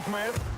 man.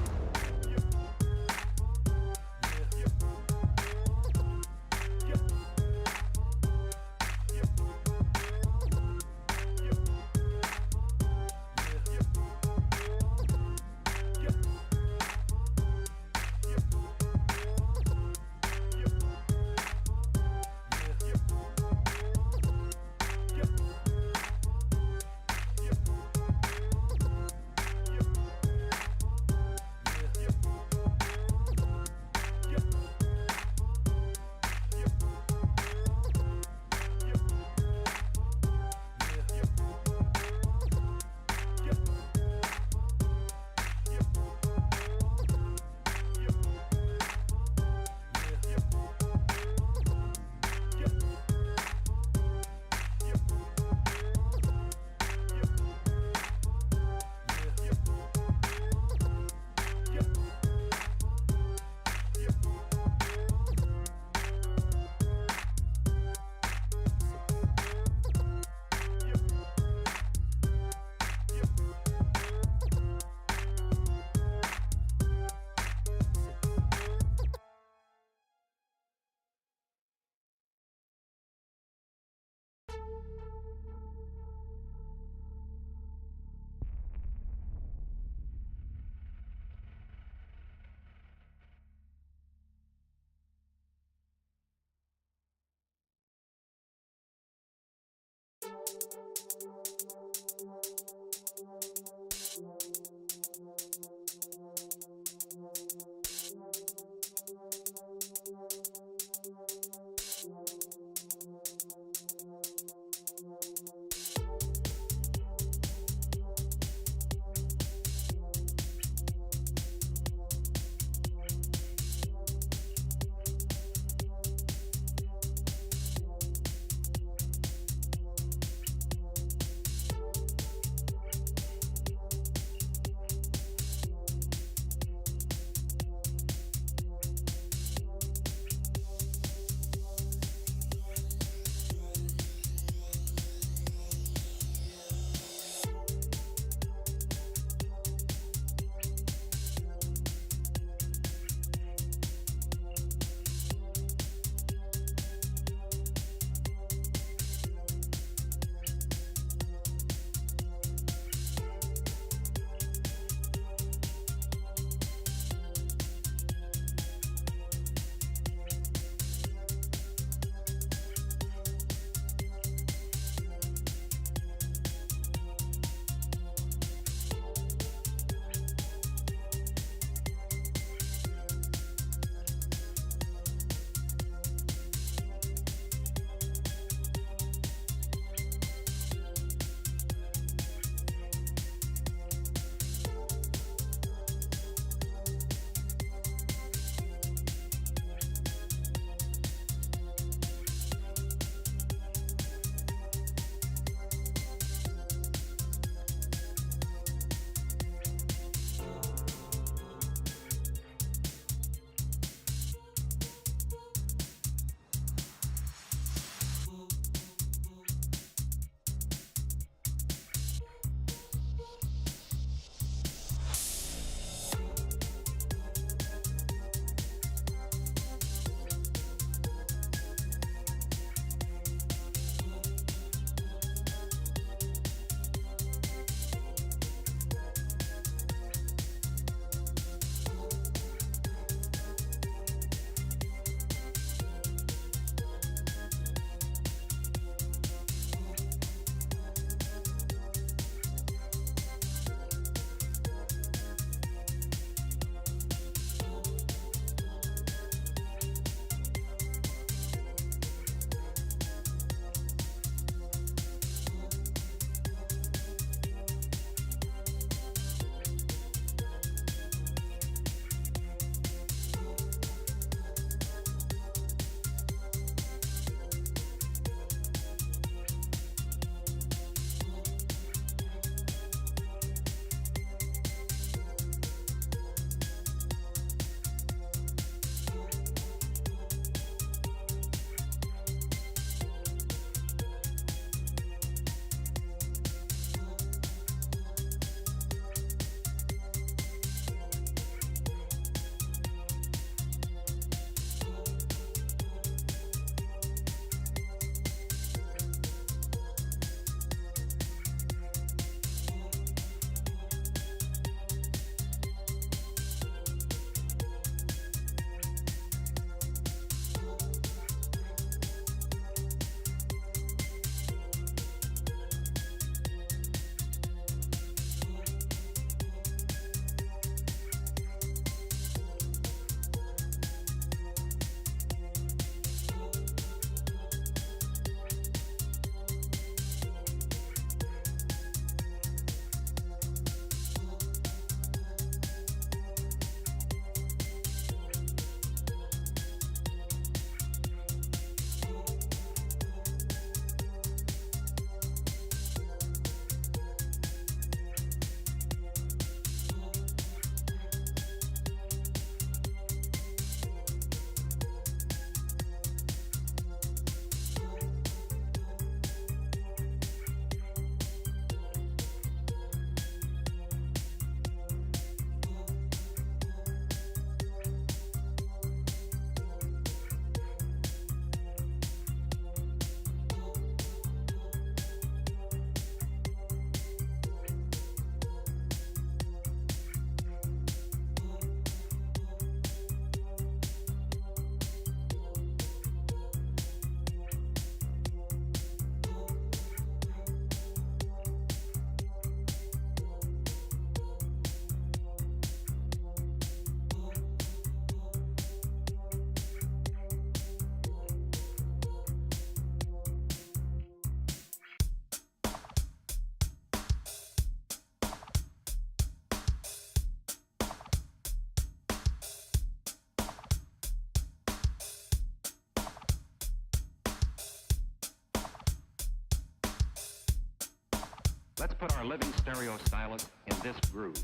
Let's put our living stereo stylus in this groove.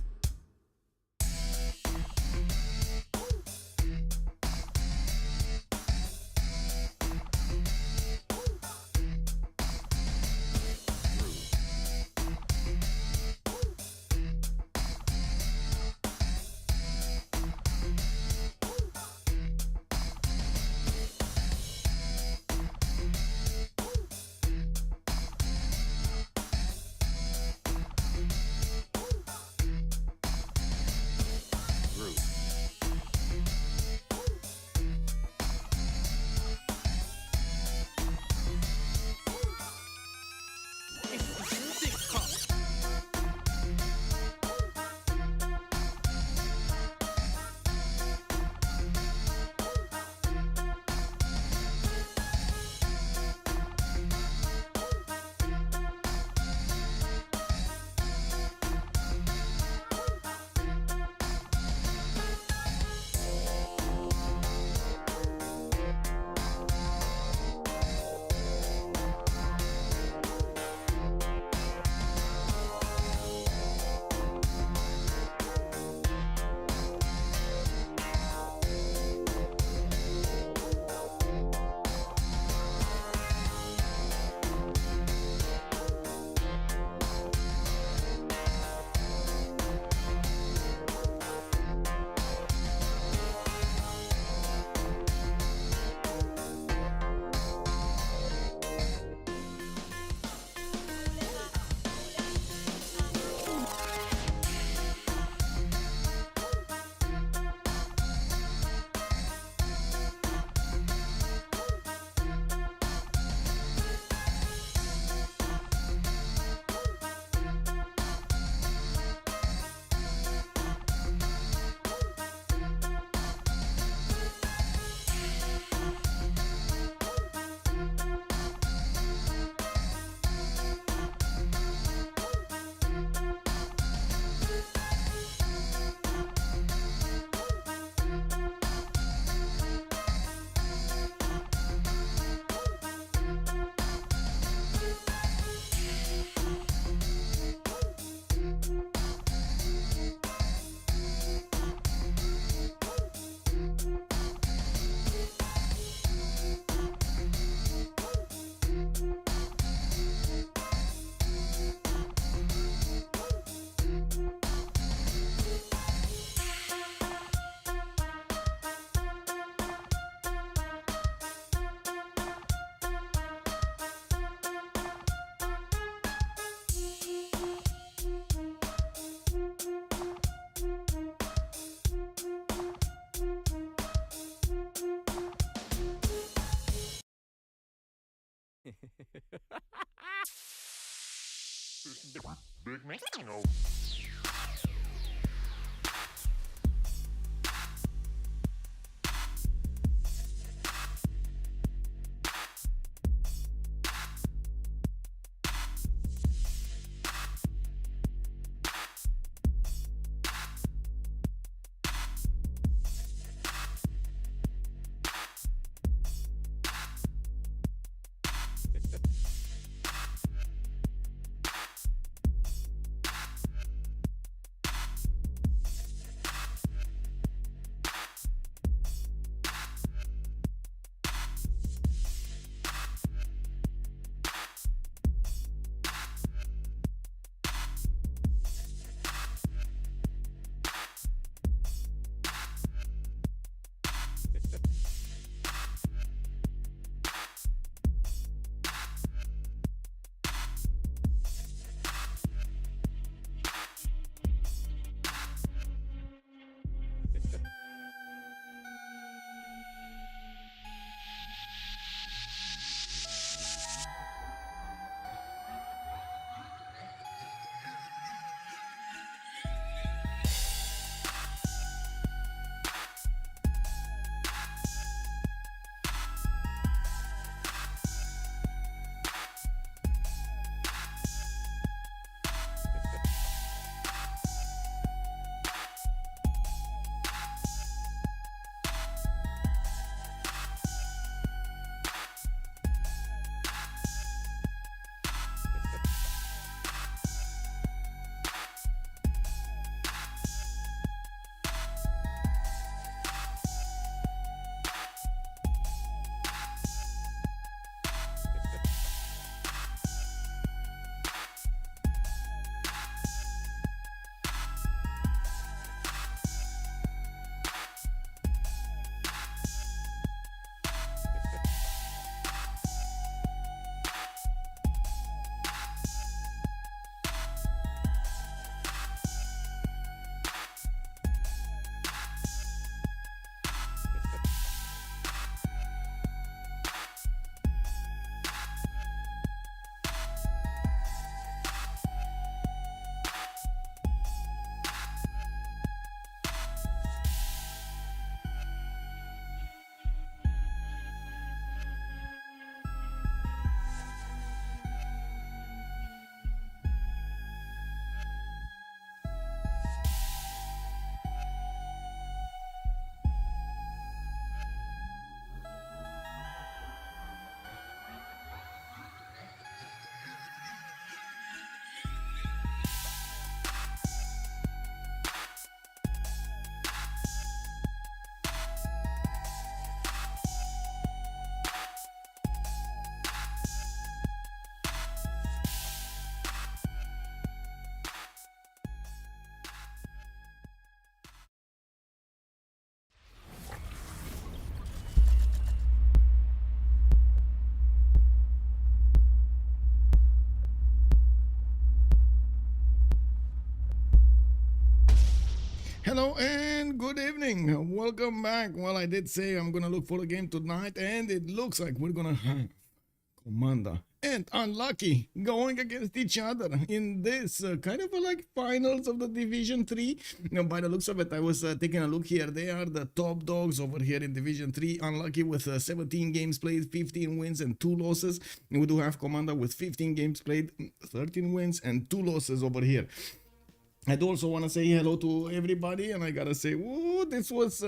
Big man. evening. Welcome back. Well, I did say I'm gonna look for a game tonight, and it looks like we're gonna have Komanda and Unlucky going against each other in this kind of like finals of the Division 3. By the looks of it, I was taking a look here. They are the top dogs over here in Division 3. Unlucky with 17 games played, 15 wins and 2 losses. We do have Komanda with 15 games played, 13 wins and 2 losses over here. I do also want to say hello to everybody, and I gotta say, whoa, this was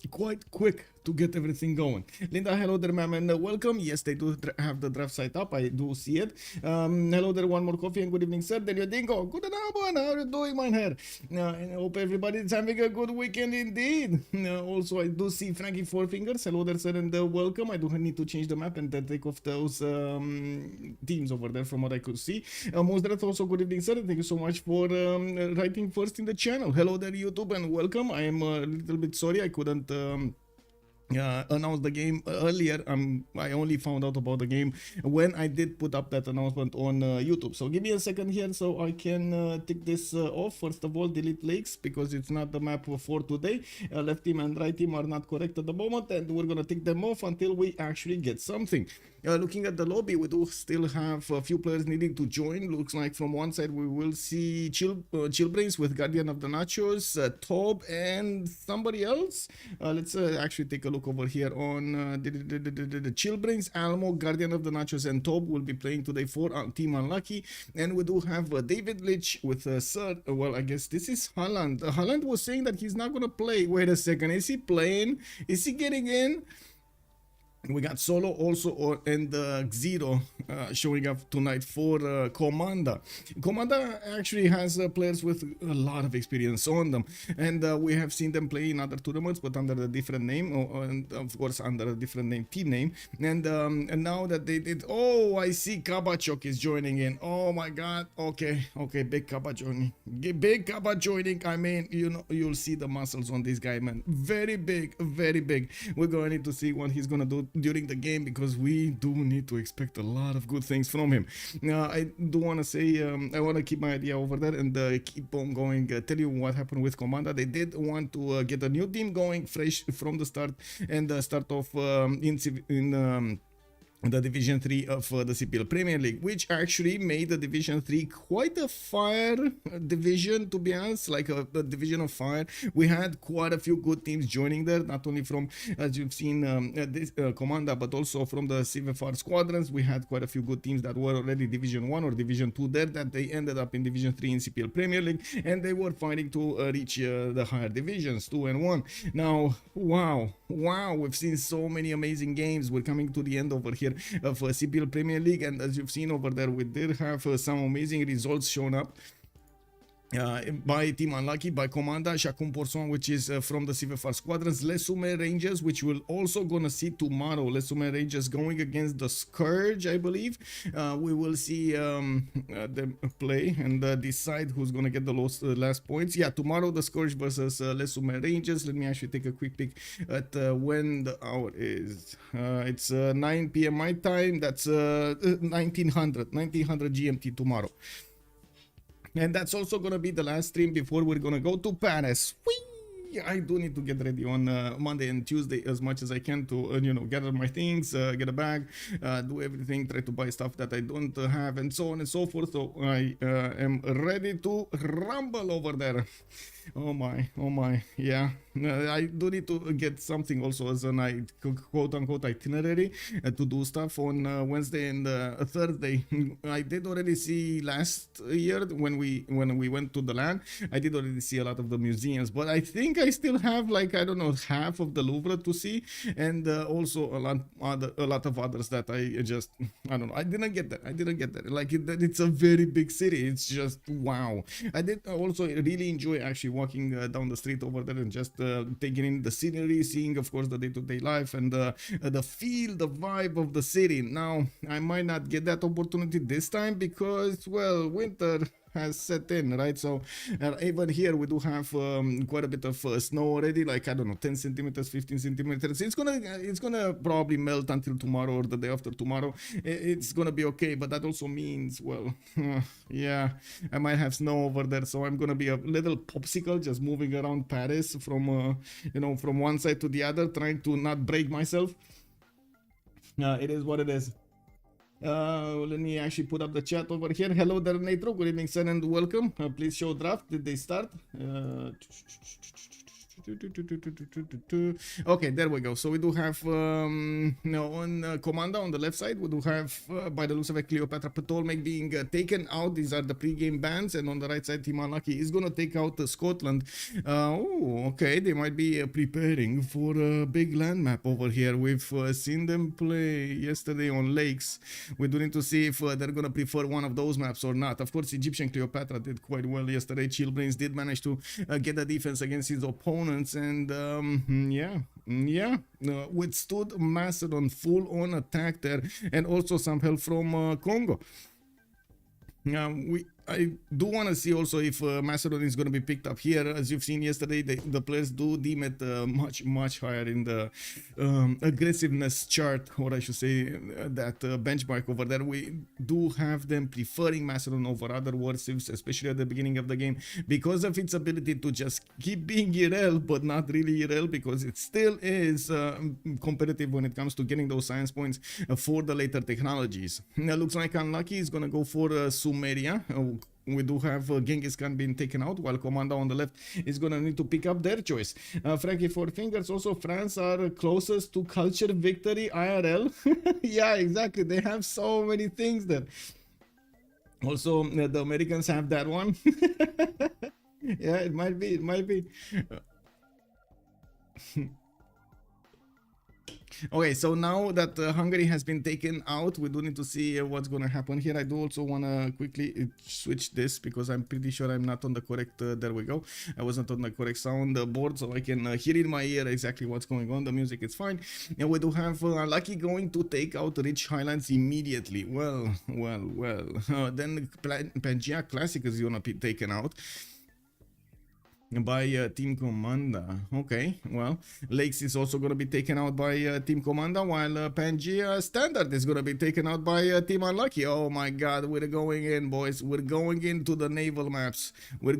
quite quick to get everything going. Linda, hello there, ma'am, and welcome. Yes, they do have the draft site up. I do see it. Hello there, one more coffee and good evening, sir. Daniel Dingo, good evening, how are you doing, my hair? And I hope everybody is having a good weekend indeed. Also, I do see Frankie Four Fingers. Hello there, sir, and welcome. I do need to change the map and take off those teams over there from what I could see. Mosdrat, also good evening, sir. Thank you so much for writing first in the channel. Hello there, YouTube, and welcome. I am a little bit sorry I couldn't announced the game earlier. I only found out about the game when I did put up that announcement on YouTube. So give me a second here so I can take this off. First of all, delete lakes because it's not the map for today. Left team and right team are not correct at the moment, and we're gonna take them off until we actually get something. Looking at the lobby, we do still have a few players needing to join. Looks like from one side we will see Chillbrains with Guardian of the Nachos, Tob, and somebody else. Let's actually take a look over here on the Chillbrains, Almo, Guardian of the Nachos, and Tob will be playing today for Team Unlucky. And we do have David Lich with Sir. Well, I guess this is Holland. Holland was saying that he's not gonna play. Wait a second, is he playing? Is he getting in? We got Solo also and Xero showing up tonight for Komanda. Komanda actually has players with a lot of experience on them, and we have seen them play in other tournaments, but under a different name, and of course under a different name, team name. And now that they did, oh, I see Kabachok is joining in. Oh my God. Okay, big Kaba joining. Big Kaba joining. I mean, you know, you'll see the muscles on this guy, man. Very big, very big. We're going to need to see what he's gonna do during the game because we do need to expect a lot of good things from him. I do want to say I want to keep my idea over there and keep on going. Tell you what happened with Komanda. They did want to get a new team going fresh from the start and start off in the Division 3 of the CPL Premier League, which actually made the Division 3 quite a fire division, to be honest, like a division of fire. We had quite a few good teams joining there, not only from, as you've seen, this Komanda, but also from the Civ6 squadrons. We had quite a few good teams that were already Division 1 or Division 2 there, that they ended up in Division 3 in CPL Premier League, and they were fighting to reach the higher divisions, 2 and 1. Now, wow, we've seen so many amazing games. We're coming to the end over here of CPL Premier League, and as you've seen over there, we did have some amazing results shown up by Team Unlucky, by Komanda, Shakun Porson, which is from the Civ6 squadrons, Lesume Rangers, which we'll also gonna see tomorrow. Lesume Rangers going against the Scourge, I believe. We will see them play and decide who's gonna get the last points. Yeah, tomorrow the Scourge versus Lesume Rangers. Let me actually take a quick peek at when the hour is. It's 9 p.m. my time. That's 1900 GMT tomorrow. And that's also gonna be the last stream before we're gonna go to Paris. Whee! I do need to get ready on Monday and Tuesday as much as I can to you know, gather my things, get a bag, do everything, try to buy stuff that I don't have, and so on and so forth. So I am ready to rumble over there. Oh my, yeah. I do need to get something also as an quote-unquote itinerary to do stuff on Wednesday and Thursday. I did already see last year when we went to the LAN, I did already see a lot of the museums, but I think I still have, like, I don't know, half of the Louvre to see, and also a lot of others that I don't know, I didn't get that. Like, it's a very big city. It's just wow. I did also really enjoy actually walking down the street over there and just taking in the scenery, seeing of course the day-to-day life and the feel, the vibe of the city. Now I might not get that opportunity this time because, well, winter has set in, right? So even here we do have quite a bit of snow already, like I don't know, 10 centimeters, 15 centimeters. It's gonna probably melt until tomorrow or the day after tomorrow. It's gonna be okay, but that also means, well, yeah, I might have snow over there, so I'm gonna be a little popsicle just moving around Paris from from one side to the other, trying to not break myself. It is what it is. Let me actually put up the chat over here. Hello there, Natro. Good evening, sir, and welcome. Please show draft. Did they start? Okay, there we go. So we do have on Komanda on the left side, we do have by the looks of it Cleopatra Ptolemy being taken out. These are the pre-game bans, and on the right side Team Unlucky is gonna take out Scotland. Okay, they might be preparing for a big land map over here. We've seen them play yesterday on lakes. We do need to see if they're gonna prefer one of those maps or not. Of course, Egyptian Cleopatra did quite well yesterday. Chillbrains did manage to get a defense against his opponents, and withstood Macedon full-on attack there, and also some help from Congo. I do want to see also if Macedon is going to be picked up here. As you've seen yesterday, the players do deem it much higher in the aggressiveness chart, or I should say that benchmark over there. We do have them preferring Macedon over other war civs, especially at the beginning of the game, because of its ability to just keep being irrel, but not really irrel, because it still is competitive when it comes to getting those science points for the later technologies. Now, looks like Unlucky is going to go for Sumeria. We do have Genghis Khan being taken out, while Komanda on the left is going to need to pick up their choice. Frankie Four Fingers, also France are closest to culture victory IRL. Yeah, exactly. They have so many things there. Also, the Americans have that one. Yeah, it might be. Okay, so now that Hungary has been taken out, we do need to see what's going to happen here. I do also want to quickly switch this, because I'm pretty sure I'm not on the correct, there we go. I wasn't on the correct sound board, so I can hear in my ear exactly what's going on. The music is fine. And we do have Lucky going to take out Rich Highlands immediately. Well. Then Pangea Classic is going to be taken out by Team Komanda. Okay, well, Lakes is also going to be taken out by Team Komanda, while Pangea Standard is going to be taken out by Team Unlucky. Oh my god, we're going in, boys. We're going into the naval maps. We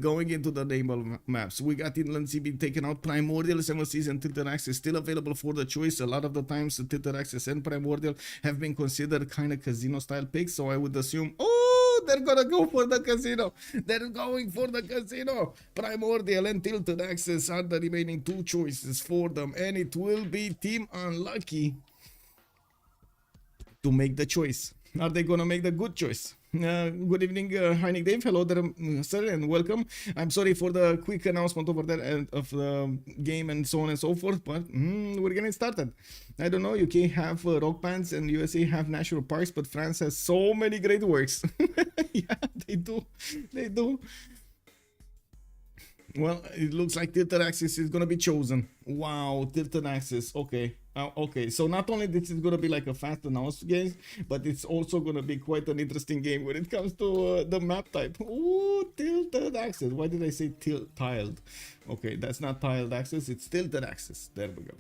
got Inland Sea being taken out. Primordial 7 Season Tilted Axis still available for the choice. A lot of the times, Tilted Axis and Primordial have been considered kind of casino style picks, so I would assume, they're gonna go for the casino. They're going for the casino. Primordial and Tilted Axis are the remaining two choices for them, and it will be Team Unlucky to make the choice. Are they gonna make the good choice? Good evening, Heinig Dave. Hello there, sir, and welcome. I'm sorry for the quick announcement over there of the game and so on and so forth, but we're getting started. I don't know, UK have rock bands and USA have national parks, but France has so many great works. Yeah, they do. Well, it looks like Tilted Axis is gonna be chosen. Wow, Tilted Axis. Okay. Okay, so not only this is gonna be like a fast announced game, but it's also gonna be quite an interesting game when it comes to the map type. Ooh, Tilted Axis. Why did I say tiled? Okay, that's not tiled axis, it's Tilted Axis. There we go.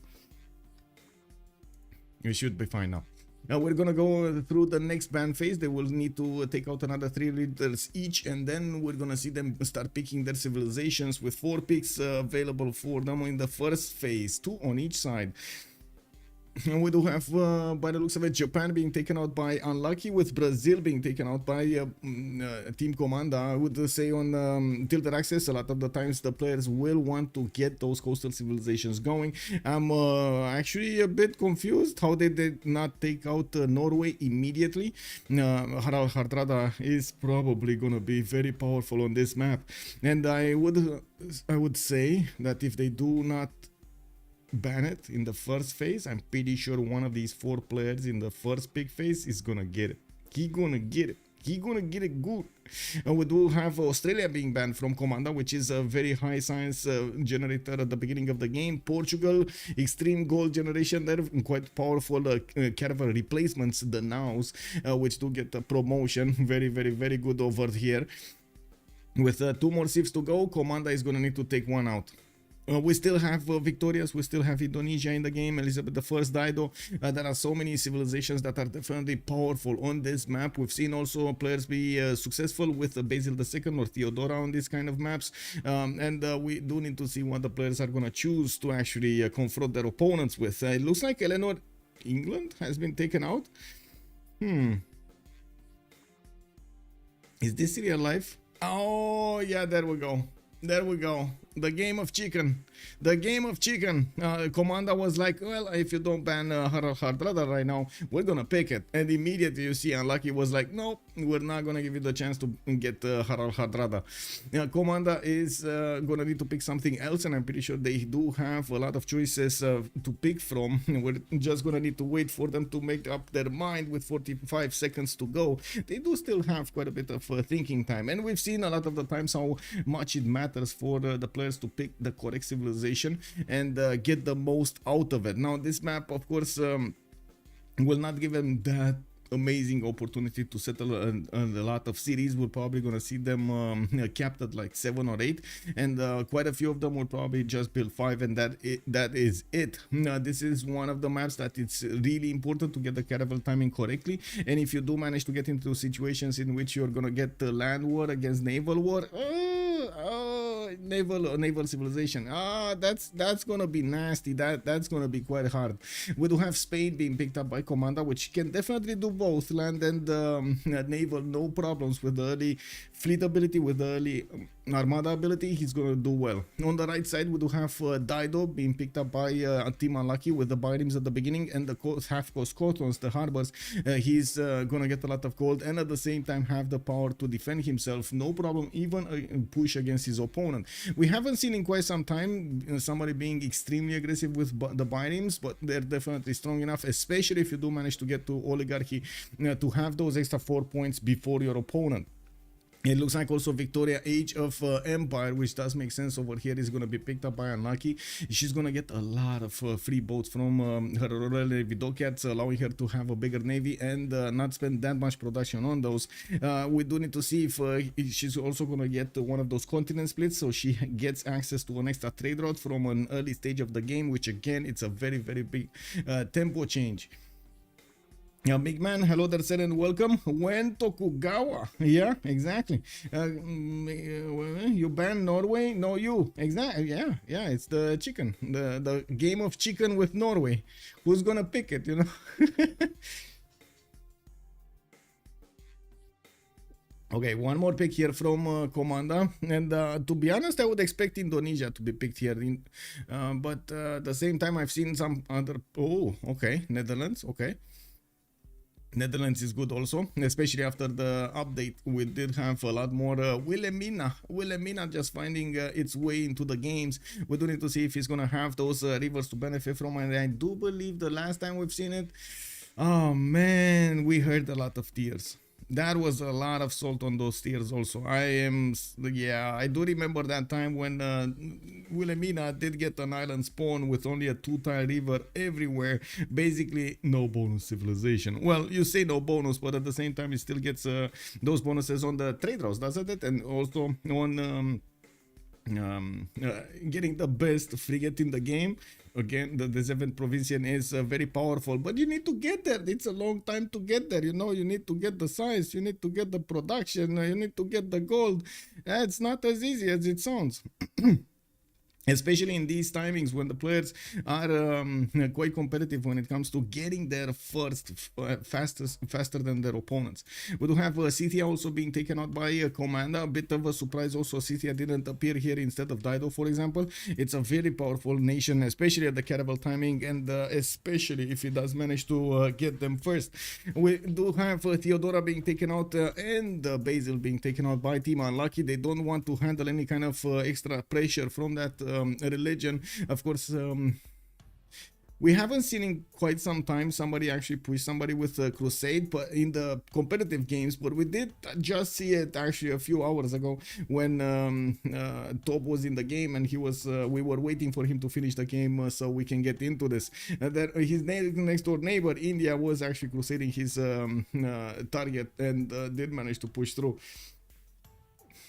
We should be fine now. Now we're gonna go through the next ban phase. They will need to take out another 3 leaders each, and then we're gonna see them start picking their civilizations with 4 picks available for them in the first phase, 2 on each side. And we do have, by the looks of it, Japan being taken out by Unlucky, with Brazil being taken out by Team Komanda. I would say on Tilted Axis, a lot of the times the players will want to get those coastal civilizations going. I'm actually a bit confused how they did not take out Norway immediately. Harald Hardrada is probably going to be very powerful on this map. And I would say that if they do not ban it in the first phase, I'm pretty sure one of these 4 players in the first big phase is gonna get it. He's gonna get it good. We do have Australia being banned from Komanda, which is a very high science generator at the beginning of the game. Portugal, extreme gold generation there, quite powerful caravan replacements, the nows, which do get a promotion. Very good over here. With 2 more civs to go, Komanda is gonna need to take one out. We still have victorious, we still have Indonesia in the game, Elizabeth I died though. There are so many civilizations that are definitely powerful on this map. We've seen also players be successful with Basil II or Theodora on these kind of maps. And we do need to see what the players are going to choose to actually confront their opponents with. It looks like Eleanor England has been taken out. Is this real life? Oh, yeah, there we go. There we go. The game of chicken. The game of chicken. Komanda was like, well, if you don't ban Harald Hardrada right now, we're gonna pick it. And immediately you see Unlucky was like, nope, we're not gonna give you the chance to get Harald Hardrada. Komanda is gonna need to pick something else, and I'm pretty sure they do have a lot of choices to pick from. We're just gonna need to wait for them to make up their mind with 45 seconds to go. They do still have quite a bit of thinking time, and we've seen a lot of the times how much it matters for the players to pick the correct civilization and get the most out of it. Now this map of course will not give them that amazing opportunity to settle a lot of cities. We're probably gonna see them capped at like 7 or 8, and quite a few of them will probably just build 5, and that is it. Now this is one of the maps that it's really important to get the caravel timing correctly, and if you do manage to get into situations in which you're gonna get the land war against naval war, naval civilization, that's gonna be nasty. That's gonna be quite hard. We do have Spain being picked up by Komanda, which can definitely do both land and naval, no problems with the early fleet ability, with the early armada ability. He's gonna do well. On the right side we do have Dido being picked up by Team Unlucky with the biomes at the beginning and the half coast coastlands, the harbors. He's gonna get a lot of gold and at the same time have the power to defend himself, no problem, even push against his opponent. We haven't seen in quite some time somebody being extremely aggressive with the biomes, but they're definitely strong enough, especially if you do manage to get to oligarchy, to have those extra 4 points before your opponent. It looks like also Victoria, Age of Empire, which does make sense over here, is going to be picked up by Unlucky. She's going to get a lot of free boats from her Royal Navy dockyards, allowing her to have a bigger navy and not spend that much production on those. We do need to see if she's also going to get one of those continent splits, so she gets access to an extra trade route from an early stage of the game, which again, it's a very, very big tempo change. Yeah, big man, hello there, sir, and welcome. When Tokugawa, yeah, exactly. You ban Norway? No, you, exactly. Yeah, it's the chicken, the game of chicken with Norway. Who's gonna pick it, you know? Okay, one more pick here from Komanda, and to be honest, I would expect Indonesia to be picked here, but at the same time, I've seen some other. Oh, okay, Netherlands, okay. Netherlands is good also, especially after the update. We did have a lot more Wilhelmina just finding its way into the games. We do need to see if he's gonna have those rivers to benefit from, and I do believe the last time we've seen it, oh man, we heard a lot of tears. That was a lot of salt on those tears also. I do remember that time when Wilhelmina did get an island spawn with only a 2-tile river everywhere. Basically, no bonus civilization. Well, you say no bonus, but at the same time, it still gets those bonuses on the trade routes, doesn't it? And also on getting the best frigate in the game. Again, the 7th Provincian is very powerful, but you need to get there. It's a long time to get there, you know. You need to get the size, you need to get the production, you need to get the gold. It's not as easy as it sounds. Especially in these timings when the players are quite competitive when it comes to getting there first, faster than their opponents. We do have Scythia also being taken out by Komanda. A bit of a surprise also, Scythia didn't appear here instead of Dido, for example. It's a very powerful nation, especially at the caravel timing, and especially if it does manage to get them first. We do have Theodora being taken out and Basil being taken out by Team Unlucky. They don't want to handle any kind of extra pressure from that religion. Of course, we haven't seen in quite some time somebody actually push somebody with a crusade, but in the competitive games. But we did just see it actually a few hours ago when Top was in the game, and he was. We were waiting for him to finish the game so we can get into this. That his next door neighbor India was actually crusading his target and did manage to push through.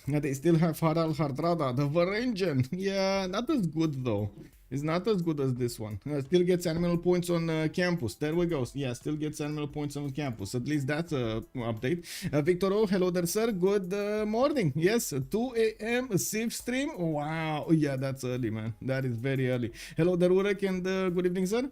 They still have Harald Hardrada, the Varangian. Yeah, not as good though. It's not as good as this one. Still gets animal points on campus. There we go. Yeah, still gets animal points on campus. At least that's a update. Victor O, hello there, sir. Good morning. Yes, 2 a.m. Civ stream. Wow. Yeah, that's early, man. That is very early. Hello there, Urek, and good evening, sir.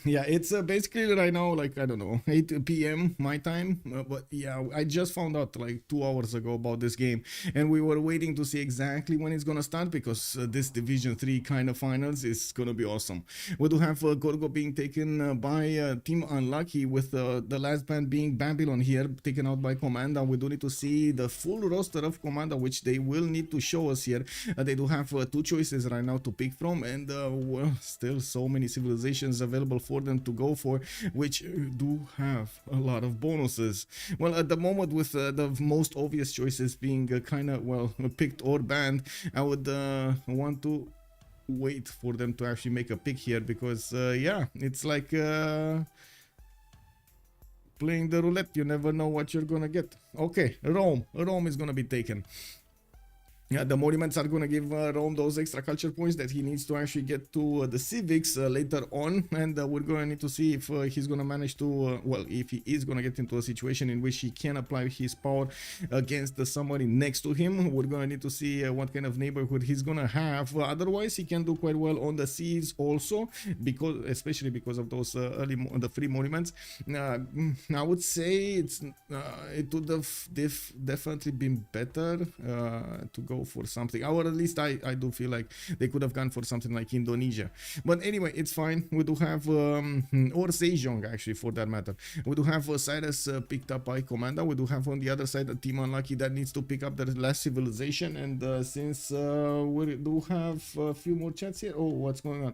Yeah, it's basically right now, like, I don't know, 8 p.m. my time. But yeah, I just found out like 2 hours ago about this game, and we were waiting to see exactly when it's gonna start, because this Division 3 kind of finals is gonna be awesome. We do have Gorgo being taken by Team Unlucky, with the last band being Babylon here, taken out by Komanda. We do need to see the full roster of Komanda, which they will need to show us here. They do have 2 choices right now to pick from, and well, still so many civilizations available for them to go for, which do have a lot of bonuses. Well, at the moment, with the most obvious choices being kind of, well, picked or banned, I would want to wait for them to actually make a pick here, because yeah, it's like playing the roulette. You never know what you're gonna get. Okay, Rome is gonna be taken. Yeah, the monuments are going to give Rome those extra culture points that he needs to actually get to the civics later on, and we're going to need to see if he's going to manage to, well, if he is going to get into a situation in which he can apply his power against somebody next to him. We're going to need to see what kind of neighborhood he's going to have. Otherwise, he can do quite well on the seas also, because especially because of those the free monuments. I would say it would have definitely been better to go for something, or at least I do feel like they could have gone for something like Indonesia. But anyway, it's fine. We do have or Sejong, actually, for that matter. We do have Cyrus picked up by Komanda. We do have on the other side a Team Unlucky that needs to pick up the last civilization, and since we do have a few more chats here. Oh, what's going on?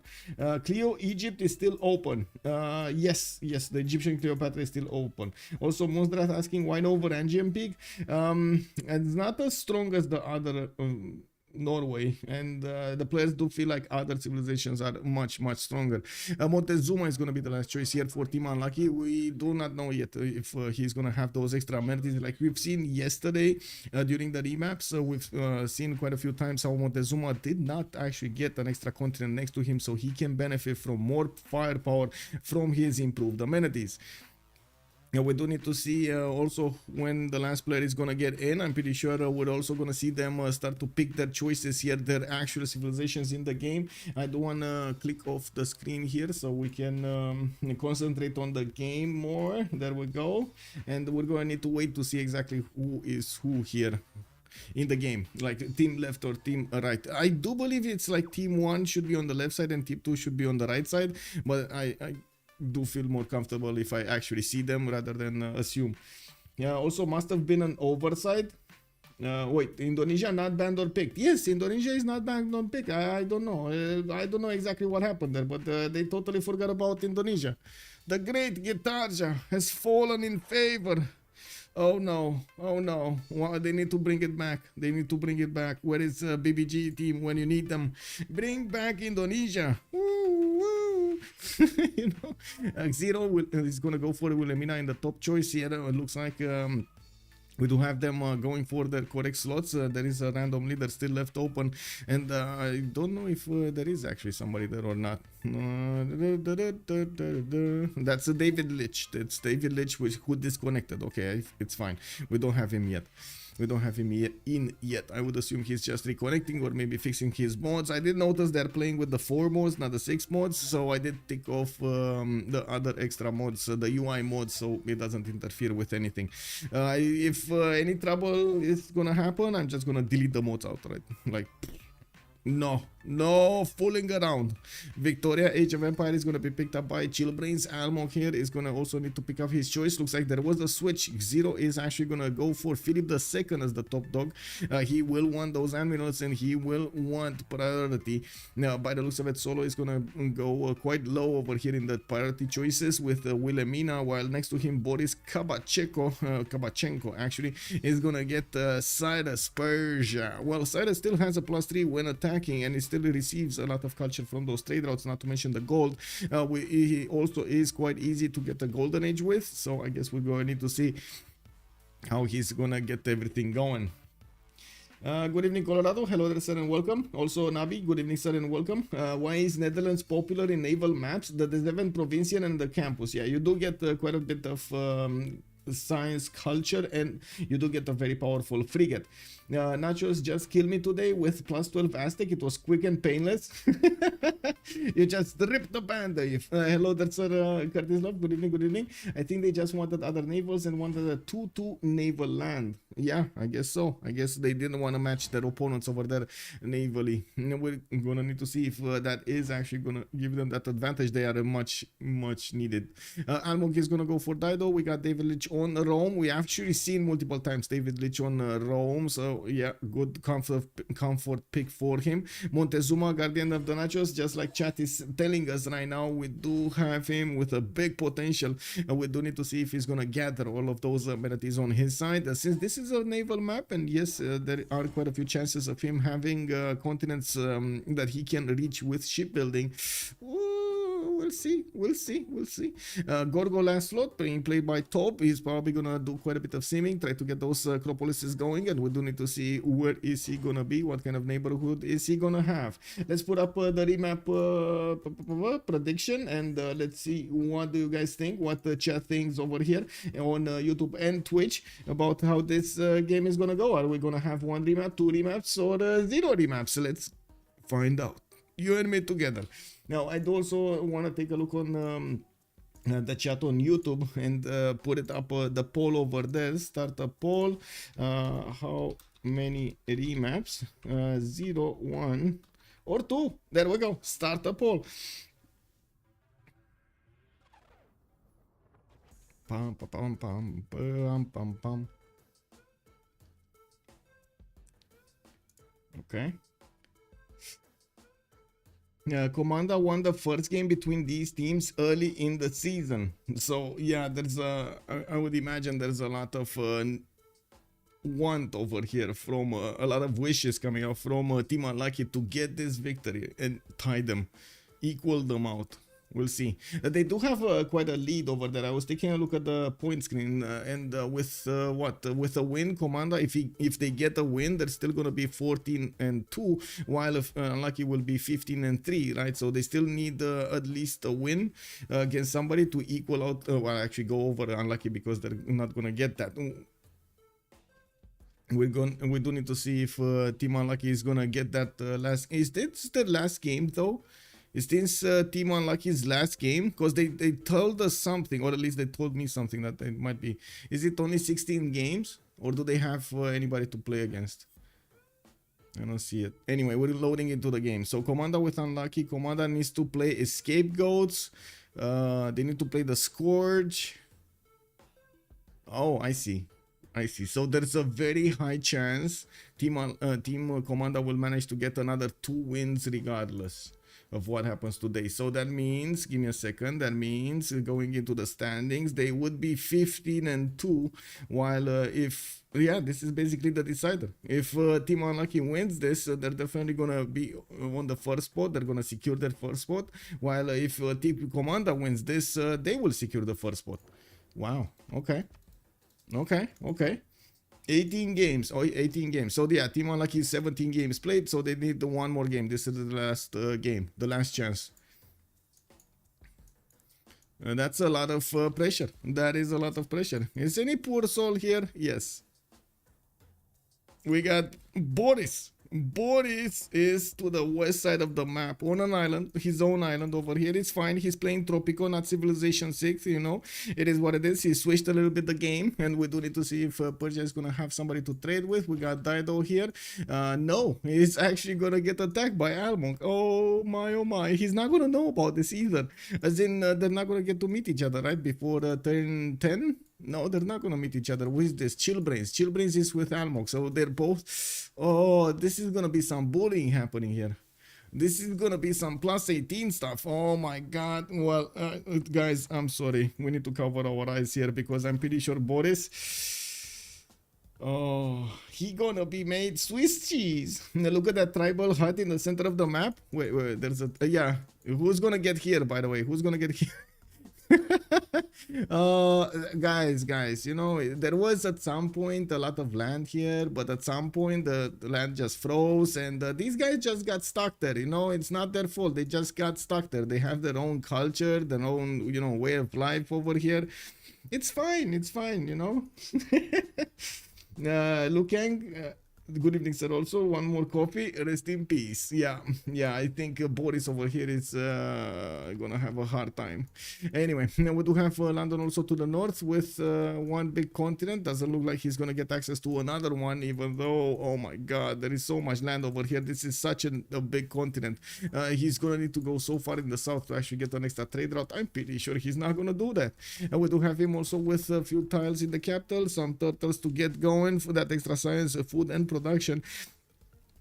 Cleo, Egypt is still open. Yes, the Egyptian Cleopatra is still open. Also, Monstrat asking why no Varangian pick. It's not as strong as the other Norway, and the players do feel like other civilizations are much stronger. Montezuma is going to be the last choice here for Team Unlucky. We do not know yet if he's going to have those extra amenities like we've seen yesterday during the remaps. We've seen quite a few times how Montezuma did not actually get an extra continent next to him, so he can benefit from more firepower from his improved amenities. We do need to see also when the last player is going to get in. I'm pretty sure we're also going to see them start to pick their choices here, their actual civilizations in the game. I do want to click off the screen here so we can concentrate on the game more. There we go. And we're going to need to wait to see exactly who is who here in the game, like team left or team right. I do believe it's like team 1 should be on the left side and team 2 should be on the right side, but I do feel more comfortable if I actually see them rather than assume. Yeah, also must have been an oversight. Wait, Indonesia not banned or picked? Yes, Indonesia is not banned or picked. I don't know. I don't know exactly what happened there, but they totally forgot about Indonesia. The great Gitarja has fallen in favor. Oh no, oh no. Well, they need to bring it back. They need to bring it back. Where is BBG team when you need them? Bring back Indonesia. You know, Zero is going to go for Wilhelmina in the top choice here. It looks like we do have them going for their correct slots. There is a random leader still left open, and I don't know if there is actually somebody there or not. That's David Lich. That's David Lich who disconnected. Okay, it's fine. We don't have him yet. We don't have him in yet. I would assume he's just reconnecting or maybe fixing his mods. I did notice they're playing with the 4 mods, not the 6 mods, so I did take off the other extra mods, the UI mods, so it doesn't interfere with anything. If any trouble is gonna happen, I'm just gonna delete the mods outright. Like, no fooling around. Victoria, Age of Empire is going to be picked up by Chillbrains. Almo here is going to also need to pick up his choice. Looks like there was a switch. Zero is actually going to go for Philip II as the top dog. He will want those amulets and he will want priority. Now, by the looks of it, Solo is going to go quite low over here in the priority choices with Wilhelmina, while next to him, Boris Kabachenko actually is going to get Cyrus Persia. Well, Cyrus still has a +3 when attacking, and he still receives a lot of culture from those trade routes, not to mention the gold. He also is quite easy to get a golden age with, so I guess we're going to need to see how he's gonna get everything going. Good evening, Colorado. Hello there, sir, and welcome. Also, Nabi, good evening, sir, and welcome. Why is Netherlands popular in naval maps? The 7 provincial and the campus. Yeah, you do get quite a bit of science culture, and you do get a very powerful frigate. Nachos just killed me today with plus 12 Aztec. It was quick and painless. You just ripped the band. Hello there, sir, Curtis Love. Good evening, good evening. I think they just wanted other navals and wanted a 2-2 naval land. Yeah, I guess so. I guess they didn't want to match their opponents over there navally. We're gonna need to see if that is actually gonna give them that advantage. They are much needed. Almog is gonna go for Dido. We got David Leach on Rome. We actually seen multiple times David Leach on Rome, so yeah, good comfort pick for him. Montezuma, Guardian of the Nachos, just like chat is telling us right now, we do have him with a big potential, and we do need to see if he's gonna gather all of those amenities on his side. Since this is a naval map, and yes, there are quite a few chances of him having continents that he can reach with shipbuilding. We'll see. Gorgo last slot being played by Top. He's probably gonna do quite a bit of simming, try to get those acropolises going, and we do need to see where is he gonna be, what kind of neighborhood is he gonna have. Let's put up the remap prediction, and let's see what do you guys think, what the chat thinks over here on YouTube and Twitch about how this game is gonna go. Are we gonna have 1 remap, 2 remaps, or 0 remaps? Let's find out. You and me together. Now, I'd also want to take a look on the chat on YouTube and put it up, the poll over there. Start a poll. How many remaps? 0, 1, or 2. There we go. Start a poll. Pam, pam, pam, pam, pam, pam, pam. Okay. Komanda won the first game between these teams early in the season. So yeah, there's I would imagine there's a lot of want over here from a lot of wishes coming out from Team Unlucky to get this victory and tie them, equal them out. We'll see. They do have quite a lead over there. I was taking a look at the point screen, and with with a win, Komanda, if they get a win, they're still gonna be 14-2, while if Unlucky will be 15-3, right? So they still need at least a win against somebody to equal out. Well, actually go over Unlucky because they're not gonna get that. We do need to see if Team Unlucky is gonna get that last. Is this the last game though? Is this Team Unlucky's last game? Because they told us something, or at least they told me something that it might be. Is it only 16 games? Or do they have anybody to play against? I don't see it. Anyway, we're loading into the game. So Komanda with Unlucky. Komanda needs to play Scapegoats. They need to play the Scourge. Oh, I see. So there's a very high chance Team Komanda will manage to get another 2 wins regardless of what happens today. So that means, give me a second, that means going into the standings, they would be 15-2, while this is basically the decider. If Team Unlucky wins this, they're definitely gonna be on the first spot. They're gonna secure their first spot, while if Team Komanda wins this, they will secure the first spot. Wow. Okay. 18 games. Oh, 18 games. So yeah, Team Unlucky is 17 games played, so they need one more game. This is the last game, the last chance. That's a lot of pressure. That is a lot of pressure. Is any poor soul here? Yes. We got Boris. Boris is to the west side of the map on an island, his own island over here. It's fine. He's playing Tropico, not Civilization 6, you know. It is what it is. He switched a little bit the game, and we do need to see if Persia is going to have somebody to trade with. We got Dido here. No, he's actually going to get attacked by Almonk. Oh my. He's not going to know about this either. As in, they're not going to get to meet each other, right? Before turn 10? No, they're not gonna meet each other. Who is this? Chillbrains. Chillbrains is with Almog, so they're both. Oh, this is gonna be some bullying happening here. This is gonna be some plus 18 stuff. Oh my god. Well, guys, I'm sorry. We need to cover our eyes here because I'm pretty sure Boris. Oh, he gonna be made Swiss cheese. Now look at that tribal hut in the center of the map. Wait, there's a yeah. Who's gonna get here? By the way, who's gonna get here? Guys, you know, there was at some point a lot of land here, but at some point the land just froze, and these guys just got stuck there. You know, it's not their fault. They just got stuck there. They have their own culture, their own, you know, way of life over here. It's fine. It's fine. You know. Lukang, good evening, sir. Also, one more coffee. Rest in peace. Yeah. I think Boris over here is gonna have a hard time. Anyway, now we do have London also to the north with one big continent. Doesn't look like he's gonna get access to another one, even though, oh my God, there is so much land over here. This is such a big continent. He's gonna need to go so far in the south to actually get an extra trade route. I'm pretty sure he's not gonna do that. And we do have him also with a few tiles in the capital, some turtles to get going for that extra science, food and production.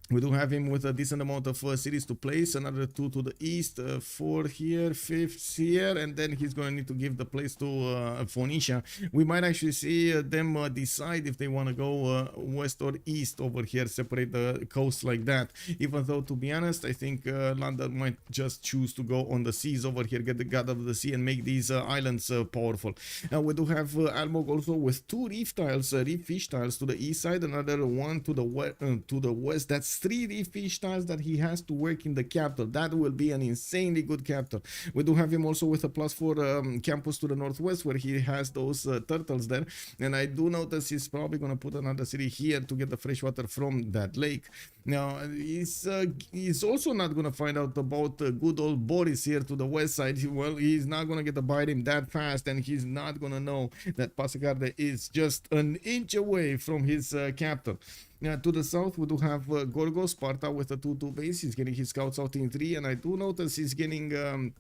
We do have him with a decent amount of cities to place, another 2 to the east, 4 here, 5 here, and then he's going to need to give the place to Phoenicia. We might actually see them decide if they want to go west or east over here, separate the coast like that. Even though, to be honest, I think London might just choose to go on the seas over here, get the god of the sea and make these islands powerful. We do have Almog also with 2 reef tiles, reef fish tiles to the east side, another 1 to the west. That's 3 reef fish tiles that he has to work in the capital. That will be an insanely good capital. We do have him also with a +4 campus to the northwest where he has those turtles there, and I do notice he's probably going to put another city here to get the fresh water from that lake. Now he's also not going to find out about good old Boris here to the west side. Well, he's not going to get to bite him that fast, and he's not going to know that Pasacarde is just an inch away from his capital. To the south, we do have Gorgo, Sparta with a 2-2 base. He's getting his scouts out in 3, and I do notice he's getting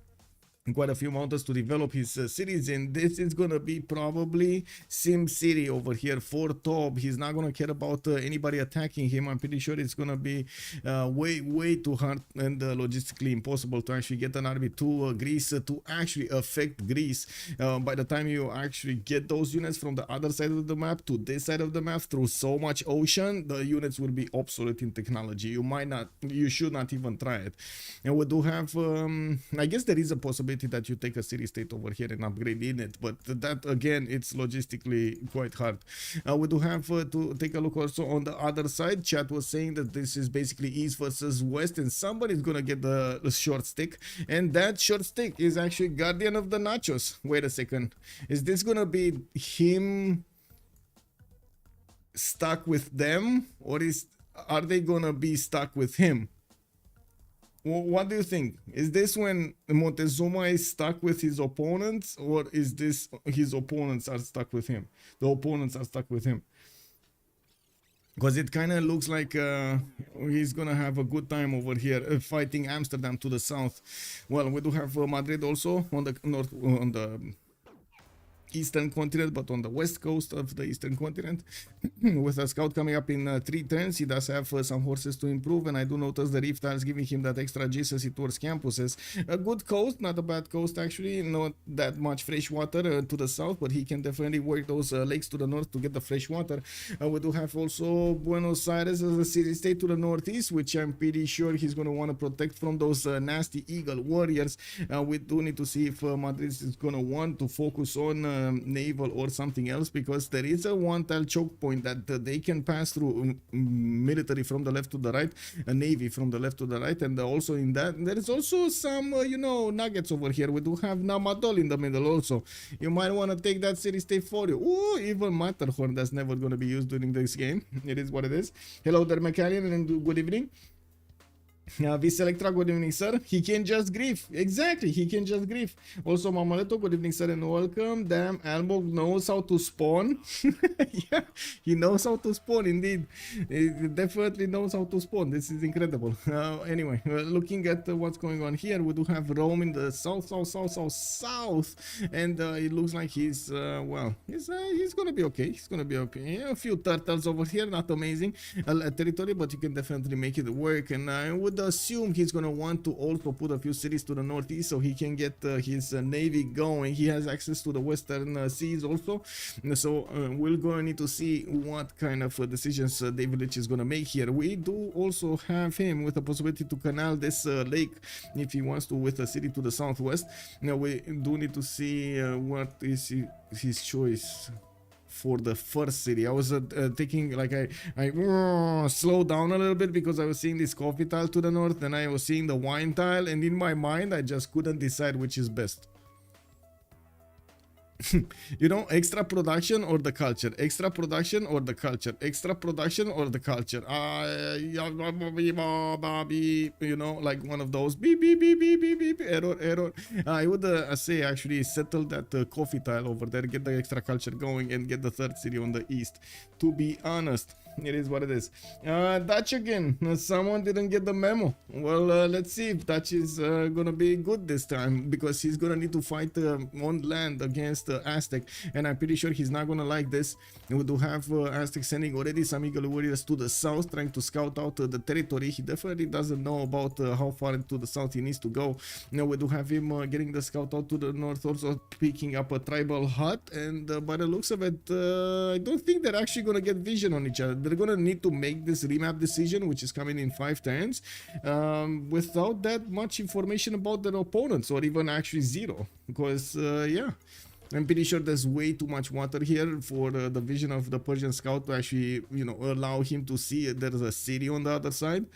quite a few mountains to develop his cities in. This is gonna be probably Sim City over here for top. He's not gonna care about anybody attacking him. I'm pretty sure it's gonna be way too hard and logistically impossible to actually get an army to Greece to actually affect Greece. By the time you actually get those units from the other side of the map to this side of the map through so much ocean, the units will be obsolete in technology. You should not even try it. And we do have I guess there is a possibility that you take a city state over here and upgrade in it, but that again, it's logistically quite hard. We do have to take a look also on the other side. Chat was saying that this is basically east versus west, and somebody's gonna get the short stick, and that short stick is actually Guardian of the Nachos. Wait a second, is this gonna be him stuck with them, or are they gonna be stuck with him? What do you think? Is this when Montezuma is stuck with his opponents, or is this his opponents are stuck with him? The opponents are stuck with him. Because it kind of looks like he's gonna have a good time over here fighting Amsterdam to the south. Well, we do have Madrid also on the north, on the eastern continent, but on the west coast of the eastern continent. With a scout coming up in 3 turns, he does have some horses to improve, and I do notice the reef tiles giving him that extra adjacency towards campuses. A good coast, not a bad coast actually, not that much fresh water to the south, but he can definitely work those lakes to the north to get the fresh water. We do have also Buenos Aires as a city state to the northeast, which I'm pretty sure he's going to want to protect from those nasty eagle warriors. We do need to see if Madrid is going to want to focus on naval or something else, because there is a 1 tile choke point that they can pass through military from the left to the right, a navy from the left to the right, and also in that there is also some you know, nuggets over here. We do have Namadol in the middle also. You might want to take that city state for you. Ooh, even Matterhorn, that's never going to be used during this game. It is what it is. Hello there, Mechanian, and good evening. Vis Electra, good evening, sir. He can just grief. Exactly, he can just grief. Also, Mamaleto, good evening, sir, and welcome. Damn, Almog knows how to spawn. Yeah, he knows how to spawn, indeed. He definitely knows how to spawn. This is incredible. Anyway, looking at what's going on here, we do have Rome in the south, and it looks like he's, well, he's gonna be okay. He's gonna be okay. Yeah, a few turtles over here, not amazing territory, but you can definitely make it work, and I would would assume he's gonna want to also put a few cities to the northeast so he can get his navy going. He has access to the western seas also, so we're gonna need to see what kind of decisions David Leitch is gonna make here. We do also have him with the possibility to canal this lake if he wants to with a city to the southwest. Now we do need to see what is his choice for the first city. I was thinking, like, I slowed down a little bit because I was seeing this coffee tile to the north, and I was seeing the wine tile, and in my mind I just couldn't decide which is best. You know, extra production or the culture, extra production or the culture, extra production or the culture. You know, like one of those beep beep beep beep beep beep, error error. I would say actually settle that coffee tile over there, get the extra culture going, and get the third city on the east. To be honest, it is what it is. Dutch again. Someone didn't get the memo. Well, let's see if Dutch is gonna be good this time, because he's gonna need to fight on land against Aztec, and I'm pretty sure he's not gonna like this. We do have Aztec sending already some Eagle warriors to the south, trying to scout out the territory. He definitely doesn't know about how far into the south he needs to go. Now we do have him getting the scout out to the north, also picking up a tribal hut, and by the looks of it, I don't think they're actually gonna get vision on each other. They're gonna need to make this remap decision, which is coming in 5 turns, without that much information about their opponents, or even actually zero, because yeah, I'm pretty sure there's way too much water here for the vision of the Persian scout to actually, you know, allow him to see there's a city on the other side.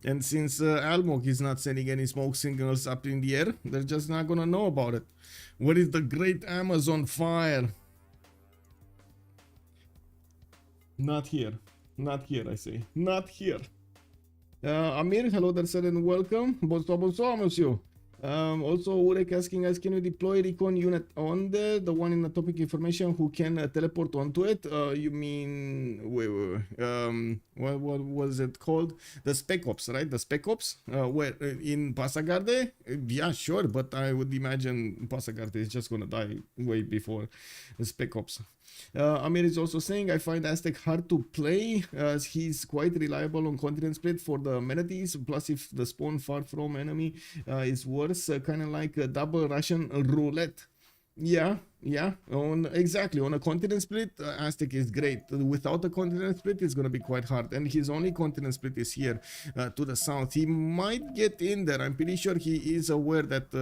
And since Almog is not sending any smoke signals up in the air, they're just not gonna know about it. What is the Great Amazon Fire? Not here. Not here, I say. Not here. Amir, hello there, sir, and welcome. Bonsoir, bonsoir, monsieur. Also, Urek asking us, can you deploy recon unit on there? The one in the topic information who can teleport onto it? You mean, what was it called? The Spec Ops, right? The Spec Ops? Where, in Pasagarde? Yeah, sure, but I would imagine Pasagarde is just gonna die way before the Spec Ops. Amir is also saying, I find Aztec hard to play as he's quite reliable on continent split for the amenities, plus if the spawn far from enemy is worse, kind of like a double Russian roulette. Yeah, exactly. On a continent split, Aztec is great. Without a continent split, it's going to be quite hard. And his only continent split is here to the south. He might get in there. I'm pretty sure he is aware that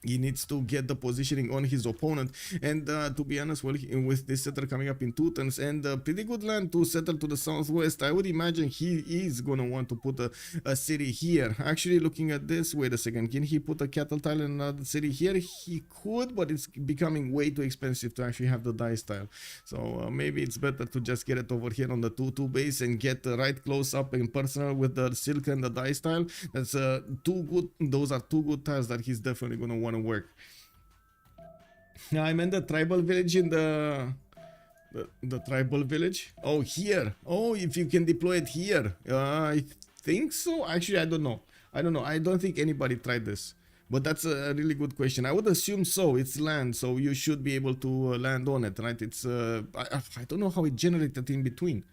he needs to get the positioning on his opponent, and to be honest, well, with this settler coming up in 2 turns and pretty good land to settle to the southwest, I would imagine he is gonna want to put a city here. Actually, looking at this, wait a second, can he put a cattle tile in another city here? He could, but it's becoming way too expensive to actually have the dice tile, so maybe it's better to just get it over here on the 2-2 base and get right close up and personal with the silk and the dice tile. That's two good, those are 2 good tiles that he's definitely gonna want to work. I meant the tribal village in the tribal village. Oh, here. Oh, if you can deploy it here. I think so. Actually, I don't know. I don't think anybody tried this, but that's a really good question. I would assume so. It's land, so you should be able to land on it, right? It's I don't know how it generated in between.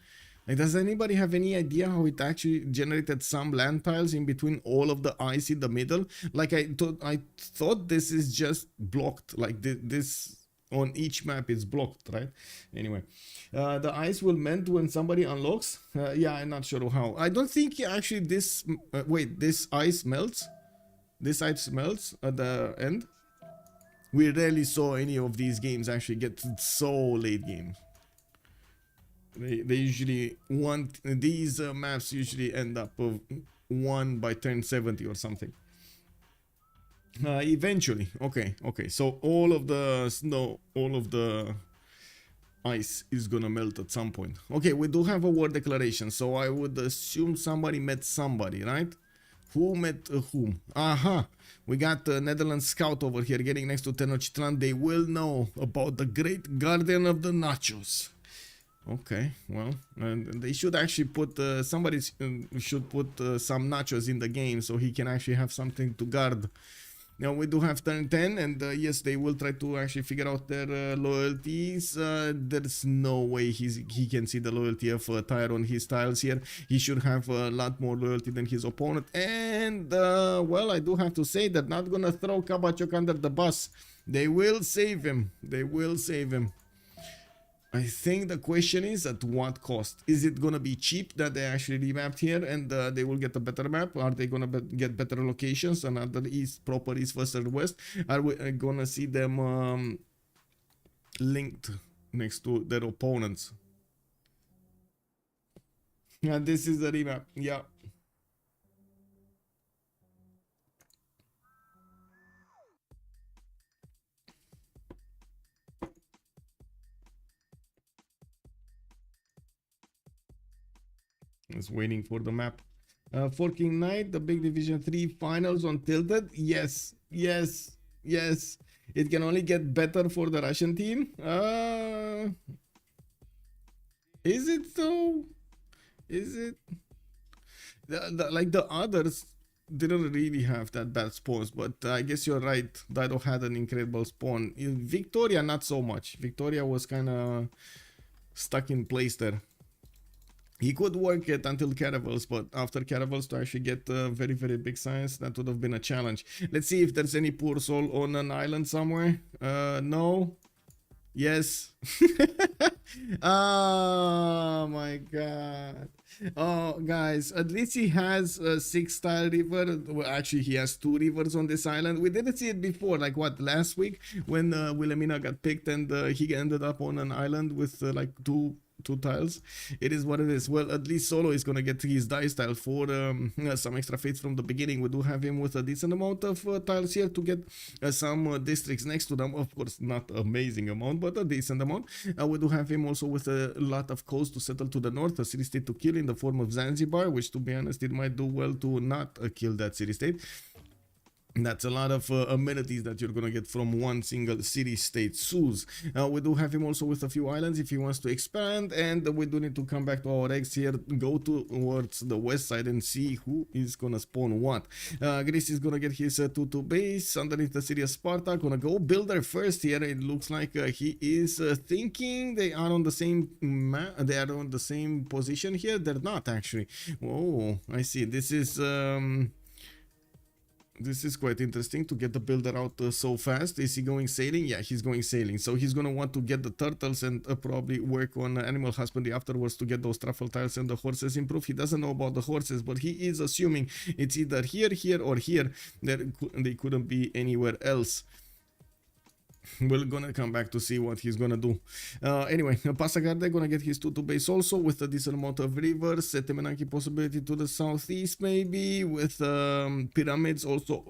Like, does anybody have any idea how it actually generated some land tiles in between all of the ice in the middle? Like, I thought this is just blocked. Like this on each map is blocked, right? Anyway, the ice will melt when somebody unlocks. Yeah, I'm not sure how. I don't think actually this. Wait, this ice melts. This ice melts at the end. We rarely saw any of these games actually get so late game. They usually want these maps usually end up of 1 by turn 70 or something. Eventually, okay. So all of the snow, all of the ice is gonna melt at some point. Okay, we do have a war declaration, so I would assume somebody met somebody, right? Who met whom? Aha! We got the Netherlands scout over here getting next to Tenochtitlan. They will know about the great guardian of the nachos. Okay, well, they should actually put somebody should put some nachos in the game so he can actually have something to guard Now we do have turn 10, and yes, they will try to actually figure out their loyalties. There's no way he can see the loyalty of Tyre on his tiles here. He should have a lot more loyalty than his opponent. And well, I do have to say they're not gonna throw Kabachok under the bus. They will save him. They will save him. I think the question is at what cost? Is it gonna be cheap that they actually remapped here and they will get a better map? Are they gonna get better locations, another east, proper east, west, or west? Are we gonna see them linked next to their opponents? Yeah, this is the remap. Yeah. It's waiting for the map. Forking Knight, the big Division 3 finals on Tilted. Yes, yes, yes. It can only get better for the Russian team. Is it though? Is it? Like the others didn't really have that bad spawns, but I guess you're right. Dido had an incredible spawn. In Victoria, not so much. Victoria was kind of stuck in place there. He could work it until Caravels, but after Caravels to actually get very, very big size, that would have been a challenge. Let's see if there's any poor soul on an island somewhere. No. Yes. Oh my god. Oh, guys, at least he has a 6-star river. Well, actually, he has 2 rivers on this island. We didn't see it before, like what, last week when Wilhelmina got picked and he ended up on an island with like two tiles. It is what it is. Well, at least Solo is gonna get his dice tile for some extra fates from the beginning. We do have him with a decent amount of tiles here to get some districts next to them. Of course, not amazing amount, but a decent amount. We do have him also with a lot of coast to settle to the north, a city state to kill in the form of Zanzibar, which, to be honest, it might do well to not kill that city state. That's a lot of amenities that you're gonna get from one single city-state Suze. We do have him also with a few islands if he wants to expand, and we do need to come back to our eggs here, go towards the west side and see who is gonna spawn what. Greece is gonna get his 2-2 base underneath the city of Sparta. Gonna go builder first here. It looks like he is thinking they are on the same they are on the same position here. They're not actually. Oh, I see. This is quite interesting to get the builder out so fast. Is he going sailing? Yeah, he's going sailing. So he's going to want to get the turtles and probably work on animal husbandry afterwards to get those truffle tiles and the horses improved. He doesn't know about the horses, but he is assuming it's either here, here, or here. They couldn't be anywhere else. We're gonna come back to see what he's gonna do. Anyway, Pasagarde gonna get his 2-2 base also with a decent amount of rivers. Temenaki possibility to the southeast maybe with pyramids also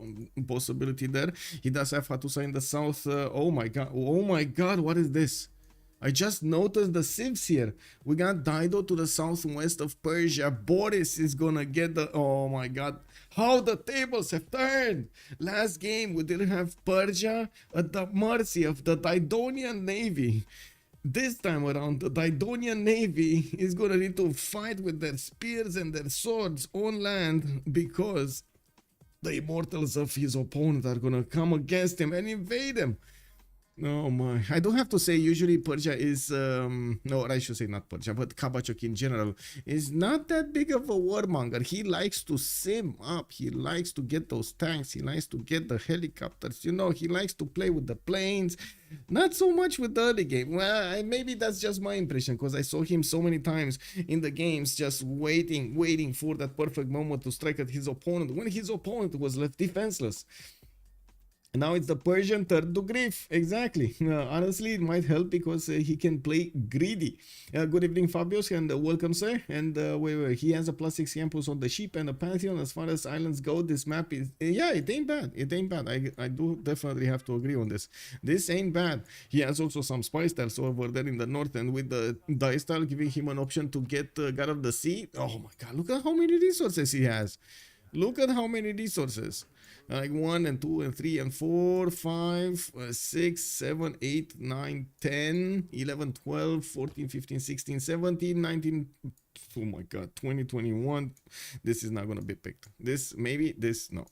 possibility there. He does have Hattusa in the south. Oh my god, what is this? I just noticed the Civ6 here. We got Dido to the southwest of Persia. Boris is gonna get the... Oh my god. How the tables have turned. Last game we didn't have Persia at the mercy of the Didonian Navy. This time around, the Didonian Navy is gonna need to fight with their spears and their swords on land because the immortals of his opponent are gonna come against him and invade him. Oh my, I do have to say usually Persia is, no, I should say not Persia, but Kabachok in general is not that big of a warmonger. He likes to sim up, he likes to get those tanks, he likes to get the helicopters, you know, he likes to play with the planes, not so much with the early game. Well, maybe that's just my impression because I saw him so many times in the games just waiting for that perfect moment to strike at his opponent when his opponent was left defenseless. And now it's the Persian turn to Griff. Exactly. Honestly, it might help because he can play greedy. Good evening, Fabios, and welcome, sir. And wait, he has a +6 campus on the ship and a Pantheon. As far as islands go, this map is... yeah, it ain't bad. It ain't bad. I do definitely have to agree on this. This ain't bad. He has also some spy styles over there in the north, and with the dice style giving him an option to get God of the Sea. Oh my god, look at how many resources he has. Look at how many resources. Like 1 and 2 and 3 and 4, 5, 6, 7, 8, 9, 10, 11, 12, 14, 15, 16, 17, 19. Oh my god, 20, 21. This is not going to be picked. This, maybe, this, no.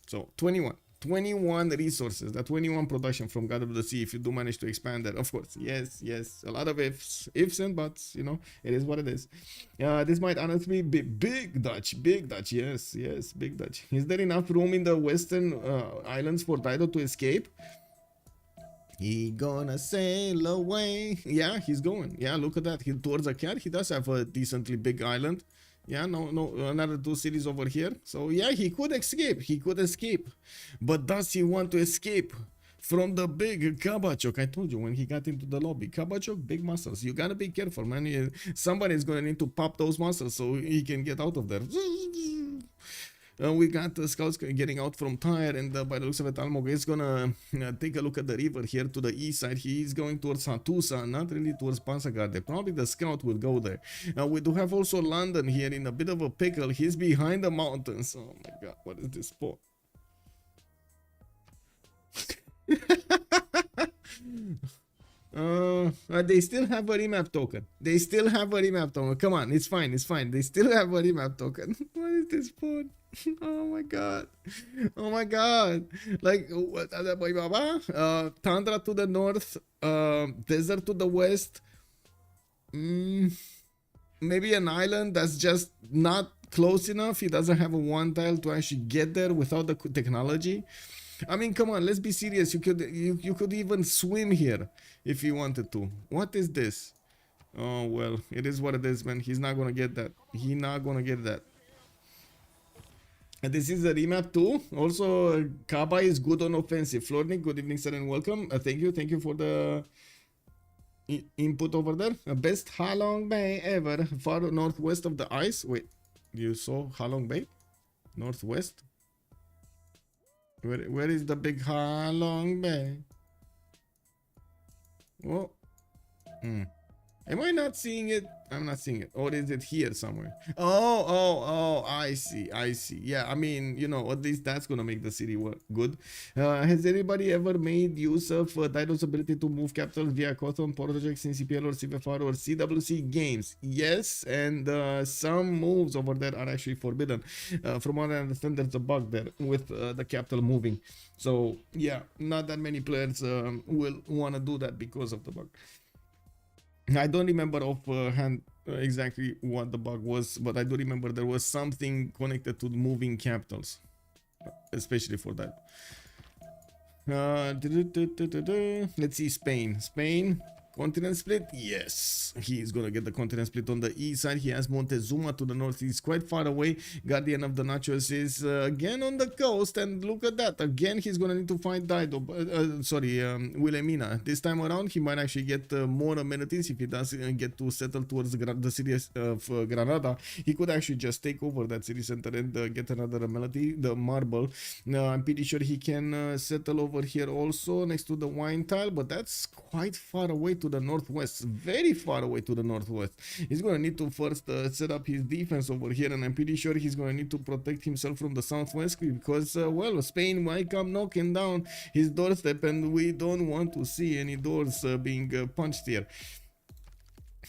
So 21. 21 resources, that 21 production from God of the Sea, if you do manage to expand that. Of course, yes, a lot of ifs and buts, you know, it is what it is. This might honestly be big Dutch, yes, big Dutch. Is there enough room in the western islands for Dido to escape? He gonna sail away. Yeah, he's going. Yeah, look at that. He towards the cat. He does have a decently big island. Yeah, no, another 2 cities over here. So yeah, he could escape. But does he want to escape from the big Kabachok? I told you when he got into the lobby, Kabachok, big muscles. You gotta be careful, man. Somebody's gonna need to pop those muscles so he can get out of there. We got the scouts getting out from Tyre, and by the looks of it, Almog is gonna take a look at the river here to the east side. He's going towards Hatusa, not really towards Pansagarde. Probably the scout will go there. We do have also London here in a bit of a pickle. He's behind the mountains. Oh my god, what is this spot? They still have a remap token. Come on, it's fine. They still have a remap token. What is this spot? Oh my god. Like tundra to the north, desert to the west. Maybe an island that's just not close enough. He doesn't have a 1 tile to actually get there without the technology. I mean, come on, let's be serious. You could even swim here if you wanted to. What is this? Oh well, it is what it is, man. He's not gonna get that. And this is a remap too. Also, Kaba is good on offensive. Flornik, good evening, sir, and welcome. Thank you for the input over there. Best Halong Bay ever, far northwest of the ice. Wait, you saw Halong Bay? Northwest? Where is the big Halong Bay? Oh. Am I not seeing it? I'm not seeing it. Or is it here somewhere? Oh, I see. Yeah, I mean, you know, at least that's gonna make the city work good. Has anybody ever made use of Dido's ability to move capitals via custom projects in CPL or CFR or CWC games? Yes, and some moves over there are actually forbidden. From what I understand, there's a bug there with the capital moving. So, yeah, not that many players will want to do that because of the bug. I don't remember offhand exactly what the bug was, but I do remember there was something connected to moving capitals, especially for that. Let's see, Spain. Continent split? Yes, he is gonna get the continent split on the east side. He has Montezuma to the north. He's quite far away. Guardian of the Nachos is again on the coast, and look at that. Again, he's gonna need to find Dido. Wilhelmina. This time around, he might actually get more amenities if he does get to settle towards the city of Granada. He could actually just take over that city center and get another amenity, the marble. I'm pretty sure he can settle over here also next to the wine tile, but that's quite far away to the northwest, very far away to the northwest. He's going to need to first set up his defense over here, and I'm pretty sure he's going to need to protect himself from the southwest because, well, Spain might come knocking down his doorstep, and we don't want to see any doors being punched here.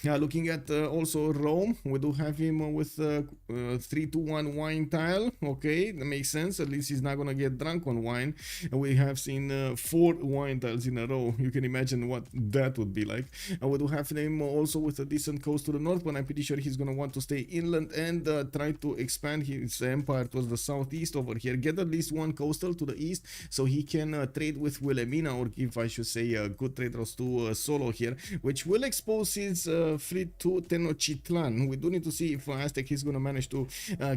Looking at also Rome, we do have him with 3-2-1 wine tile. Okay, that makes sense. At least he's not gonna get drunk on wine. And we have seen 4 wine tiles in a row. You can imagine what that would be like. We do have him also with a decent coast to the north, but I'm pretty sure he's gonna want to stay inland and try to expand his empire towards the southeast over here. Get at least 1 coastal to the east so he can trade with Wilhelmina, or if I should say good trade routes to Solo here, which will expose his fleet to Tenochtitlan. We do need to see if Aztec is going to manage to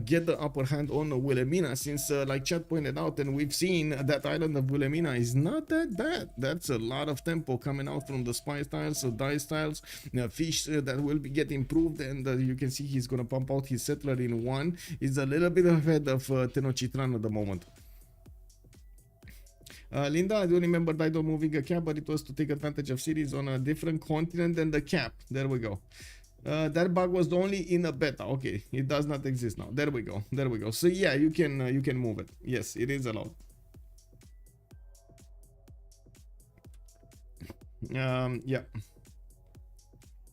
get the upper hand on Wilhelmina, since like Chad pointed out, and we've seen that island of Wilhelmina is not that bad. That's a lot of tempo coming out from the spice tiles, dice tiles, fish that will be get improved, and you can see he's going to pump out his settler in 1. He's a little bit ahead of Tenochtitlan at the moment. Linda, I do remember Dido moving a cap, but it was to take advantage of cities on a different continent than the cap. There we go. That bug was only in a beta. Okay, it does not exist now. There we go. So yeah, you can move it. Yes, it is allowed. Yeah.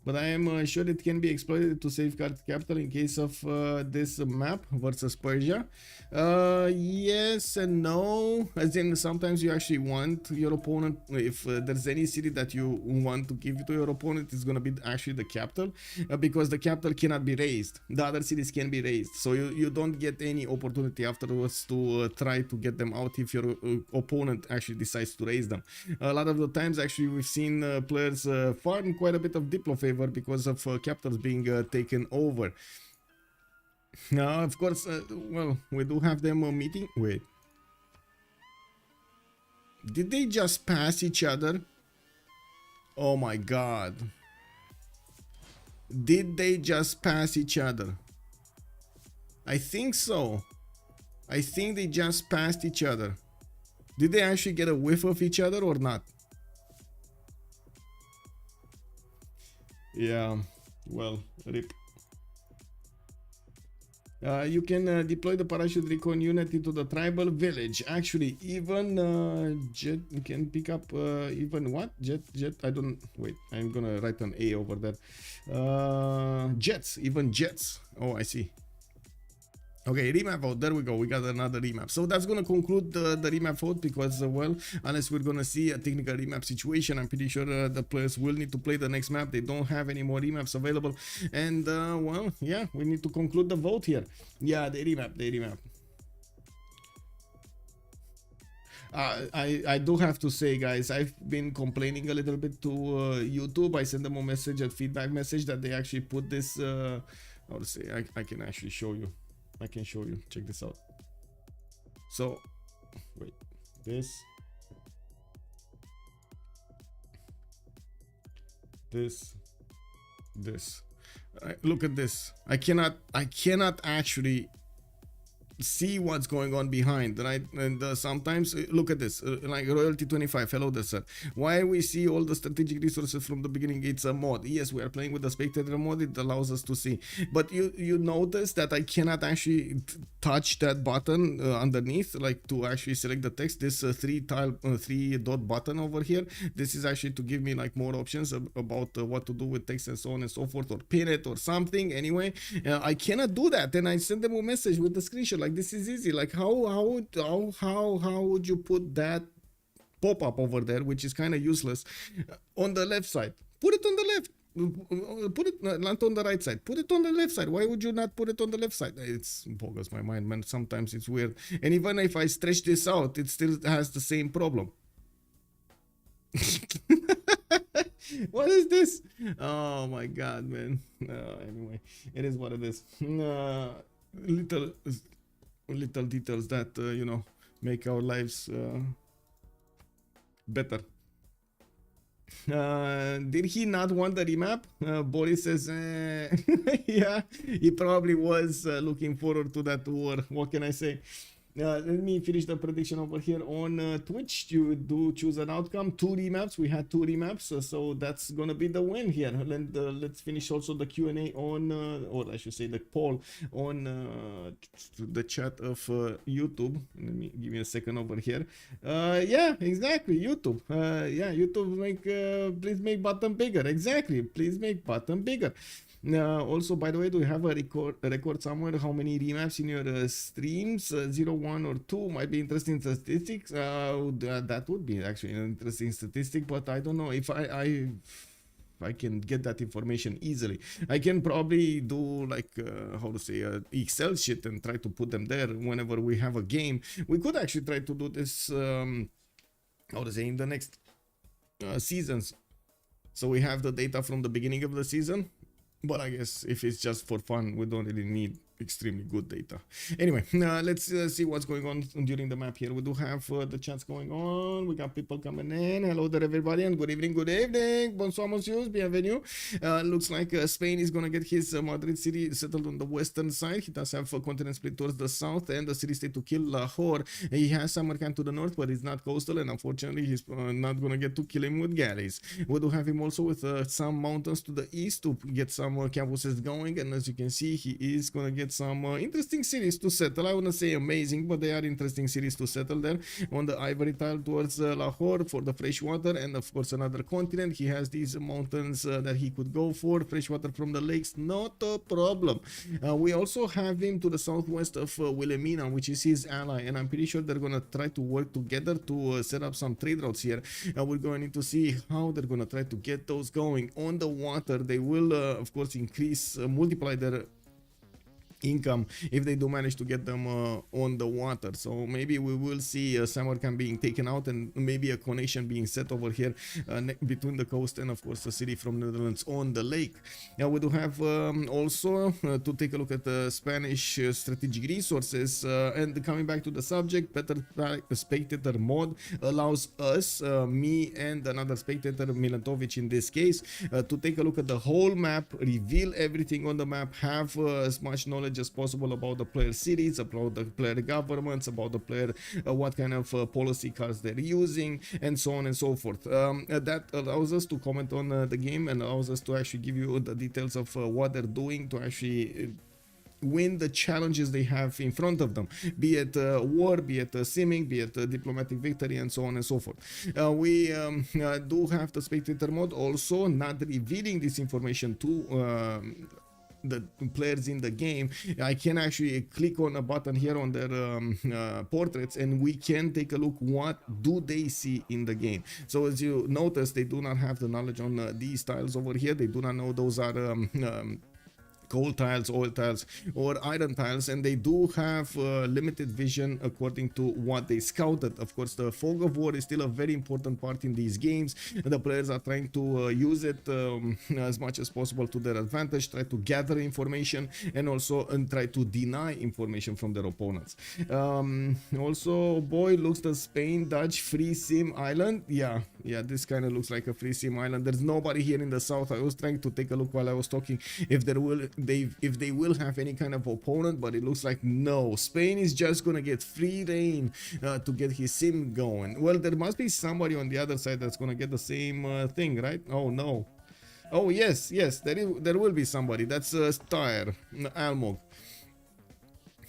but I am sure it can be exploited to safeguard capital in case of this map versus Persia. Yes and no, as in sometimes you actually want your opponent, if there's any city that you want to give to your opponent, it's gonna be actually the capital, because the capital cannot be raised. The other cities can be raised, so you don't get any opportunity afterwards to try to get them out if your opponent actually decides to raise them. A lot of the times actually we've seen players farm quite a bit of Diplo favor because of capitals being taken over. Now, of course, well, we do have them meeting. Wait, did they just pass each other? Oh my god, did they just pass each other? I think so. I think they just passed each other. Did they actually get a whiff of each other or not? Yeah, well, rip. You can deploy the parachute recon unit into the tribal village. Actually, even jet can pick up even what? Jet, I don't, wait, I'm gonna write an A over there. Jets, even jets. Oh, I see. Okay, remap vote. There we go. We got another remap. So that's going to conclude the remap vote because, well, unless we're going to see a technical remap situation, I'm pretty sure the players will need to play the next map. They don't have any more remaps available. And, well, yeah, we need to conclude the vote here. Yeah, they remap. I do have to say, guys, I've been complaining a little bit to YouTube. I sent them a message, a feedback message, that they actually put this, how to say, I can actually show you. I can show you. Check this out. So, wait, this, look at this. I cannot actually see what's going on behind, right? And sometimes look at this, like royalty 25. Hello there, sir. Why we see all the strategic resources from the beginning? It's a mod. Yes, we are playing with the spectator mod. It allows us to see, but you notice that I cannot actually touch that button underneath, like to actually select the text. This three dot button over here, this is actually to give me like more options about what to do with text and so on and so forth, or pin it or something. Anyway, I cannot do that. And I sent them a message with the screenshot, like, this is easy. Like, how would you put that pop-up over there, which is kind of useless, on the left side? Put it on the left. Put it not on the right side. Put it on the left side. Why would you not put it on the left side? It's boggles my mind, man. Sometimes it's weird. And even if I stretch this out, it still has the same problem. What is this? Oh my god, man. Anyway, it is what it is. Little details that you know, make our lives better. Did he not want the remap? Boris says, yeah, he probably was looking forward to that war. What can I say? Let me finish the prediction over here on Twitch. You do choose an outcome. 2 remaps. We had 2 remaps, so that's gonna be the win here. And let's finish also the Q&A on, or I should say the poll on the chat of YouTube. Let me give me a second over here. Yeah, exactly. YouTube. Yeah, YouTube, please make button bigger. Exactly. Please make button bigger. Also, by the way, do you have a record somewhere how many remaps in your streams? 0, 1 or 2 might be interesting statistics. That would be actually an interesting statistic, but I don't know if I can get that information easily. I can probably do like how to say Excel shit and try to put them there whenever we have a game. We could actually try to do this how to say in the next seasons, so we have the data from the beginning of the season. But I guess if it's just for fun, we don't really need extremely good data. Anyway, let's see what's going on during the map here. We do have the chats going on. We got people coming in. Hello there, everybody, and good evening, good evening. Bonsoir, monsieur, bienvenue. Looks like Spain is going to get his Madrid city settled on the western side. He does have a continent split towards the south and the city state to kill Lahore. He has Samarkand to the north, but he's not coastal, and unfortunately, he's not going to get to kill him with galleys. We do have him also with some mountains to the east to get some campuses going, and as you can see, he is going to get get some interesting cities to settle. I wouldn't say amazing, but they are interesting cities to settle there. On the ivory tile towards Lahore for the fresh water, and of course another continent. He has these mountains that he could go for. Fresh water from the lakes, not a problem. We also have him to the southwest of Wilhelmina, which is his ally, and I'm pretty sure they're gonna try to work together to set up some trade routes here. We're going to see how they're gonna try to get those going. On the water, they will of course increase, multiply their income if they do manage to get them on the water. So maybe we will see Samarkand being taken out, and maybe a connection being set over here between the coast and of course the city from Netherlands on the lake. Now we do have also to take a look at the Spanish strategic resources, and coming back to the subject, better spectator mod allows us, me and another spectator, Milantovic in this case, to take a look at the whole map, reveal everything on the map, have as much knowledge as possible about the player cities, about the player governments, about the player what kind of policy cards they're using, and so on and so forth. That allows us to comment on the game, and allows us to actually give you the details of what they're doing to actually win the challenges they have in front of them, be it war, be it simming, be it diplomatic victory, and so on and so forth. We do have the spectator mode also, not revealing this information to the players in the game. I can actually click on a button here on their portraits, and we can take a look what do they see in the game. So as you notice, they do not have the knowledge on these tiles over here. They do not know those are coal tiles, oil tiles, or iron tiles, and they do have limited vision according to what they scouted. Of course, the fog of war is still a very important part in these games. The players are trying to use it as much as possible to their advantage, try to gather information, and also try to deny information from their opponents. Also, boy, looks the Spain Dutch free sim island. Yeah, this kind of looks like a free sim island. There's nobody here in the south. I was trying to take a look while I was talking if they will have any kind of opponent, but it looks like no. Spain is just gonna get free reign to get his sim going. Well, there must be somebody on the other side that's gonna get the same thing, right? Oh no. Oh yes, there will be somebody. That's Tyre, Almog.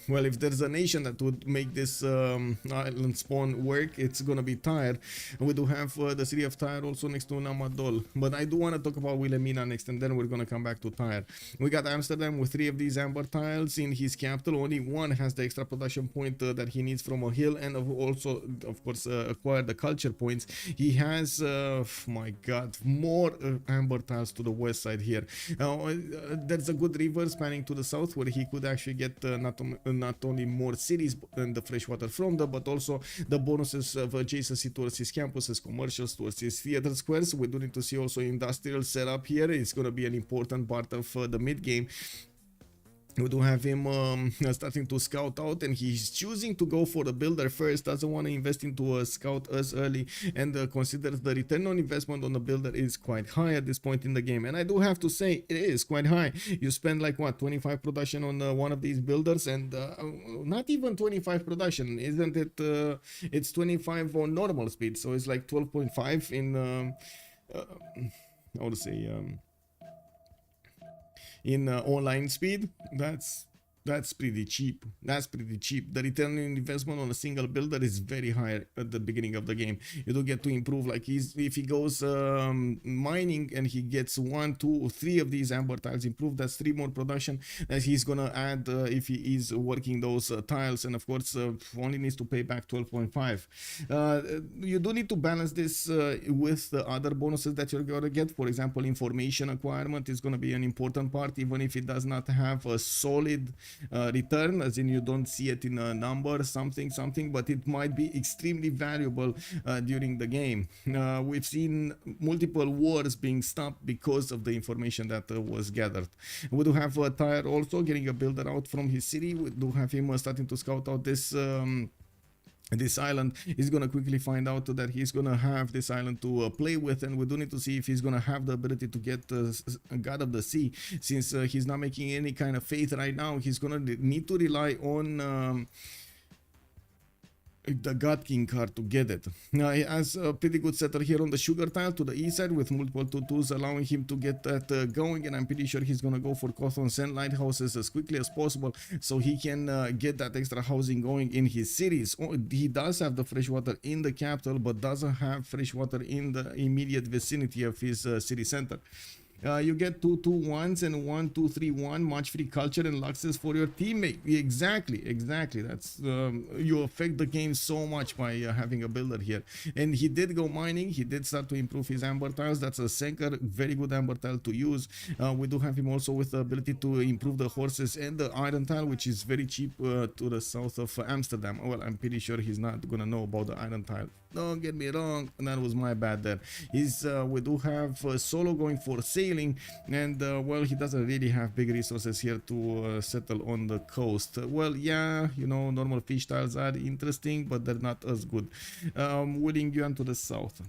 Well, if there's a nation that would make this island spawn work, it's gonna be Tyre. We do have the city of Tyre also next to Namadol, but I do want to talk about Wilhelmina next, and then we're gonna come back to Tyre. We got Amsterdam with 3 of these amber tiles in his capital. Only one has the extra production point that he needs from a hill, and also of course acquire the culture points. He has my god, more amber tiles to the west side here. There's a good river spanning to the south where he could actually get not only more cities and the fresh water from them, but also the bonuses of adjacency towards his campuses, commercials, towards his theater squares. We do need to see also industrial setup here. It's going to be an important part of the mid game. We do have him starting to scout out, and he's choosing to go for the builder first. Doesn't want to invest into a scout as early, and considers the return on investment on the builder is quite high at this point in the game. And I do have to say it is quite high. You spend like what, 25 production on one of these builders, and not even 25 production, isn't it? It's 25 on normal speed, so it's like 12.5 in how to say in online speed. That's pretty cheap. That's pretty cheap. The return on investment on a single builder is very high at the beginning of the game. You do get to improve, like if he goes mining and he gets 1, 2, or 3 of these amber tiles improved, that's 3 more production that he's gonna add if he is working those tiles, and of course only needs to pay back 12.5. You do need to balance this with the other bonuses that you're gonna get. For example, information acquirement is gonna be an important part, even if it does not have a solid return, as in you don't see it in a number, something, but it might be extremely valuable during the game. We've seen multiple wars being stopped because of the information that was gathered. We do have Tyre also getting a builder out from his city. We do have him starting to scout out this island. He's gonna quickly find out that he's gonna have this island to play with, and we do need to see if he's gonna have the ability to get God of the Sea, since he's not making any kind of faith right now. He's gonna need to rely on the God King card to get it. Now he has a pretty good setter here on the sugar tile to the east side with multiple 2-2s allowing him to get that going, and I'm pretty sure he's gonna go for Cawthon's and lighthouses as quickly as possible so he can get that extra housing going in his cities. He does have the fresh water in the capital but doesn't have fresh water in the immediate vicinity of his city center. You get 2-2-1s and 1-2-3-1 match free culture and luxes for your teammate. Exactly. That's you affect the game so much by having a builder here. And he did go mining. He did start to improve his amber tiles. That's a Senker, very good amber tile to use. We do have him also with the ability to improve the horses and the iron tile, which is very cheap to the south of Amsterdam. Well, I'm pretty sure he's not gonna know about the iron tile. Don't get me wrong, that was my bad there. We do have Solo going for sailing, and well, he doesn't really have big resources here to settle on the coast. Well, yeah, you know, normal fish tiles are interesting, but they're not as good. Willing Yuan to the south.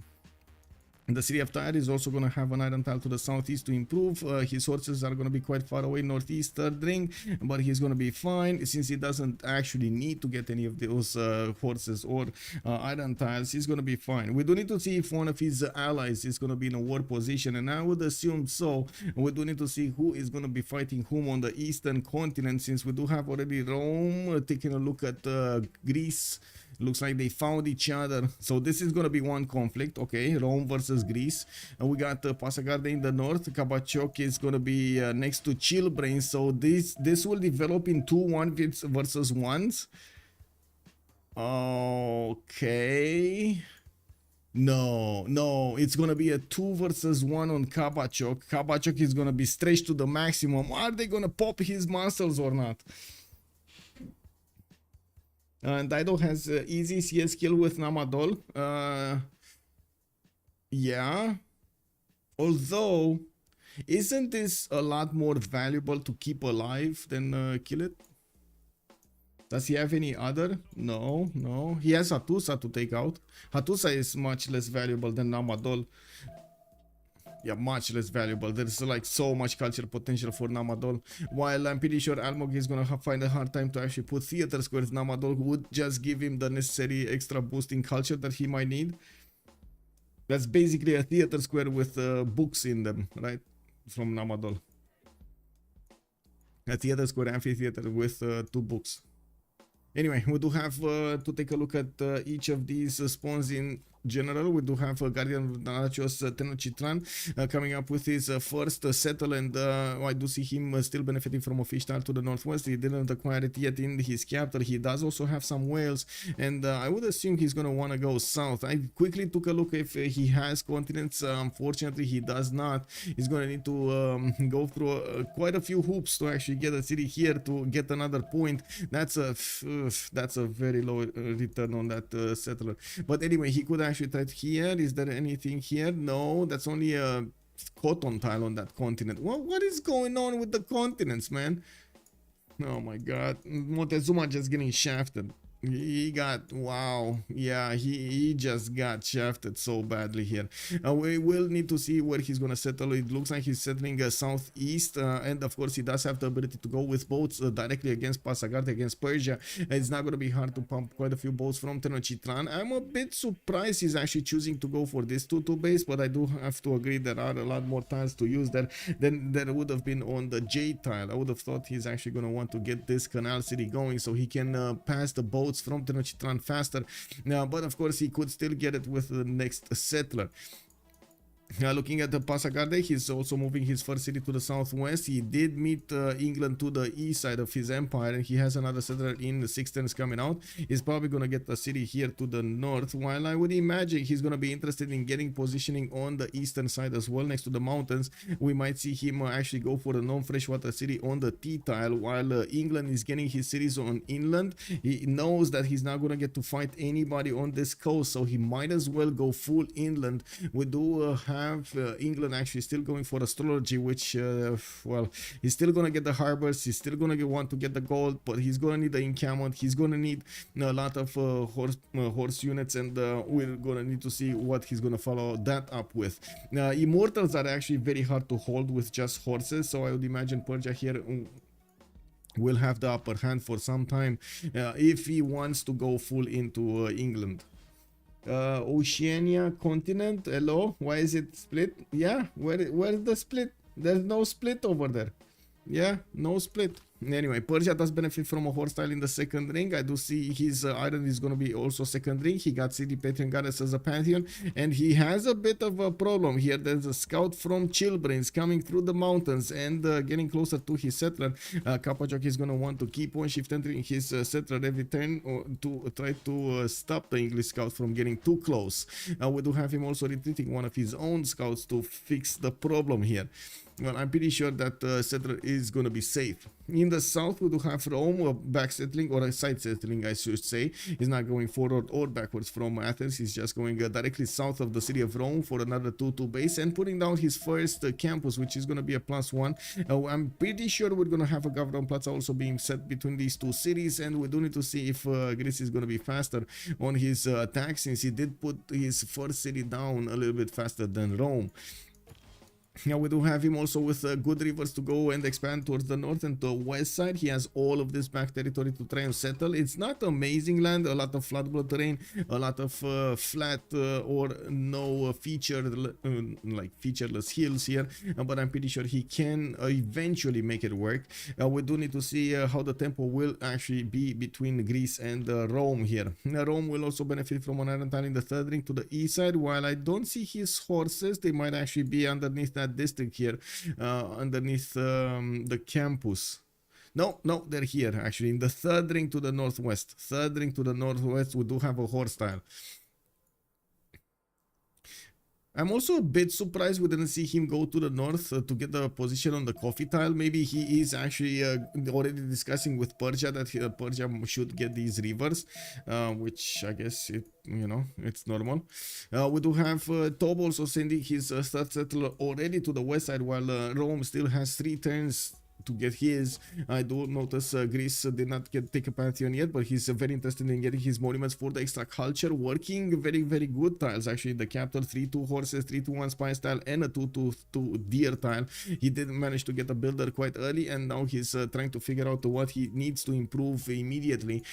The city of Tyre is also going to have an iron tile to the southeast to improve. His horses are going to be quite far away northeast third ring, but he's going to be fine since he doesn't actually need to get any of those horses or iron tiles. He's going to be fine. We do need to see if one of his allies is going to be in a war position, and I would assume so. We do need to see who is going to be fighting whom on the eastern continent, since we do have already Rome taking a look at Greece. Looks like they found each other, so this is gonna be one conflict. Okay, Rome versus Greece. We got Pasagarde in the north. Kabachok is gonna be next to Chillbrain, so this will develop in 2-1 versus 1s. Okay. No, it's gonna be a 2 versus 1 on Kabachok. Kabachok is gonna be stretched to the maximum. Are they gonna pop his muscles or not? And Dido has easy CS skill with Namadol. Yeah. Although, isn't this a lot more valuable to keep alive than kill it? Does he have any other? No. He has Hatusa to take out. Hatusa is much less valuable than Namadol. Yeah, much less valuable. There's like so much culture potential for Namadol. While I'm pretty sure Almog is gonna find a hard time to actually put theater squares. Namadol would just give him the necessary extra boost in culture that he might need. That's basically a theater square with books in them, right? From Namadol. A theater square amphitheater with 2 books. Anyway, we do have to take a look at each of these spawns in general. We do have Guardian of Narachos Tenochtitlan coming up with his first settle, and I do see him still benefiting from a fish tile to the northwest. He didn't acquire it yet in his capital. He does also have some whales, and I would assume he's going to want to go south. I quickly took a look if he has continents. Unfortunately, he does not. He's going to need to go through quite a few hoops to actually get a city here to get another point. That's a very low return on that settler. But anyway, he could actually try here. Is there anything here? No, that's only a cotton tile on that continent. What is going on with the continents, man? Oh my god. Montezuma just getting shafted. He got, wow, yeah, he just got shafted so badly here. We will need to see where he's gonna settle. It looks like he's settling southeast, and of course he does have the ability to go with boats directly against Pasagarte, against Persia. It's not gonna be hard to pump quite a few boats from Tenochtitlan. I'm a bit surprised he's actually choosing to go for this 2-2 base, but I do have to agree there are a lot more tiles to use there than there would have been on the J tile. I would have thought he's actually gonna want to get this canal city going so he can pass the boats from Tenochtitlan faster, but of course he could still get it with the next settler. Looking at the Pasagarde, he's also moving his first city to the southwest. He did meet England to the east side of his empire, and he has another settler in the 610s coming out. He's probably going to get a city here to the north, while I would imagine he's going to be interested in getting positioning on the eastern side as well, next to the mountains. We might see him actually go for a non-freshwater city on the T-tile, while England is getting his cities on inland. He knows that he's not going to get to fight anybody on this coast, so he might as well go full inland. We do have England actually still going for astrology, which well, he's still gonna get the harbors, he's still gonna want to get the gold, but he's gonna need the encampment, he's gonna need a lot of horse units, and we're gonna need to see what he's gonna follow that up with. Immortals are actually very hard to hold with just horses, so I would imagine Persia here will have the upper hand for some time if he wants to go full into England. Oceania continent, hello, why is it split? Yeah, where's the split? There's no split over there. Yeah, no split. Anyway, Persia does benefit from a horse style in the second ring. I do see his iron is going to be also second ring. He got City Patreon Goddess as a pantheon, and he has a bit of a problem here. There's a scout from Chillbrains coming through the mountains and getting closer to his settler. Kapachok is going to want to keep on shift entering his settler every turn to try to stop the English scout from getting too close. We do have him also retreating one of his own scouts to fix the problem here. Well, I'm pretty sure that settler is going to be safe. In the south, we do have Rome back settling, or a side settling, I should say. He's not going forward or backwards from Athens. He's just going directly south of the city of Rome for another 2-2 base and putting down his first campus, which is going to be a +1. I'm pretty sure we're going to have a government plaza also being set between these two cities, and we do need to see if Greece is going to be faster on his attack, since he did put his first city down a little bit faster than Rome. Now we do have him also with good rivers to go and expand towards the north and the west side. He has all of this back territory to try and settle. It's not amazing land, a lot of floodable terrain, a lot of flat or no featureless hills here, but I'm pretty sure he can eventually make it work. We do need to see how the tempo will actually be between Greece and Rome here. Rome will also benefit from an iron tile in the third ring to the east side. While I don't see his horses, they might actually be underneath that district here, underneath the campus. No, they're here actually in the third ring to the northwest. Third ring to the northwest, we do have a horse tile. I'm also a bit surprised we didn't see him go to the north to get the position on the coffee tile. Maybe he is actually already discussing with Persia that Persia should get these rivers, which I guess it's normal. We do have Tob also sending his third settler already to the west side, while Rome still has 3 turns to get his. I do notice Greece did not take a pantheon yet, but he's very interested in getting his monuments for the extra culture working. Very, very good tiles actually. The capital, 3-2 horses, 3-1 spice tile, and a 2-2 deer tile. He did manage to get a builder quite early, and now he's trying to figure out what he needs to improve immediately.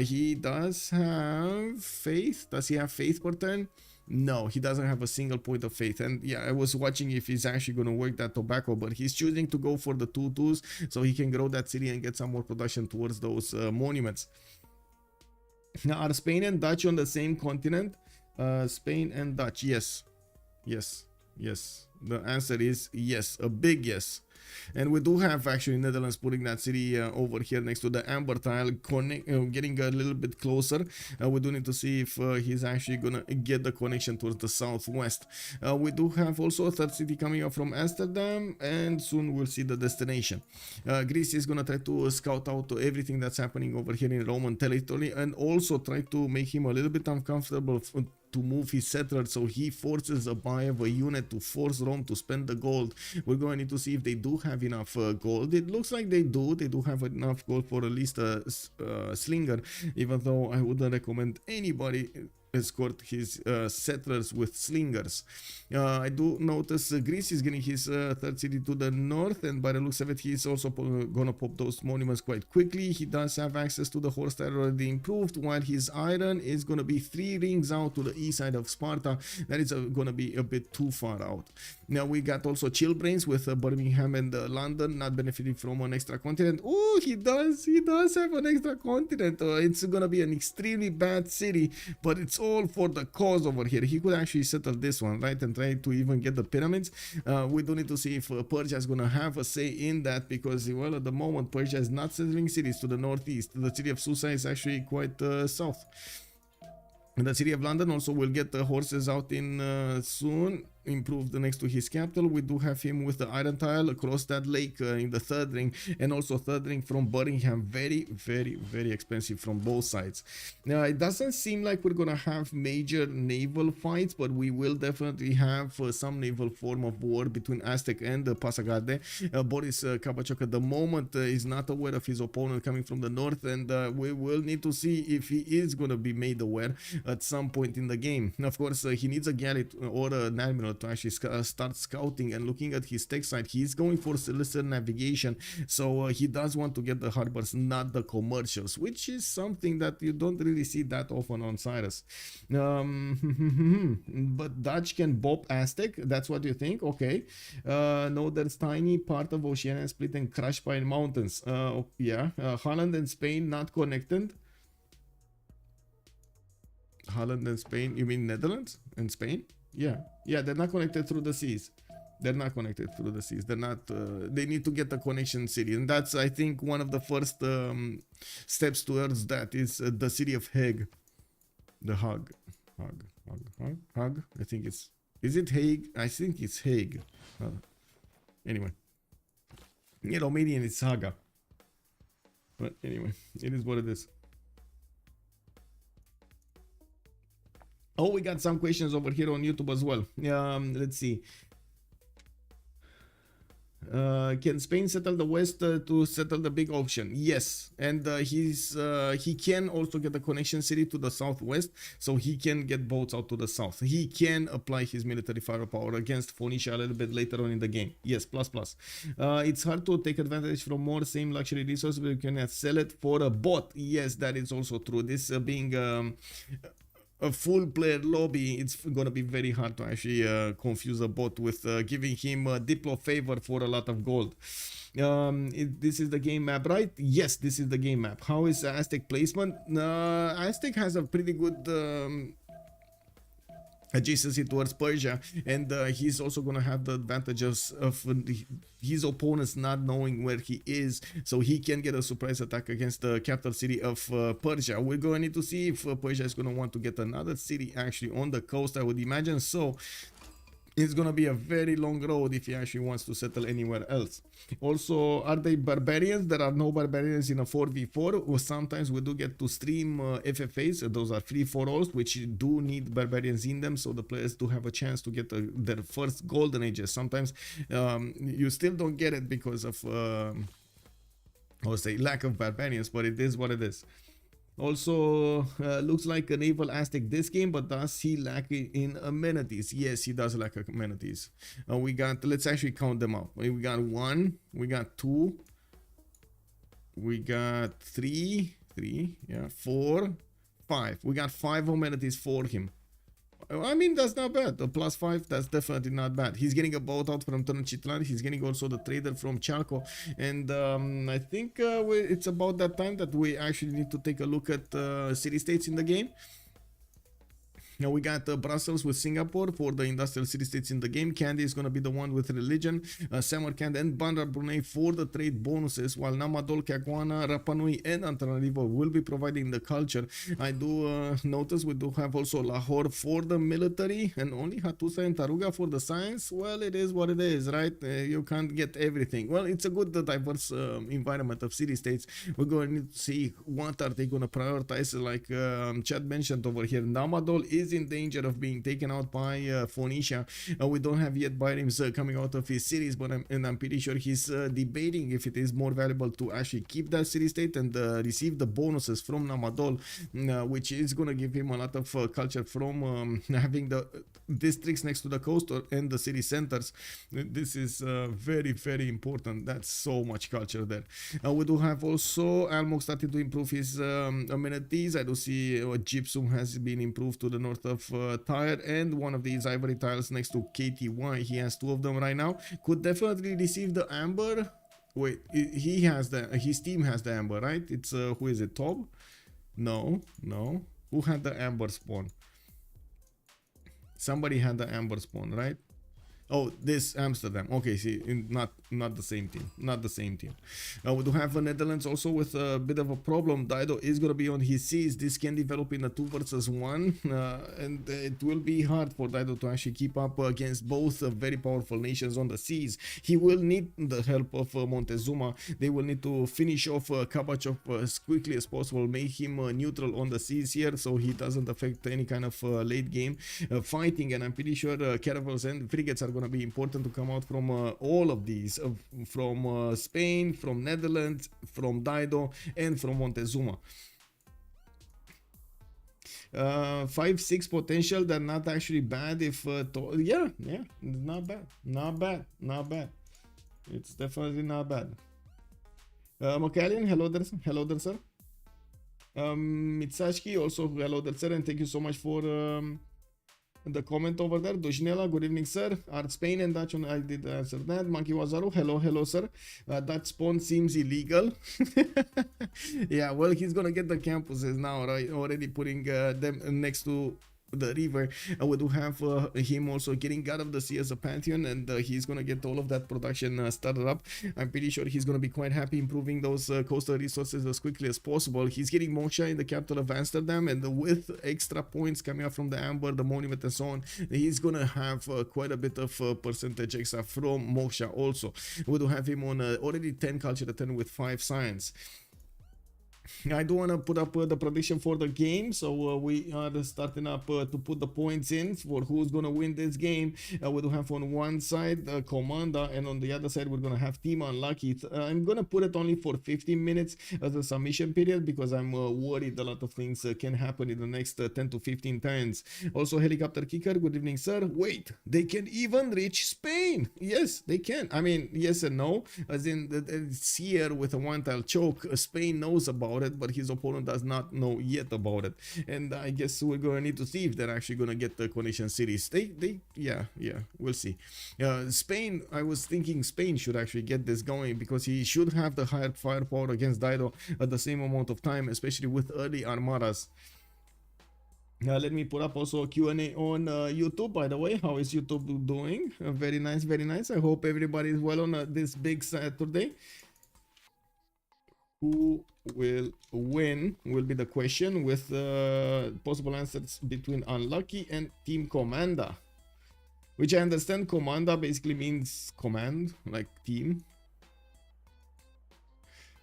He does have faith. Does he have faith per turn? No, he doesn't have a single point of faith. And yeah, I was watching if he's actually going to work that tobacco, but he's choosing to go for the 2-2s so he can grow that city and get some more production towards those monuments. Now, are Spain and Dutch on the same continent? Spain and Dutch, yes. The answer is yes, a big yes. And we do have actually Netherlands putting that city over here next to the amber tile, getting a little bit closer. We do need to see if he's actually gonna get the connection towards the southwest. We do have also a third city coming up from Amsterdam, and soon we'll see the destination. Greece is gonna try to scout out everything that's happening over here in Roman territory, and also try to make him a little bit uncomfortable to move his settler, so he forces a buy of a unit to force Rome to spend the gold. We're going to need to see if they do have enough gold. It looks like they do have enough gold for at least a slinger, even though I wouldn't recommend anybody escort his settlers with slingers. I do notice Greece is getting his third city to the north, and by the looks of it, he's also gonna pop those monuments quite quickly. He does have access to the horse tile already improved, while his iron is gonna be 3 rings out to the east side of Sparta. That is gonna be a bit too far out. Now we got also Chillbrains with Birmingham and London not benefiting from an extra continent. Oh, he does have an extra continent. It's gonna be an extremely bad city, but it's all for the cause over here. He could actually settle this one, right, and try to even get the pyramids. We do need to see if Persia is gonna have a say in that, because, well, at the moment Persia is not settling cities to the northeast. The city of Susa is actually quite south. And the city of London also will get the horses out in soon, improved next to his capital. We do have him with the iron tile across that lake in the third ring, and also third ring from Birmingham. Very, very, very expensive from both sides. Now, it doesn't seem like we're gonna have major naval fights, but we will definitely have some naval form of war between Aztec and Pasagade. Boris Kabachok at the moment is not aware of his opponent coming from the north, and we will need to see if he is gonna be made aware at some point in the game. Of course, he needs a galley or an admiral to actually start scouting and looking at his tech side. He's going for celestial navigation, so he does want to get the harbors, not the commercials, which is something that you don't really see that often on Cyrus. But Dutch can bop Aztec, that's what you think? Okay. No, there's tiny part of Oceania split and crushed by mountains. Yeah. Holland and Spain not connected. Holland and Spain, you mean Netherlands and Spain? Yeah, they're not connected through the seas. They're not connected through the seas. They're not, they need to get a connection city. And that's, I think, one of the first steps towards that is the city of Hague. The Hague. I think it's, is it Hague? I think it's Hague. Anyway. In Romanian, it's Haga. But anyway, it is what it is. Oh, we got some questions over here on YouTube as well. Let's see. Can Spain settle the West to settle the big auction? Yes, and he can also get a connection city to the southwest, so he can get boats out to the south. He can apply his military firepower against Phoenicia a little bit later on in the game. Yes, plus. It's hard to take advantage from more same luxury resources, but you can sell it for a bot. Yes, that is also true. This being a full player lobby, it's gonna be very hard to actually confuse a bot with giving him a Diplo favor for a lot of gold. This is the game map, right? Yes, this is the game map. How is Aztec placement? Aztec has a pretty good adjacency towards Persia, and he's also gonna have the advantages of his opponents not knowing where he is, so he can get a surprise attack against the capital city of Persia. We're going to need to see if Persia is going to want to get another city actually on the coast, I would imagine. So it's gonna be a very long road if he actually wants to settle anywhere else. Also, are they barbarians? There are no barbarians in a 4v4. Or sometimes we do get to stream FFAs. Those are free for alls, which do need barbarians in them, so the players do have a chance to get their first golden ages. Sometimes you still don't get it because of I would say lack of barbarians, but it is what it is. Also, looks like a naval Aztec this game, but does he lack in amenities? Yes, he does lack amenities. We got, let's actually count them out. We got 1, we got 2, we got 3, yeah, 4, 5. We got 5 amenities for him. I mean, that's not bad. A +5, that's definitely not bad. He's getting a boat out from Tenochtitlan. He's getting also the trader from Chalco. And I think it's about that time that we actually need to take a look at city-states in the game. Now we got Brussels with Singapore for the industrial city-states in the game. Kandy is going to be the one with religion. Samarkand and Bandar Brunei for the trade bonuses, while Namadol, Kagwana, Rapa Nui and Antananarivo will be providing the culture. I do notice we do have also Lahore for the military and only Hattusa and Taruga for the science. Well, it is what it is, right? You can't get everything. Well, it's a good diverse environment of city-states. We're going to need to see what are they going to prioritize. Like Chad mentioned over here, Namadol is in danger of being taken out by Phoenicia. We don't have yet Byrims coming out of his cities, but I'm pretty sure he's debating if it is more valuable to actually keep that city-state and receive the bonuses from Namadol, which is going to give him a lot of culture from having the districts next to the coast and the city centers. This is very, very important. That's so much culture there. We do have also Almog started to improve his amenities. I do see Gypsum has been improved to the north of Tyre, and one of these ivory tiles next to KTY. He has 2 of them right now. Could definitely receive the amber. Wait, he has his team has the amber, right? It's who is it? Tob? No. Who had the amber spawn? Somebody had the amber spawn, right? Oh, this Amsterdam. Okay, see, not the same team. Not the same team. We do have the Netherlands also with a bit of a problem. Dido is going to be on his seas. This can develop in a 2 versus 1. And it will be hard for Dido to actually keep up against both very powerful nations on the seas. He will need the help of Montezuma. They will need to finish off Kabachov as quickly as possible. Make him neutral on the seas here, so he doesn't affect any kind of late game fighting. And I'm pretty sure caravels and frigates are going to be important to come out from all of these, from Spain, from Netherlands, from Dido, and from Montezuma. 5-6 potential. They're not actually bad if yeah, not bad. It's definitely not bad. Macallian, hello there sir. Mitsashi, also hello there sir, and thank you so much for the comment over there. Dujnela, good evening sir. Art Spain and Dutch, I did answer that. Monkey Wazaru, hello sir. That spawn seems illegal. Yeah, well, he's gonna get the campuses now, right? Already putting them next to the river. We do have him also getting God of the Sea as a Pantheon, and he's gonna get all of that production started up. I'm pretty sure he's gonna be quite happy improving those coastal resources as quickly as possible. He's getting Moksha in the capital of Amsterdam, and with extra points coming up from the Amber, the Monument, and so on, he's gonna have quite a bit of percentage extra from Moksha also. We do have him on already 10 culture, 10 with 5 science. I do want to put up the prediction for the game, so we are starting up to put the points in for who's going to win this game. We do have on one side Komanda, and on the other side we're going to have Team Unlucky. I'm going to put it only for 15 minutes as a submission period because I'm worried a lot of things can happen in the next 10 to 15 turns. Also, Helicopter Kicker, good evening sir. Wait, they can even reach Spain. Yes, they can. I mean, yes and no, as in it's here with a one-tile choke. Spain knows about it, but his opponent does not know yet about it, and I guess we're gonna need to see if they're actually gonna get the connection series. Yeah, we'll see. Spain, I was thinking Spain should actually get this going because he should have the higher firepower against Dido at the same amount of time, especially with early armadas. Let me put up also a Q&A on YouTube. By the way, how is YouTube doing? Very nice, very nice. I hope everybody is well on this big Saturday. Who will win will be the question, with possible answers between Unlucky and Team Komanda, which I understand Komanda basically means command, like team.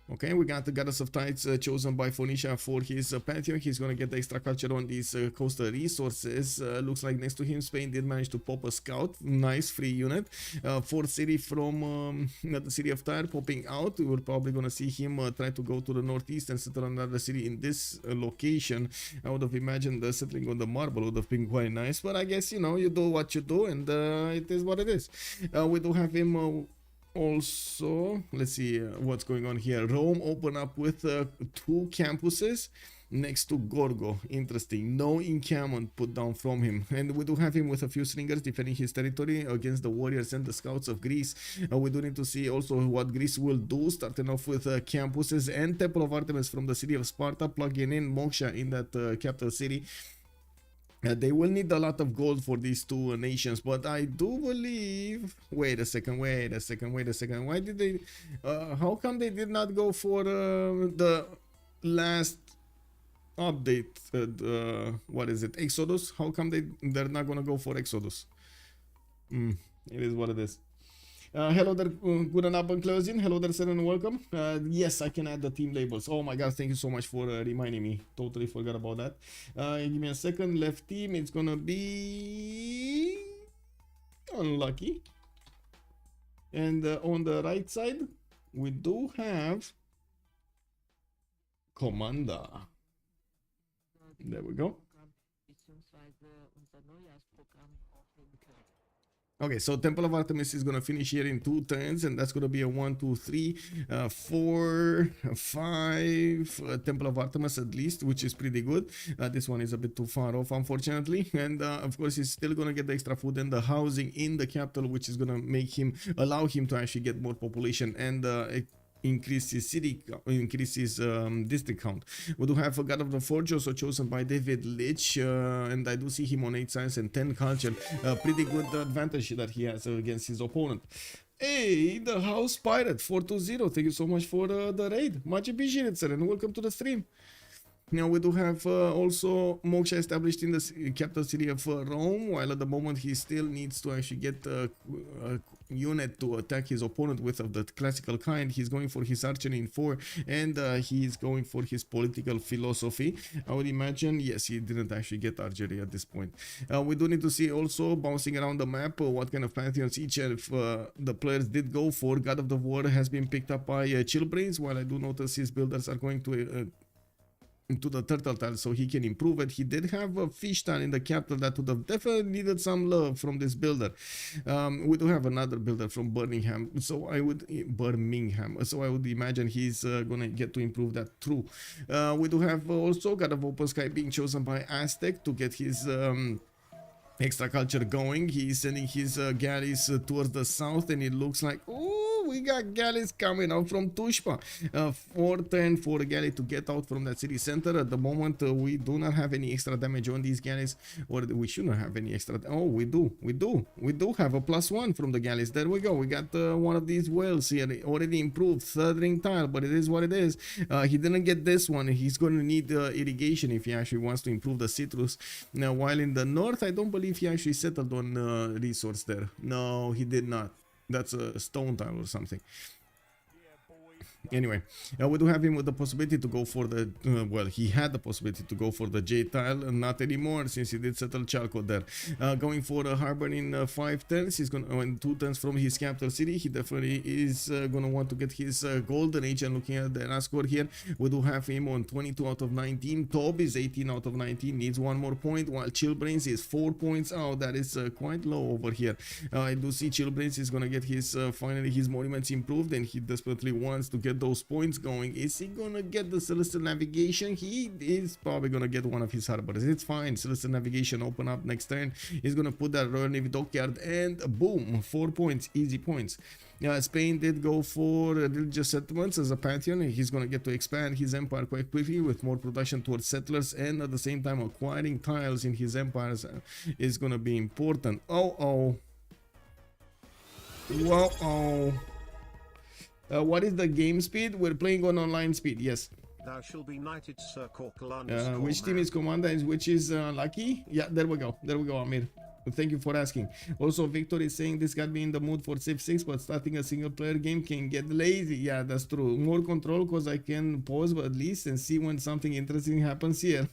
Okay, we got the Goddess of Tides chosen by Phoenicia for his Pantheon. He's gonna get the extra culture on these coastal resources. Looks like next to him, Spain did manage to pop a scout. Nice free unit. Fourth city from the city of Tyre popping out. We're probably gonna see him try to go to the northeast and settle another city in this location. I would have imagined the settling on the marble would have been quite nice, but I guess, you know, you do what you do, and it is what it is. We do have him also, let's see what's going on here. Rome open up with 2 campuses next to Gorgo. Interesting. No encampment put down from him, and we do have him with a few slingers defending his territory against the warriors and the scouts of Greece. We do need to see also what Greece will do, starting off with campuses and Temple of Artemis from the city of Sparta, plugging in Moksha in that capital city. They will need a lot of gold for these two nations, but I do believe... Wait a second. Why did they... how come they did not go for the last update? What is it? Exodus? How come they're not gonna go for Exodus? It is what it is. Hello there, good and up and closing. Hello there, sir, and welcome. Yes, I can add the team labels. Oh my god, thank you so much for reminding me. Totally forgot about that. Give me a second. Left team, it's gonna be Unlucky. And on the right side, we do have Komanda. There we go. Okay, so Temple of Artemis is gonna finish here in 2 turns, and that's gonna be a 1, 2, 3, 4, 5 Temple of Artemis at least, which is pretty good. This one is a bit too far off, unfortunately, and of course he's still gonna get the extra food and the housing in the capital, which is gonna allow him to actually get more population and increase his city, increase his district count. We do have a God of the Forge also chosen by David Lich, and I do see him on 8 science and 10 culture. Pretty good advantage that he has against his opponent. Hey, the House Pirate 420, thank you so much for the raid. Much appreciated, sir, and welcome to the stream. Now we do have also Moksha established in the capital city of Rome, while at the moment he still needs to actually get a unit to attack his opponent with of the classical kind. He's going for his archery in 4, and he's going for his political philosophy. I would imagine, yes, he didn't actually get archery at this point. We do need to see also, bouncing around the map, what kind of pantheons each of the players did go for. God of the War has been picked up by Chillbrains, while I do notice his builders are going to to the turtle tile so he can improve it. He did have a fish tile in the capital that would have definitely needed some love from this builder. We do have another builder from Birmingham, so I would imagine he's gonna get to improve that too. We do have also God of Open Sky being chosen by Aztec to get his extra culture going. He's sending his galleys towards the south, and it looks like, oh, we got galleys coming out from Tushpa. 410 for a galley to get out from that city center. At the moment, we do not have any extra damage on these galleys, or we shouldn't have any extra. Oh, we do have a +1 from the galleys. There we go. We got one of these whales here, already improved, third ring tile, but it is what it is. He didn't get this one. He's going to need irrigation if he actually wants to improve the citrus. Now, while in the north, I don't believe he actually settled on resource there. No, he did not. That's a stone tile or something. Anyway, we do have him with the possibility to go for the well, he had the possibility to go for the J tile, not anymore since he did settle Chalco there. Going for a harbor in 5 turns. He's gonna, in 2 turns from his capital city. He definitely is gonna want to get his golden age. And looking at the last score here, we do have him on 22 out of 19. Tob is 18 out of 19, needs 1 more point, while Chillbrains is 4 points out. That is quite low over here. I do see Chillbrains is gonna get his finally his monuments improved, and he desperately wants to get those points going. Is he gonna get the Celestial Navigation? He is probably gonna get one of his harbors. It's fine. Celestial Navigation open up next turn. He's gonna put that Royal Navy dockyard, and boom, 4 points, easy points. Spain did go for religious settlements as a pantheon. He's gonna get to expand his empire quite quickly with more production towards settlers, and at the same time acquiring tiles in his empires is gonna be important. What is the game speed? We're playing on online speed, yes. Thou shall be knighted, Sir Corkle. Which team is Komanda and which is Lucky? Yeah, there we go, Amir. Thank you for asking. Also, Victor is saying this got me in the mood for Civ6, but starting a single player game can get lazy. Yeah, that's true. More control because I can pause but at least and see when something interesting happens here.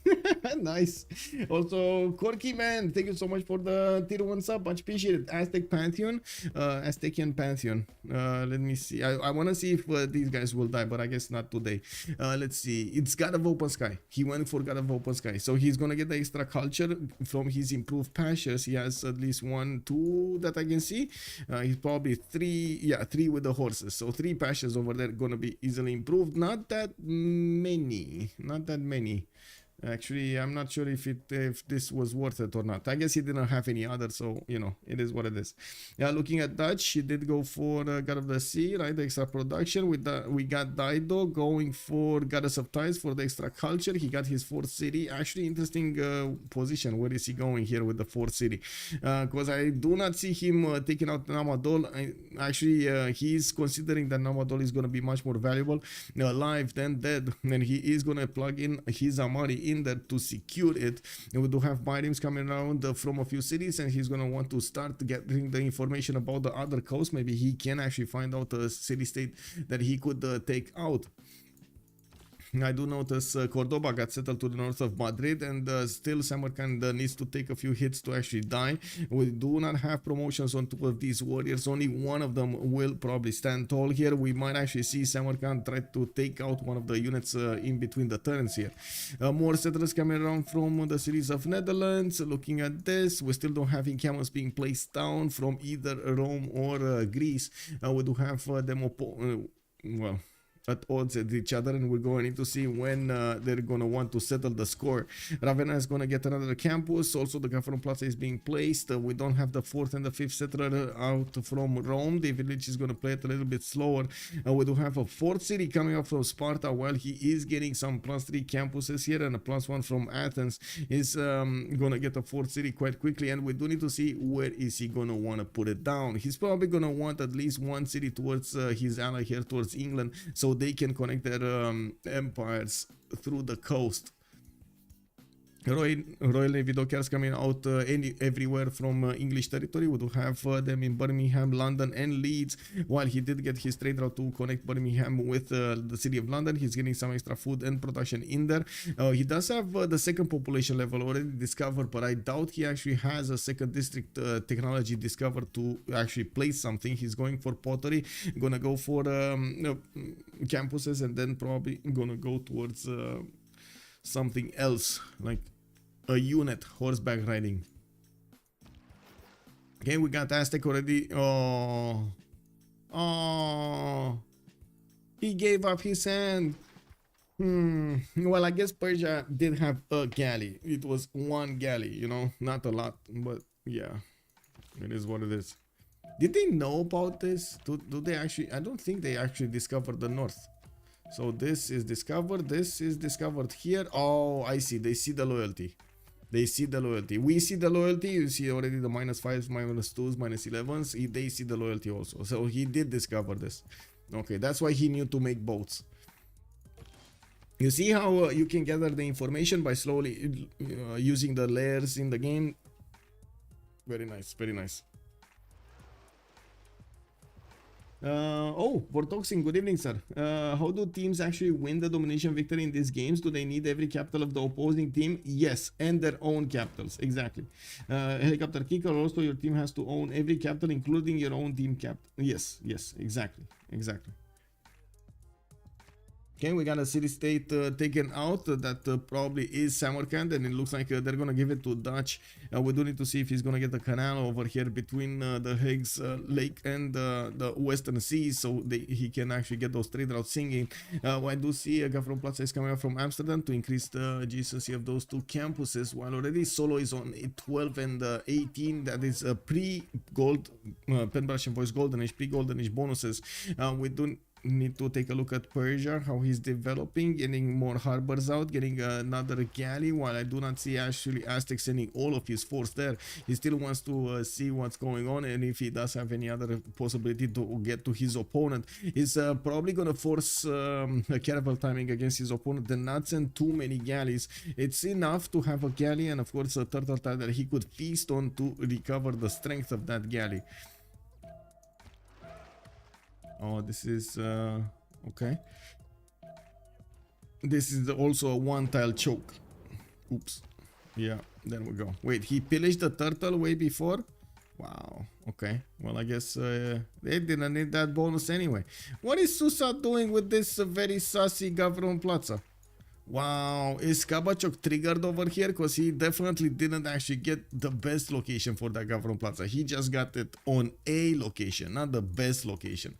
Nice. Also, Corky man, thank you so much for the tier 1 sub. Much appreciated. Aztec Pantheon. Aztecian Pantheon. Let me see. I want to see if these guys will die, but I guess not today. Let's see. It's God of Open Sky. He went for God of Open Sky. So he's going to get the extra culture from his improved pastures. He has at least 1, 2 that I can see. He's probably 3. Yeah, 3 with the horses. So 3 pastures over there going to be easily improved. Not that many. Actually, I'm not sure if this was worth it or not. I guess he didn't have any other, so you know, it is what it is. Yeah, looking at Dutch, he did go for God of the Sea, right? The extra production. We got Dido going for Goddess of Tides for the extra culture. He got his 4th city. Actually, interesting position. Where is he going here with the 4th city? Because I do not see him taking out Namadol. Actually, he's considering that Namadol is going to be much more valuable alive than dead, and he is going to plug in his Amari in there to secure it. And we do have Byrims coming around from a few cities, and he's gonna want to start getting the information about the other coast. Maybe he can actually find out a city state that he could take out. I do notice Cordoba got settled to the north of Madrid, and still Samarkand needs to take a few hits to actually die. We do not have promotions on 2 of these warriors. Only one of them will probably stand tall here. We might actually see Samarkand try to take out one of the units in between the turns here. More settlers coming around from the cities of Netherlands. Looking at this, we still don't have encampments being placed down from either Rome or Greece. We do have them well, at odds at each other, and we're going to see when they're gonna want to settle the score. Ravenna is gonna get another campus. Also, the Government Plaza is being placed. We don't have the 4th and the 5th settler out from Rome. The village is gonna play it a little bit slower. We do have a 4th city coming up from Sparta. While he is getting some +3 campuses here and a +1 from Athens, is gonna get a 4th city quite quickly. And we do need to see where is he gonna want to put it down. He's probably gonna want at least 1 city towards his ally here towards England, so they can connect their empires through the coast. Royal Navy dockyards coming out everywhere from English territory. We do have them in Birmingham, London, and Leeds. While he did get his trade route to connect Birmingham with the city of London, he's getting some extra food and production in there. He does have the 2nd population level already discovered, but I doubt he actually has a 2nd district technology discovered to actually place something. He's going for pottery, gonna go for campuses, and then probably gonna go towards something else, like a unit horseback riding. Okay, we got Aztec already. Oh, he gave up his hand. Well, I guess Persia did have a galley. It was one galley, you know, not a lot, but yeah, it is what it is. Did they know about this? Do they actually? I don't think they actually discovered the north. So this is discovered. This is discovered here. Oh, I see. They see the loyalty. They see the loyalty. We see the loyalty. You see already the -5s, -2s, -11s. They see the loyalty also. So he did discover this. Okay, that's why he knew to make boats. You see how you can gather the information by slowly using the layers in the game. Very nice, very nice. Oh, Vortoxin, good evening, sir. How do teams actually win the domination victory in these games? Do they need every capital of the opposing team? Yes, and their own capitals, exactly. Helicopter Kicker, also your team has to own every capital, including your own team capital. Yes, yes, exactly, exactly. Okay, we got a city-state taken out. That probably is Samarkand, and it looks like they're gonna give it to Dutch. We do need to see if he's gonna get the canal over here between the Higgs Lake and the Western Seas, so he can actually get those trade routes singing. I do see Gavron Plaza is coming up from Amsterdam to increase the GCC of those two campuses, while already Solo is on 12 and 18. That is pre-gold, Penbrush and Voice Goldenish, pre-Goldenish bonuses. We do need to take a look at Persia, how he's developing, getting more harbors out, getting another galley, while I do not see actually Aztec sending all of his force there. He still wants to see what's going on, and if he does have any other possibility to get to his opponent. He's probably gonna force a careful timing against his opponent and not send too many galleys. It's enough to have a galley and of course a turtle tide that he could feast on to recover the strength of that galley. Oh, this is okay. This is also a one-tile choke. Oops. Yeah, there we go. Wait, he pillaged the turtle way before? Wow. Okay. Well, I guess they didn't need that bonus anyway. What is Susa doing with this very sassy Gavron Plaza? Wow, is Kabachok triggered over here? Because he definitely didn't actually get the best location for that Gavron Plaza. He just got it on a location, not the best location.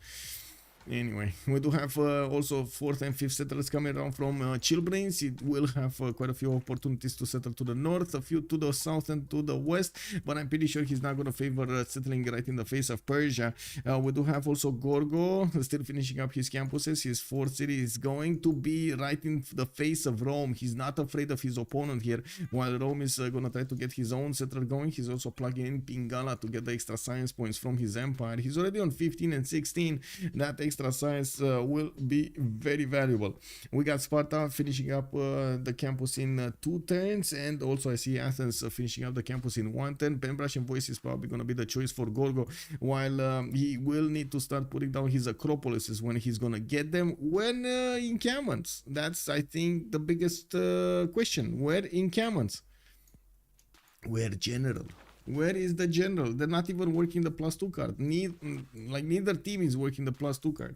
Anyway, we do have also 4th and 5th settlers coming around from Chillbrains. It will have quite a few opportunities to settle to the north, a few to the south and to the west, but I'm pretty sure he's not going to favor settling right in the face of Persia. We do have also Gorgo still finishing up his campuses. His 4th city is going to be right in the face of Rome. He's not afraid of his opponent here, while Rome is going to try to get his own settler going. He's also plugging in Pingala to get the extra science points from his empire. He's already on 15 and 16. That extra science will be very valuable. We got Sparta finishing up the campus in 2 turns, and also I see Athens finishing up the campus in 1 turn. Pembrush and Voice is probably going to be the choice for Gorgo, while he will need to start putting down his Acropolises when he's going to get them. When encampments? That's, I think, the biggest question. Where encampments? Where general? Where is the general? They're not even working the +2 card. Neither team is working the +2 card.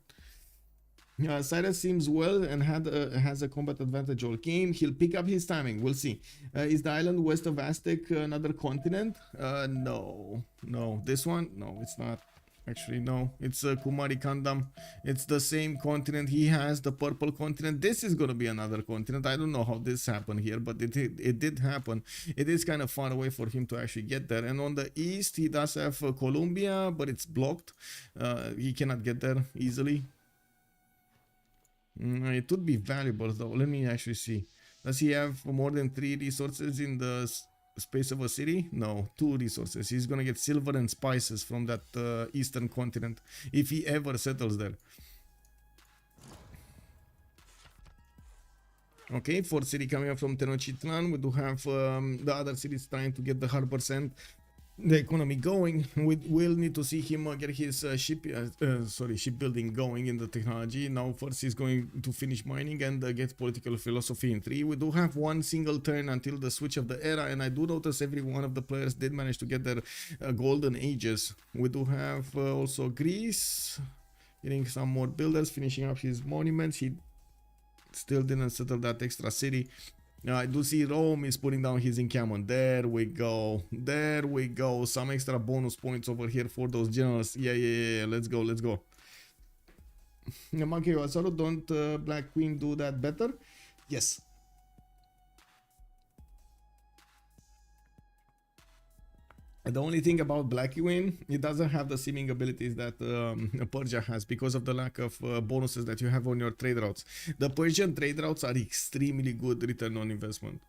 Cyrus seems well and has a combat advantage all game. He'll pick up his timing. We'll see. Is the island west of Aztec another continent? No. This one? No, it's not. Actually, no. It's Kumari Kandam. It's the same continent. He has the purple continent. This is going to be another continent. I don't know how this happened here, but it did happen. It is kind of far away for him to actually get there. And on the east, he does have Colombia, but it's blocked. He cannot get there easily. It would be valuable, though. Let me actually see. Does he have more than 3 resources in the space of a city? No, 2 resources. He's gonna get silver and spices from that eastern continent if he ever settles there. Okay, 4th city coming up from Tenochtitlan. We do have the other cities trying to get the harbors and the economy going. We will need to see him get his shipbuilding going in the technology. Now first he's going to finish mining and get political philosophy in 3. We do have 1 single turn until the switch of the era, and I do notice every one of the players did manage to get their golden ages. We do have also Greece getting some more builders, finishing up his monuments. He still didn't settle that extra city. I do see Rome is putting down his encampment. There we go. There we go. Some extra bonus points over here for those generals. Yeah. Let's go. Let's go. Monkey, don't Black Queen do that better? Yes. The only thing about Black Queen, it doesn't have the seeming abilities that Persia has because of the lack of bonuses that you have on your trade routes. The Persian trade routes are extremely good return on investment.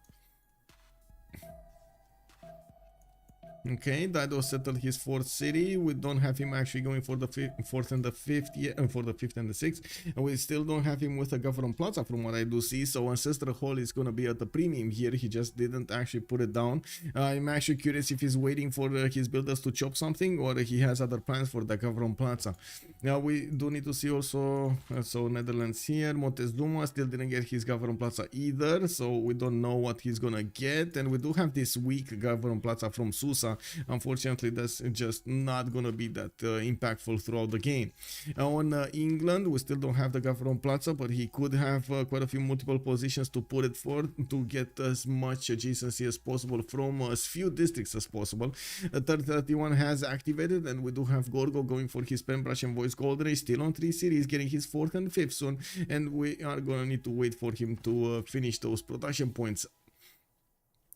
Okay, Dido settled his fourth city. We don't have him actually going for the fourth and the fifth yet, for the fifth and the sixth. And we still don't have him with a Government Plaza from what I do see. So Ancestral Hall is gonna be at the premium here. He just didn't actually put it down. I'm actually curious if he's waiting for his builders to chop something or he has other plans for the Government Plaza. Now we do need to see also, so Netherlands here. Montezuma still didn't get his Government Plaza either. So we don't know what he's gonna get. And we do have this weak Government Plaza from Susa. Unfortunately, that's just not gonna be that impactful throughout the game. On England, we still don't have the Government Plaza, but he could have quite a few multiple positions to put it for to get as much adjacency as possible from as few districts as possible. 31 has activated, and we do have Gorgo going for his Pembroke and Voice Golden Age, still on 3 cities, getting his 4th and 5th soon, and we are gonna need to wait for him to finish those production points.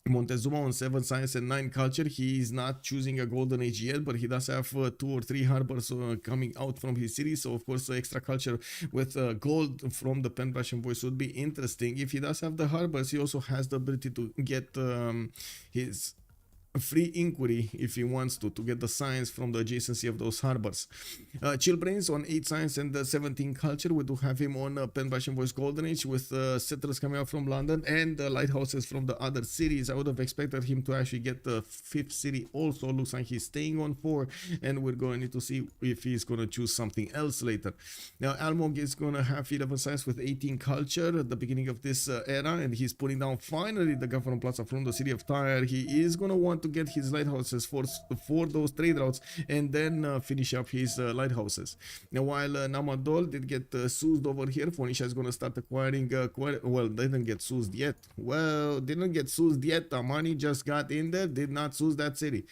Montezuma on 7 science and 9 culture. He is not choosing a golden age yet, but he does have 2 or 3 harbors coming out from his city. So of course extra culture with gold from the pen brush and voice would be interesting. If he does have the harbors, he also has the ability to get his free inquiry if he wants to get the science from the adjacency of those harbors. Chillbrains on 8 science and 17 culture. We do have him on pen brush and voice golden age with settlers coming out from London and lighthouses from the other cities. I would have expected him to actually get the 5th city also. Looks like he's staying on 4, and we're going to need to see if he's going to choose something else later. Now Almog is going to have 11 science with 18 culture at the beginning of this era, and he's putting down finally the Government Plaza from the city of Tyre. He is going to want to get his lighthouses for those trade routes and then finish up his lighthouses. Now while Namadol did get soused over here, Phoenicia is going to start acquiring well, they didn't get soused yet. Well, didn't get soused yet. Amani just got in there, did not souse that city.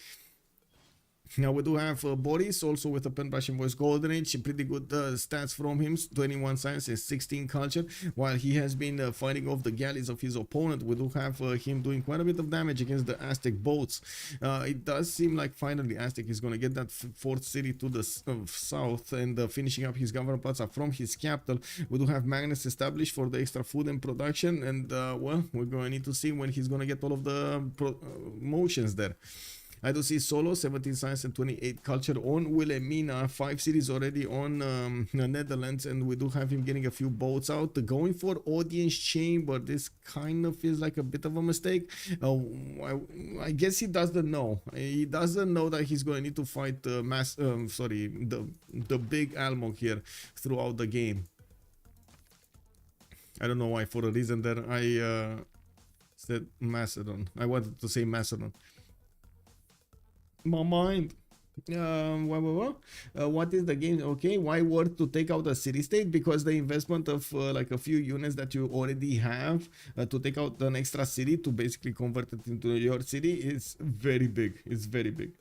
Now we do have Boris also with a pen brush and voice golden age. Pretty good stats from him, 21 science and 16 culture. While he has been fighting off the galleys of his opponent, we do have him doing quite a bit of damage against the Aztec boats. It does seem like finally Aztec is going to get that 4th city to the south and finishing up his Government Plaza from his capital. We do have Magnus established for the extra food and production, and well, we're going to need to see when he's going to get all of the motions there. I do see Solo, 17 science and 28 culture on Wilhelmina, 5 cities already on the Netherlands, and we do have him getting a few boats out. Going for audience chamber, this kind of feels like a bit of a mistake. I guess he doesn't know. He doesn't know that he's going to need to fight the big Almog here throughout the game. I don't know why, for a reason there I said Macedon. I wanted to say Macedon. My mind. What is the game? Okay, why worth to take out a city state? Because the investment of like a few units that you already have to take out an extra city to basically convert it into your city is very big. It's very big.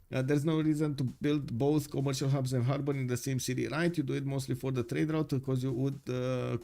There's no reason to build both commercial hubs and harbor in the same city, right? You do it mostly for the trade route because you would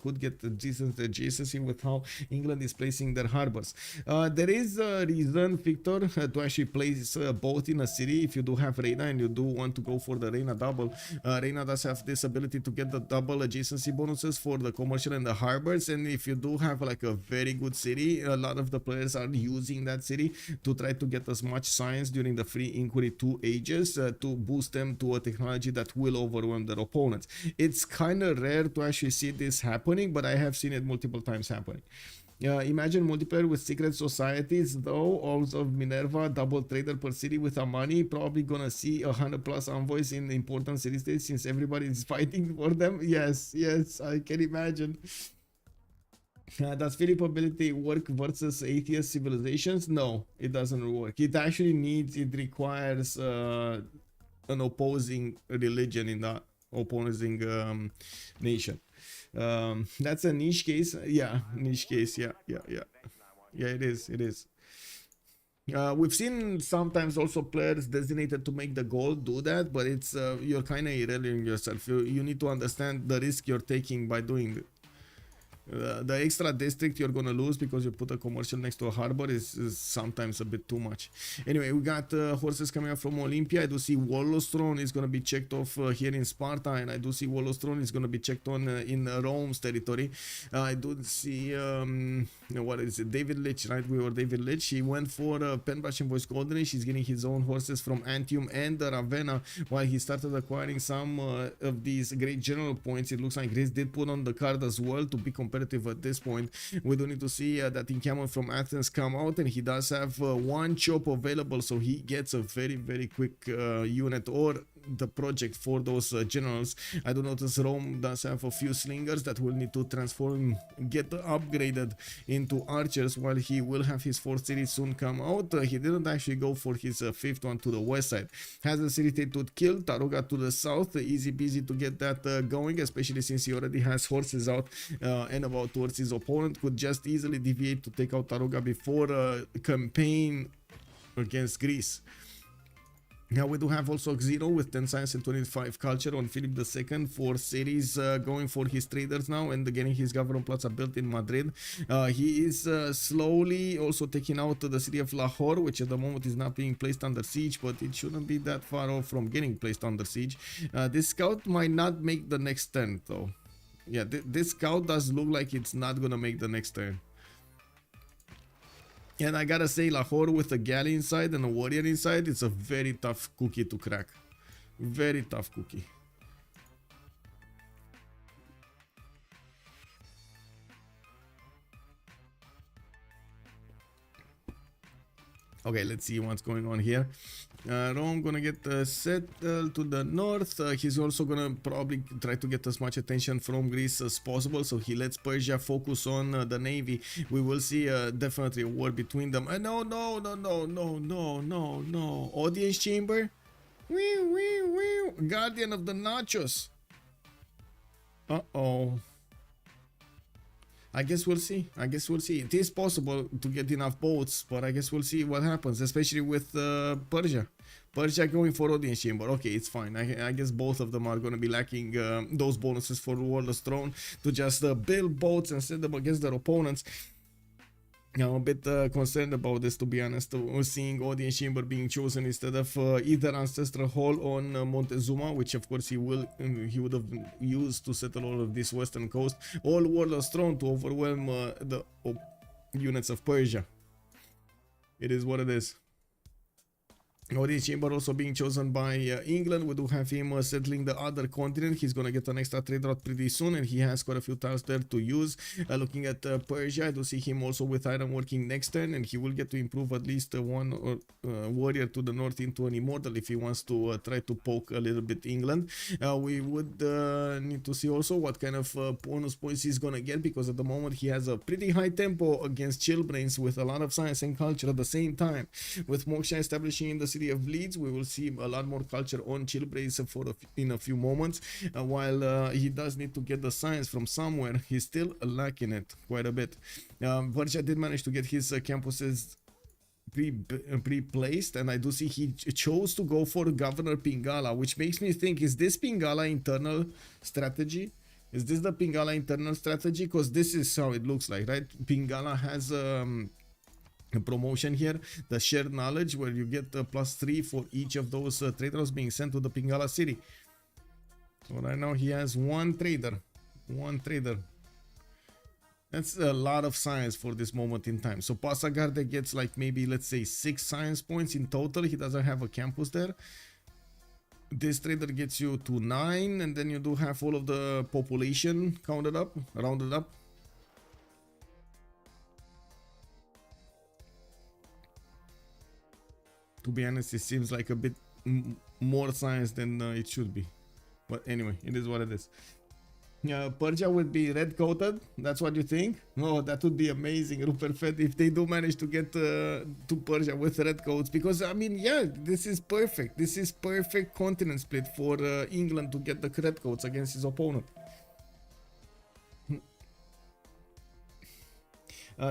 could get the decent adjacency with how England is placing their harbors. There is a reason, Victor, to actually place both in a city. If you do have Reina and you do want to go for the Reina double, Reina does have this ability to get the double adjacency bonuses for the commercial and the harbors. And if you do have like a very good city, a lot of the players are using that city to try to get as much science during the free inquiry 2 ages to boost them to a technology that will overwhelm their opponents. It's kind of rare to actually see this happening, but I have seen it multiple times happening. Imagine multiplayer with secret societies though. Also of Minerva, double trader per city with Amani, probably gonna see 100+ envoys in important city states since everybody is fighting for them. Yes, I can imagine. Does Philip ability work versus atheist civilizations? No, it doesn't work. It actually requires an opposing religion in the opposing nation. That's a niche case. Yeah, niche case. Yeah. Yeah, it is. It is. We've seen sometimes also players designated to make the goal do that, but it's you're kind of irrelevant yourself. You need to understand the risk you're taking by doing it. The extra district you're gonna lose because you put a commercial next to a harbor is sometimes a bit too much. Anyway, we got horses coming up from Olympia. I do see Wollostron is gonna be checked off here in Sparta, and I do see Wollostron is gonna be checked on in Rome's territory. I do see what is it, David Litch, right? We were David Litch. He went for Penbrush and Voice Golden. He's getting his own horses from Antium and Ravenna, while he started acquiring some of these great general points. It looks like Greece did put on the card as well to be competitive at this point. We do need to see that encampment from Athens come out, and he does have one chop available, so he gets a very quick unit or the project for those generals. I do notice Rome does have a few slingers that will need to transform, get upgraded into archers, while he will have his 4th city soon come out. He didn't actually go for his 5th one to the west side. Has a city to kill, Taruga to the south, easy peasy to get that going, especially since he already has horses out and about towards his opponent. Could just easily deviate to take out Taruga before campaign against Greece. Now we do have also Xeno with 10 science and 25 culture on Philip II for cities, going for his traders now and getting his government plaza built in Madrid. He is slowly also taking out the city of Lahore, which at the moment is not being placed under siege, but it shouldn't be that far off from getting placed under siege. This scout might not make the next turn though. Yeah, this scout does look like it's not gonna make the next turn. And I gotta say, Lahore with a galley inside and a warrior inside, it's a very tough cookie to crack. Very tough cookie. Okay, let's see what's going on here. Rome gonna get settled to the north. He's also gonna probably try to get as much attention from Greece as possible, so he lets Persia focus on the navy. We will see definitely a war between them. No, audience chamber. Guardian of the Nachos. Uh-oh. I guess we'll see. It is possible to get enough boats, but I guess we'll see what happens, especially with Persia. Persia going for audience chamber. Okay, it's fine. I guess both of them are going to be lacking those bonuses for Warlord's Throne to just build boats and send them against their opponents. I'm a bit concerned about this, to be honest, seeing audience chamber being chosen instead of either ancestral hall on Montezuma, which of course he would have used to settle all of this western coast, or Warlord's Throne to overwhelm the units of Persia. It is what it is. Audience chamber also being chosen by England. We do have him settling the other continent. He's gonna get an extra trade route pretty soon, and he has quite a few tiles there to use. Looking at Persia, I do see him also with iron working next turn, and he will get to improve at least one warrior to the north into an immortal if he wants to try to poke a little bit England. We would need to see also what kind of bonus points he's gonna get, because at the moment he has a pretty high tempo against Chillbrains with a lot of science and culture at the same time. With Moksha establishing in the city of Leeds, we will see a lot more culture on Chillbrains in a few moments. While he does need to get the science from somewhere, he's still lacking it quite a bit. Persia did manage to get his campuses pre-placed, and I do see he chose to go for Governor Pingala, which makes me think, is this Pingala internal strategy? Is this the Pingala internal strategy? Because this is how it looks like, right? Pingala has a promotion here, the shared knowledge, where you get +3 for each of those traders being sent to the Pingala city. So right now he has one trader. That's a lot of science for this moment in time. So Passagarde gets like maybe, let's say, 6 science points in total. He doesn't have a campus there. This trader gets you to 9, and then you do have all of the population rounded up. To be honest, it seems like a bit more science than it should be. But anyway, it is what it is. Persia would be red coated. That's what you think? Oh, that would be amazing, Rupert Fed, if they do manage to get to Persia with red coats. Because I mean, yeah, this is perfect. This is perfect continent split for England to get the red coats against his opponent.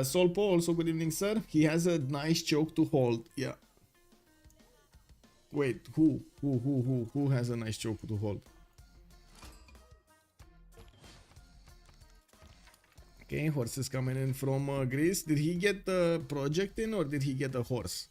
Solpo, also good evening, sir. He has a nice choke to hold. Yeah. Wait, who has a nice choke to hold? Okay, horses coming in from Greece. Did he get the project in or did he get a horse?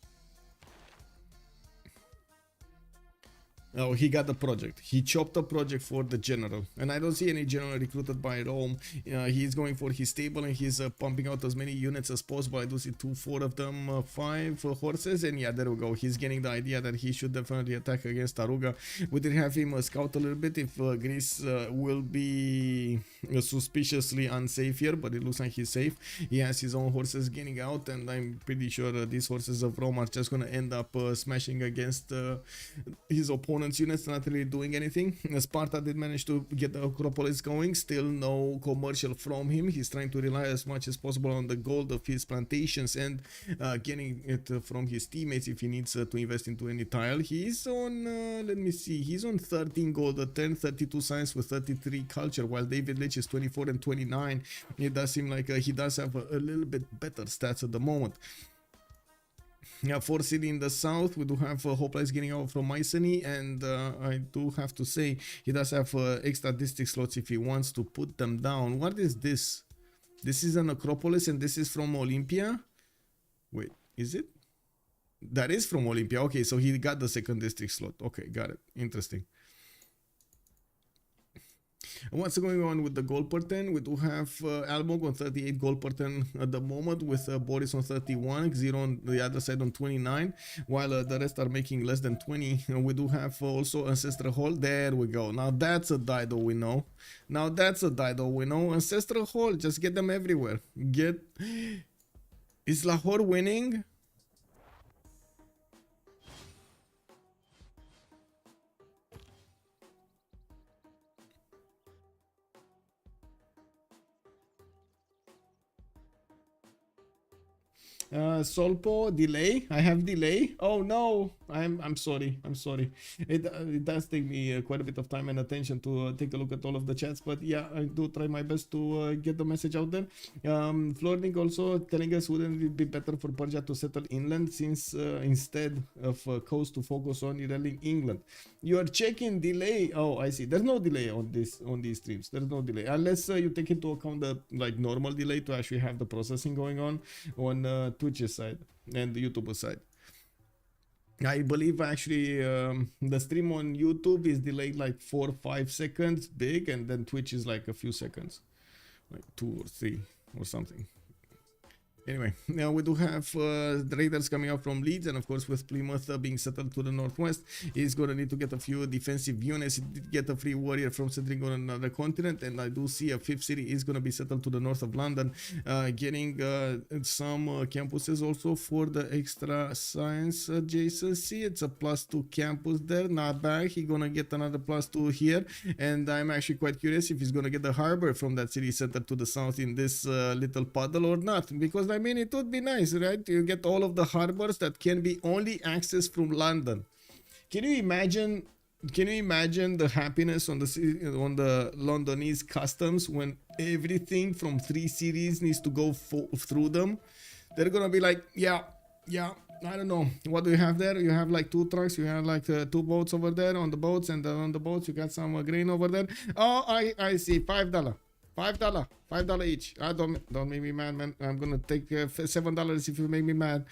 Oh, he got the project. He chopped the project for the general. And I don't see any general recruited by Rome. He's going for his stable and he's pumping out as many units as possible. I do see 4 of them, 5 horses. And yeah, there we go. He's getting the idea that he should definitely attack against Taruga. We did have him scout a little bit if Greece will be suspiciously unsafe here. But it looks like he's safe. He has his own horses getting out. And I'm pretty sure these horses of Rome are just going to end up smashing against his opponent. Units not really doing anything. Sparta did manage to get the Acropolis going. Still no commercial from him. He's trying to rely as much as possible on the gold of his plantations and getting it from his teammates if he needs to invest into any tile. He's on, let me see, he's on 13 gold, 10, 32 science with 33 culture, while David Leitch is 24 and 29. It does seem like he does have a little bit better stats at the moment. Yeah, 4 city in the south. We do have Hoplites getting out from Mycenae, and I do have to say he does have extra district slots if he wants to put them down. What is this? This is an Acropolis and this is from Olympia? Wait, is it? That is from Olympia. Okay, so he got the second district slot. Okay, got it. Interesting. And what's going on with the goal per 10? We do have Almog on 38 goal per 10 at the moment, with Boris on 31, Zero on the other side on 29, while the rest are making less than 20. We do have also Ancestral Hall. There we go. Now that's a Dido we know. Now that's a Dido we know. Ancestral Hall, just get them everywhere. Is Lahore winning? Solpo delay. I have delay. Oh no, I'm sorry. It does take me quite a bit of time and attention to take a look at all of the chats, but yeah, I do try my best to get the message out there. Florning also telling us, wouldn't it be better for Persia to settle inland, since instead of coast to focus on Irelling England? You are checking delay. Oh, I see. There's no delay on these streams. There's no delay unless you take into account the normal delay to actually have the processing going on Twitch's side and the YouTuber side. I believe actually the stream on YouTube is delayed like 4 or 5 seconds big, and then Twitch is like a few seconds, like 2 or 3 or something. Anyway, now we do have the Raiders coming out from Leeds, and of course with Plymouth being settled to the northwest, he's going to need to get a few defensive units. He did get a free warrior from settling on another continent, and I do see a 5th city is going to be settled to the north of London, getting some campuses also for the extra science adjacency. It's a +2 campus there, not bad. He's going to get another +2 here, and I'm actually quite curious if he's going to get the harbor from that city center to the south in this little puddle or not, because I mean, it would be nice, right? You get all of the harbors that can be only accessed from London. Can you imagine? Can you imagine the happiness on the Londonese customs when everything from 3 cities needs to go through them? They're gonna be like, yeah. I don't know. What do you have there? You have like 2 trucks. You have like 2 boats over there on the boats, and on the boats you got some grain over there. Oh, I see. $5. $5 each. Don't make me mad, man. I'm gonna take $7 if you make me mad.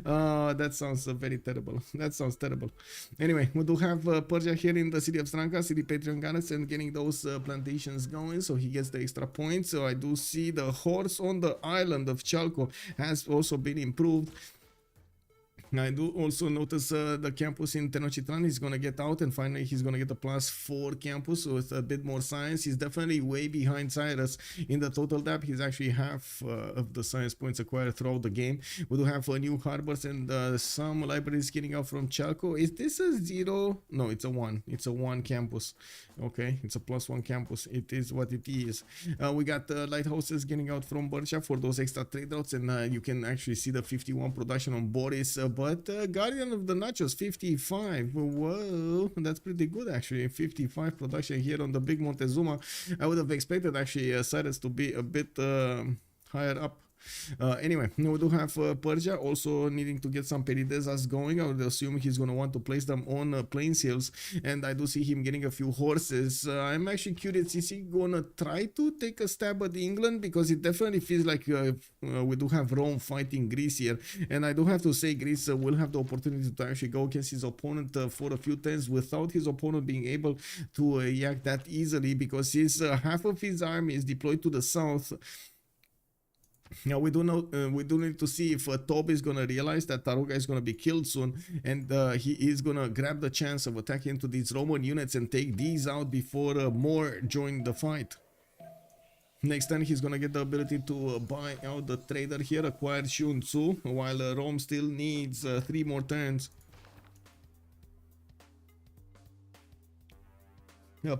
That sounds very terrible. That sounds terrible. Anyway, we do have Persia here in the city of Stranka, city Patreon Garnets, and getting those plantations going, so he gets the extra points. So I do see the horse on the island of Chalco has also been improved. I do also notice the campus in Tenochtitlan is going to get out, and finally he's going to get a +4 campus with a bit more science. He's definitely way behind Cyrus in the total depth. He's actually half of the science points acquired throughout the game. We do have new harbors and some libraries getting out from Chalco. Is this a 0? No, it's a 1. It's a 1 campus. Okay, it's a +1 campus. It is what it is. We got lighthouses getting out from Bercha for those extra trade routes, and you can actually see the 51 production on Boris. But Guardian of the Nachos 55. Whoa, that's pretty good actually. 55 production here on the big Montezuma. I would have expected actually Cyrus to be a bit higher up. Anyway, we do have Persia also needing to get some Peridesas going. I would assume he's going to want to place them on Plains Hills, and I do see him getting a few horses. I'm actually curious, is he going to try to take a stab at England? Because it definitely feels like we do have Rome fighting Greece here, and I do have to say Greece will have the opportunity to actually go against his opponent for a few turns without his opponent being able to react that easily, because his half of his army is deployed to the south. Now we do need to see if Tob is gonna realize that Taruga is gonna be killed soon, and he is gonna grab the chance of attacking into these Roman units and take these out before more join the fight. Next turn he's gonna get the ability to buy out the trader here, acquire Shun Tzu, while Rome still needs 3 more turns.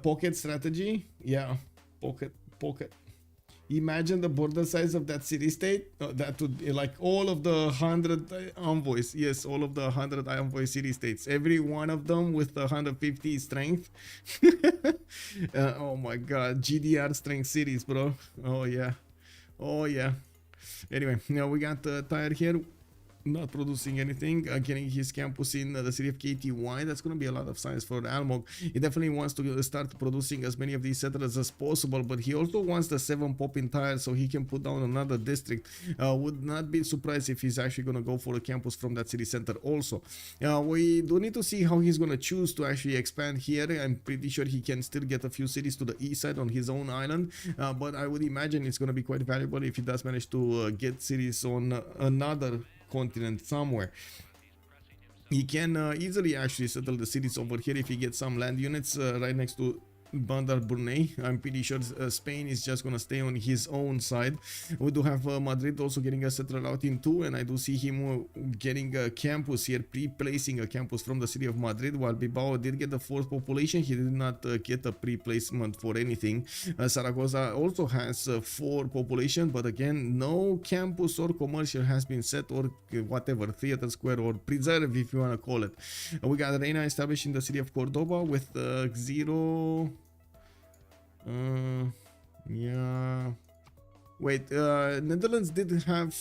Pocket strategy, yeah, pocket. Imagine the border size of that city-state. That would be like all of the 100 envoys. Yes, all of the 100 envoy city-states. Every one of them with 150 strength. Oh my god. GDR strength cities, bro. Oh yeah. Oh yeah. Anyway, now we got Tyre here. Not producing anything, getting his campus in the city of KTY. That's going to be a lot of science for Almog. He definitely wants to start producing as many of these settlers as possible, but he also wants the 7 pop in Tyre so he can put down another district. Would not be surprised if he's actually going to go for a campus from that city center also. We do need to see how he's going to choose to actually expand here. I'm pretty sure he can still get a few cities to the east side on his own island, but I would imagine it's going to be quite valuable if he does manage to get cities on another continent somewhere. He can easily actually settle the cities over here if he gets some land units right next to Bandar Brunei. I'm pretty sure Spain is just gonna stay on his own side. We do have Madrid also getting a settler out in 2, and I do see him getting a campus here, pre-placing a campus from the city of Madrid, while Bilbao did get the 4th population. He did not get a pre-placement for anything. Zaragoza also has 4 population, but again, no campus or commercial has been set, or whatever, theater square or preserve if you want to call it. We got Reina established in the city of Cordoba with 0. Yeah. Wait, Netherlands did have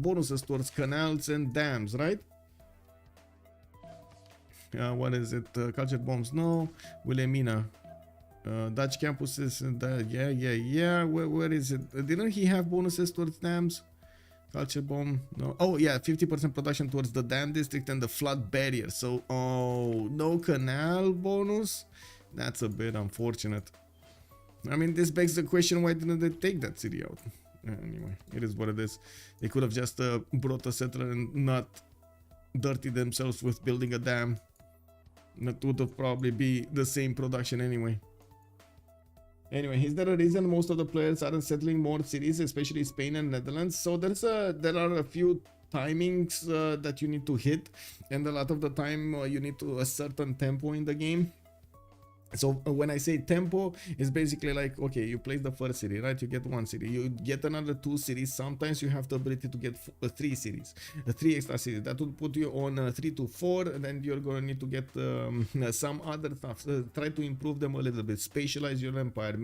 bonuses towards canals and dams, right? What is it? Culture bombs, no. Wilhelmina. Dutch campuses, yeah. Where is it? Didn't he have bonuses towards dams? Culture bomb, no. Oh yeah, 50% production towards the dam district and the flood barrier. So, oh, no canal bonus? That's a bit unfortunate. I mean, this begs the question, why didn't they take that city out? Anyway, it is what it is. They could have just brought a settler and not dirtied themselves with building a dam. That would have probably be the same production anyway. Anyway, is there a reason most of the players aren't settling more cities, especially Spain and Netherlands? So there are a few timings that you need to hit, and a lot of the time you need to a certain tempo in the game. So when I say tempo, it's basically like, okay, you place the first city, right? You get 1 city, you get another 2 cities. Sometimes you have the ability to get 3 cities, 3 extra cities. That would put you on 3 to 4, and then you're going to need to get some other stuff. Try to improve them a little bit, spatialize your empire,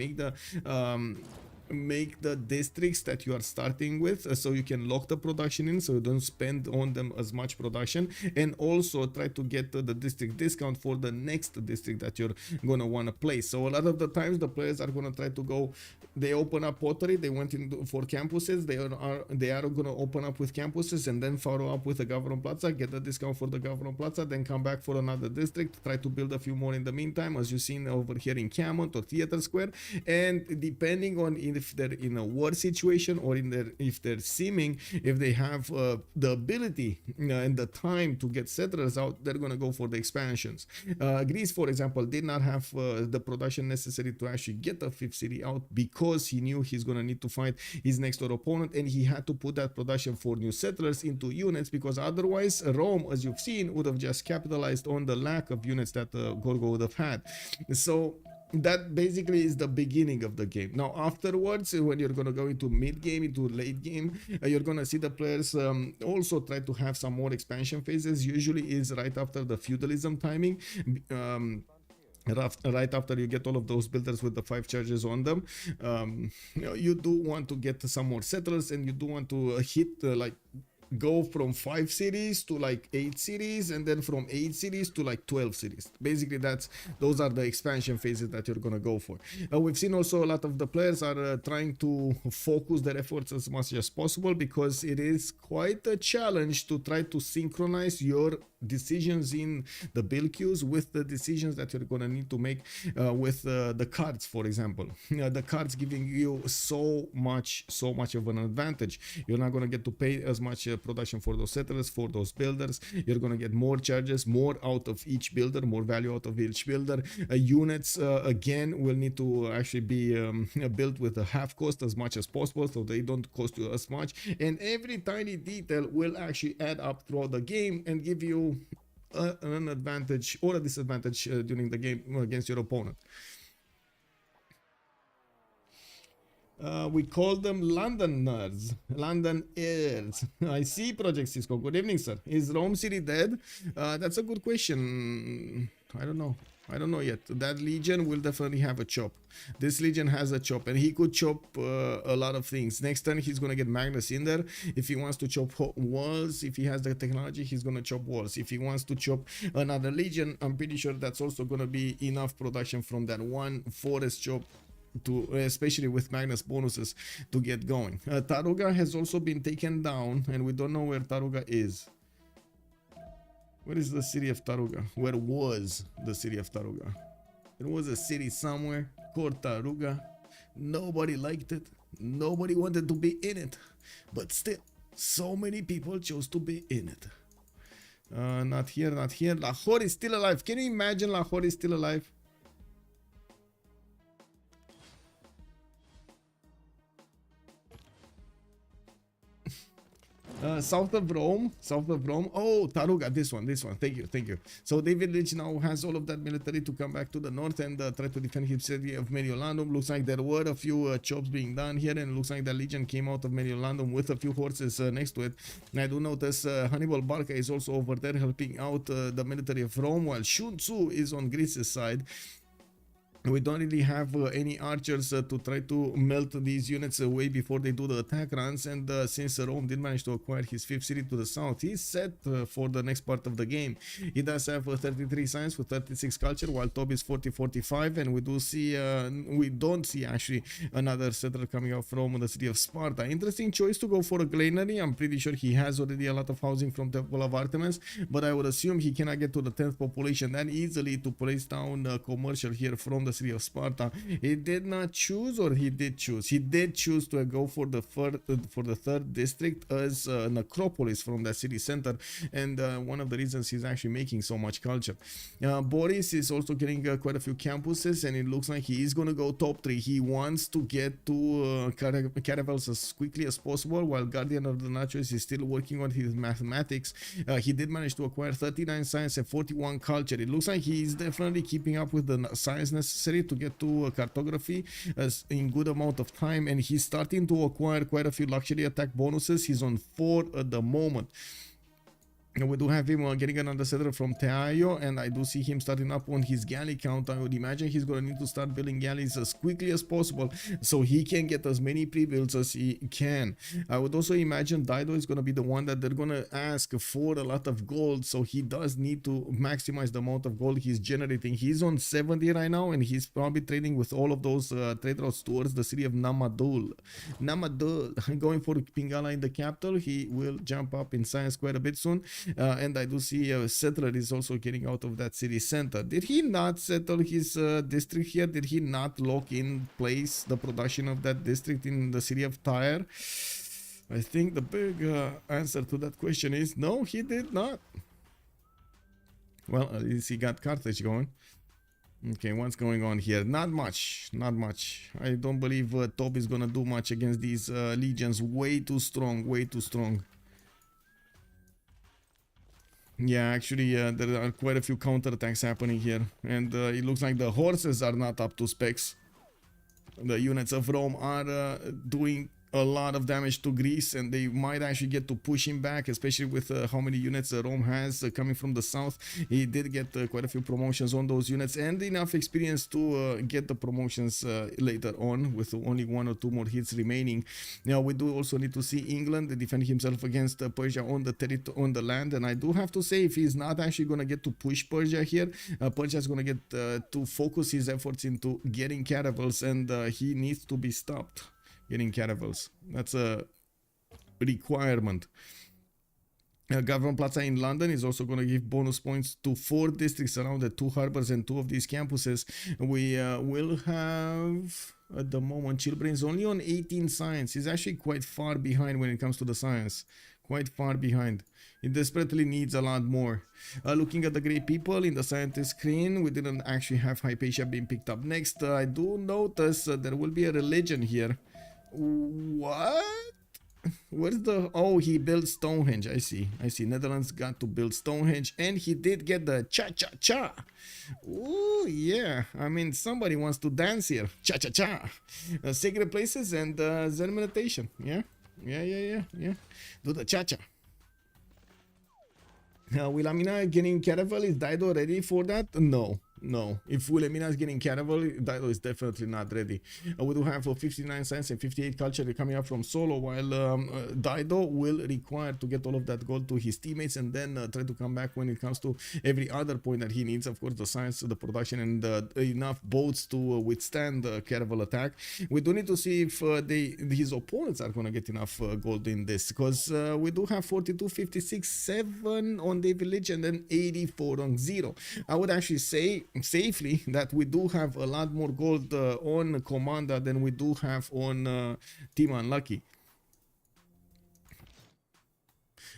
make the districts that you are starting with so you can lock the production in, so you don't spend on them as much production, and also try to get the district discount for the next district that you're gonna want to place. So a lot of the times the players are gonna try to go, they open up pottery, they went in for campuses, they are gonna open up with campuses and then follow up with the government plaza, get the discount for the government plaza, then come back for another district, try to build a few more in the meantime, as you've seen over here in Camont or Theater Square. And depending on if they're in a war situation or if they're simming, if they have the ability and the time to get settlers out, they're gonna go for the expansions. Greece, for example, did not have the production necessary to actually get the 5th city out because he knew he's gonna need to fight his next door opponent, and he had to put that production for new settlers into units, because otherwise Rome, as you've seen, would have just capitalized on the lack of units that Gorgo would have had. So that basically is the beginning of the game. Now afterwards, when you're gonna go into mid game, into late game, you're gonna see the players also try to have some more expansion phases. Usually is right after the feudalism timing, right after you get all of those builders with the 5 charges on them. You do want to get some more settlers, and you do want to hit like go from 5 cities to like 8 cities, and then from 8 cities to like 12 cities. Basically, those are the expansion phases that you're gonna go for. We've seen also a lot of the players are trying to focus their efforts as much as possible, because it is quite a challenge to try to synchronize your decisions in the build queues with the decisions that you're gonna need to make with the cards, for example. The cards giving you so much of an advantage. You're not gonna get to pay as much production for those settlers, for those builders. You're gonna get more charges, more out of each builder, more value out of each builder. Units again will need to actually be built with a half cost as much as possible, so they don't cost you as much, and every tiny detail will actually add up throughout the game and give you an advantage or a disadvantage during the game against your opponent. We call them London nerds, London heirs. I see, Project Cisco. Good evening, sir. Is Rome City dead? That's a good question. I don't know yet. That legion will definitely have a chop. This legion has a chop, and he could chop a lot of things. Next turn he's gonna get Magnus in there. If he wants to chop walls, if he has the technology, he's gonna chop walls. If he wants to chop another legion, I'm pretty sure that's also gonna be enough production from that one forest chop, to especially with Magnus bonuses, to get going. Taruga has also been taken down, and we don't know where Taruga is. Where is the city of Taruga? Where was the city of Taruga? There was a city somewhere called Taruga. Nobody liked it. Nobody wanted to be in it. But still, so many people chose to be in it. Not here, not here. Lahore is still alive. Can you imagine Lahore is still alive? South of Rome. Oh, Taruga, this one. Thank you. So David Lynch now has all of that military to come back to the north and try to defend his city of Mediolandum. Looks like there were a few chops being done here, and it looks like the legion came out of Mediolandum with a few horses next to it. And I do notice Hannibal Barca is also over there helping out the military of Rome, while Shun Tzu is on Greece's side. We don't really have any archers to try to melt these units away before they do the attack runs, and since Rome did manage to acquire his 5th city to the south, he's set for the next part of the game. He does have 33 science with 36 culture, while Tob is 40-45, and we don't see actually another settler coming out from the city of Sparta. Interesting choice to go for a granary. I'm pretty sure he has already a lot of housing from Temple of Artemis, but I would assume he cannot get to the 10th population that easily to place down commercial here from the city of Sparta. He did not choose, or he did choose? He did choose to go for the third district as an acropolis from the city center, and one of the reasons he's actually making so much culture. Boris is also getting quite a few campuses, and it looks like he is going to go top 3. He wants to get to caravels as quickly as possible, while Guardian of the Nachos is still working on his mathematics. He did manage to acquire 39 science and 41 culture. It looks like he is definitely keeping up with the science necessary to get to cartography as in good amount of time, and he's starting to acquire quite a few luxury attack bonuses. He's on 4 at the moment. And we do have him getting another settler from Teayo, and I do see him starting up on his galley count. I would imagine he's going to need to start building galleys as quickly as possible so he can get as many pre-builds as he can. I would also imagine Dido is going to be the one that they're going to ask for a lot of gold, so he does need to maximize the amount of gold he's generating. He's on 70 right now, and he's probably trading with all of those trade routes towards the city of Namadul. Going for Pingala in the capital. He will jump up in science quite a bit soon. And I do see a settler is also getting out of that city center. Did he not settle his district here? Did he not lock in place the production of that district in the city of Tyre? I think the big answer to that question is no, he did not. Well, at least he got Carthage going. Okay, what's going on here? Not much. I don't believe Tob is gonna do much against these legions. Way too strong. Yeah, actually, there are quite a few counterattacks happening here, and it looks like the horses are not up to specs. The units of Rome are doing a lot of damage to Greece, and they might actually get to push him back, especially with how many units Rome has coming from the south. He did get quite a few promotions on those units and enough experience to get the promotions later on with only 1 or 2 more hits remaining. Now we do also need to see England defend himself against Persia on the land, and I do have to say, if he's not actually going to get to push Persia here, Persia is going to get to focus his efforts into getting caravels, and he needs to be stopped getting caravels. That's a requirement. Government Plaza in London is also going to give bonus points to 4 districts around the 2 harbors and 2 of these campuses. We will have, at the moment, Chilbrain's only on 18 science. He's actually quite far behind when it comes to the science. Quite far behind. It desperately needs a lot more. Looking at the great people in the scientist screen, we didn't actually have Hypatia being picked up next. I do notice there will be a religion here. What? Where's the... Oh, he built Stonehenge. I see. Netherlands got to build Stonehenge, and he did get the cha-cha-cha. Ooh, yeah. I mean, somebody wants to dance here. Cha-cha-cha. Sacred places and Zen meditation. Yeah. Do the cha-cha. Wilhelmina getting caravel, is Dido ready for that? No. If Wilhelmina is getting caravel, Dido is definitely not ready. We do have 59 science and 58 culture coming up from Solo, while Dido will require to get all of that gold to his teammates and then try to come back when it comes to every other point that he needs. Of course, the science, the production, and enough boats to withstand the caravel attack. We do need to see if his opponents are going to get enough gold in this, because we do have 42, 56, 7 on the village and then 84 on 0. I would actually say safely that we do have a lot more gold on Komanda than we do have on Team Unlucky.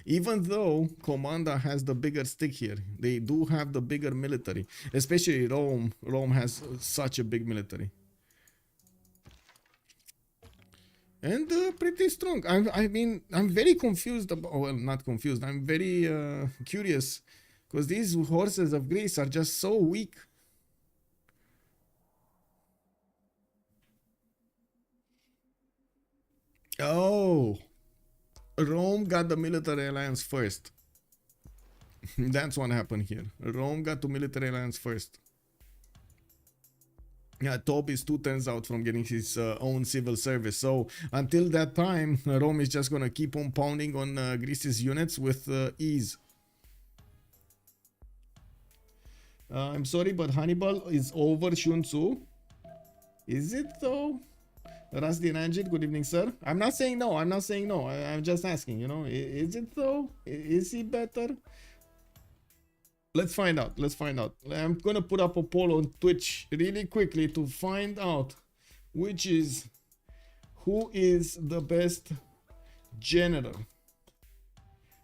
Even though Komanda has the bigger stick here, they do have the bigger military, especially Rome. Rome has such a big military. And pretty strong. I mean, I'm very confused about, well, not confused, I'm very curious, because these horses of Greece are just so weak. Oh, Rome got the military alliance first. That's what happened here. Rome got the military alliance first. Yeah, Tob is 2 turns out from getting his own civil service. So until that time, Rome is just going to keep on pounding on Greece's units with ease. I'm sorry, but Hannibal is over Shun Tzu. Is it though? Rasdi Ranjit, good evening, sir. I'm not saying no. I'm just asking, you know, is it though? Is he better? Let's find out. I'm gonna put up a poll on Twitch really quickly to find out who is the best general.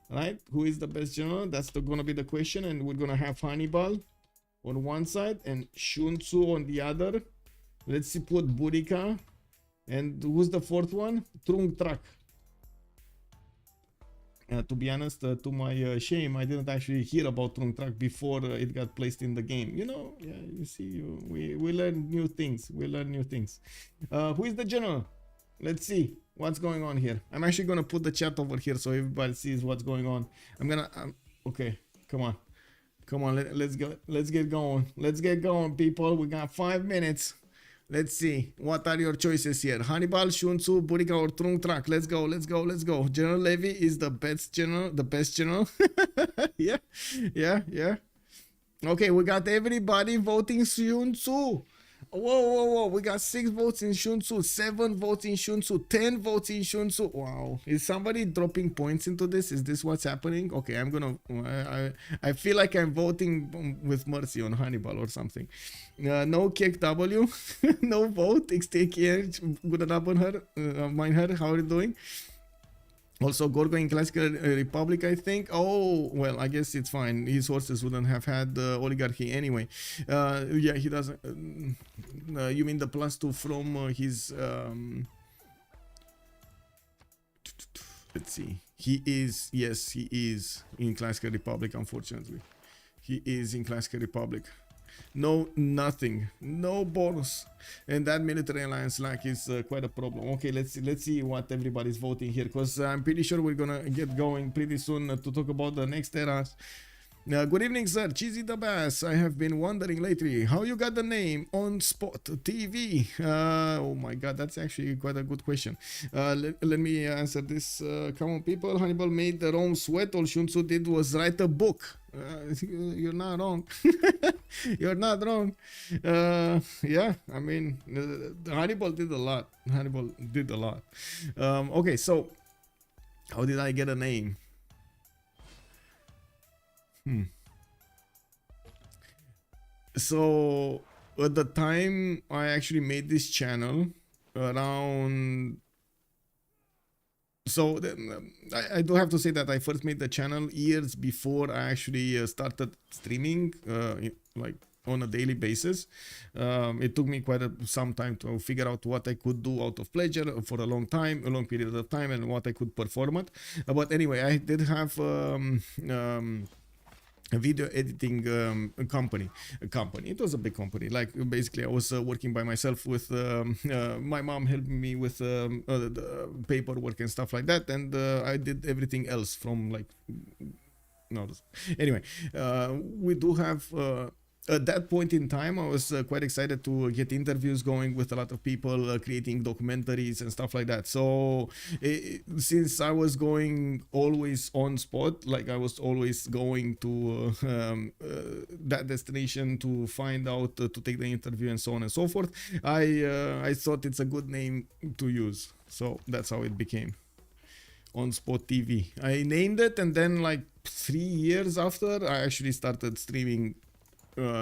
Right? Who is the best general? That's gonna be the question, and we're gonna have Hannibal on one side and Shun Tzu on the other. Let's see, put Burica. And who's the 4th one? Trung Trak. To be honest, to my shame, I didn't actually hear about Trung Trak before it got placed in the game. You know, yeah, you see, we learn new things. Who is the general? Let's see what's going on here. I'm actually gonna put the chat over here so everybody sees what's going on. Okay, come on, let's get going, people. We got 5 minutes. Let's see, what are your choices here? Hannibal, Shun Tzu, Burica, or Trung Trak? Let's go. General Levy is the best general. Yeah. Okay, we got everybody voting Shun Tzu. Whoa. We got 6 votes in Shun Tzu, 7 votes in Shun Tzu, 10 votes in Shun Tzu. Wow. Is somebody dropping points into this? Is this what's happening? Okay, I feel like I'm voting with mercy on Hannibal or something. No kick W. No vote. XTK. Good up on her. Mind her. How are you doing? Also, Gorgo in Classical Republic, I think. Oh, well, I guess it's fine. His horses wouldn't have had oligarchy anyway. Yeah, he doesn't. You mean the +2 from his... let's see. He is, yes, he is in Classical Republic, unfortunately. He is in Classical Republic. No, nothing. No bonus. And that military alliance lack is quite a problem. Okay, let's see what everybody's voting here, because I'm pretty sure we're gonna get going pretty soon to talk about the next eras. Good evening, sir. Cheesy the Bass. I have been wondering lately how you got the name OnSpotTV. Oh my god, that's actually quite a good question. Let me answer this. Come on, people. Hannibal made the Rome sweat. All Shunsu did was write a book. You're not wrong. You're not wrong. Yeah, I mean, Hannibal did a lot. Hannibal did a lot. Okay, so how did I get a name? So at the time I actually made this channel around, so I do have to say that I first made the channel years before I actually started streaming like on a daily basis. It took me quite some time to figure out what I could do out of pleasure for a long period of time, and what I could perform at. But anyway, I did have a video editing company. It was a big company. Like basically I was working by myself with my mom helping me with the paperwork and stuff like that, and I did everything else from like anyway, we do have at that point in time, I was quite excited to get interviews going with a lot of people, creating documentaries and stuff like that. So since I was going always on spot, like I was always going to that destination to find out, to take the interview and so on and so forth, I thought it's a good name to use. So that's how it became OnSpotTV. I named it, and then like 3 years after, I actually started streaming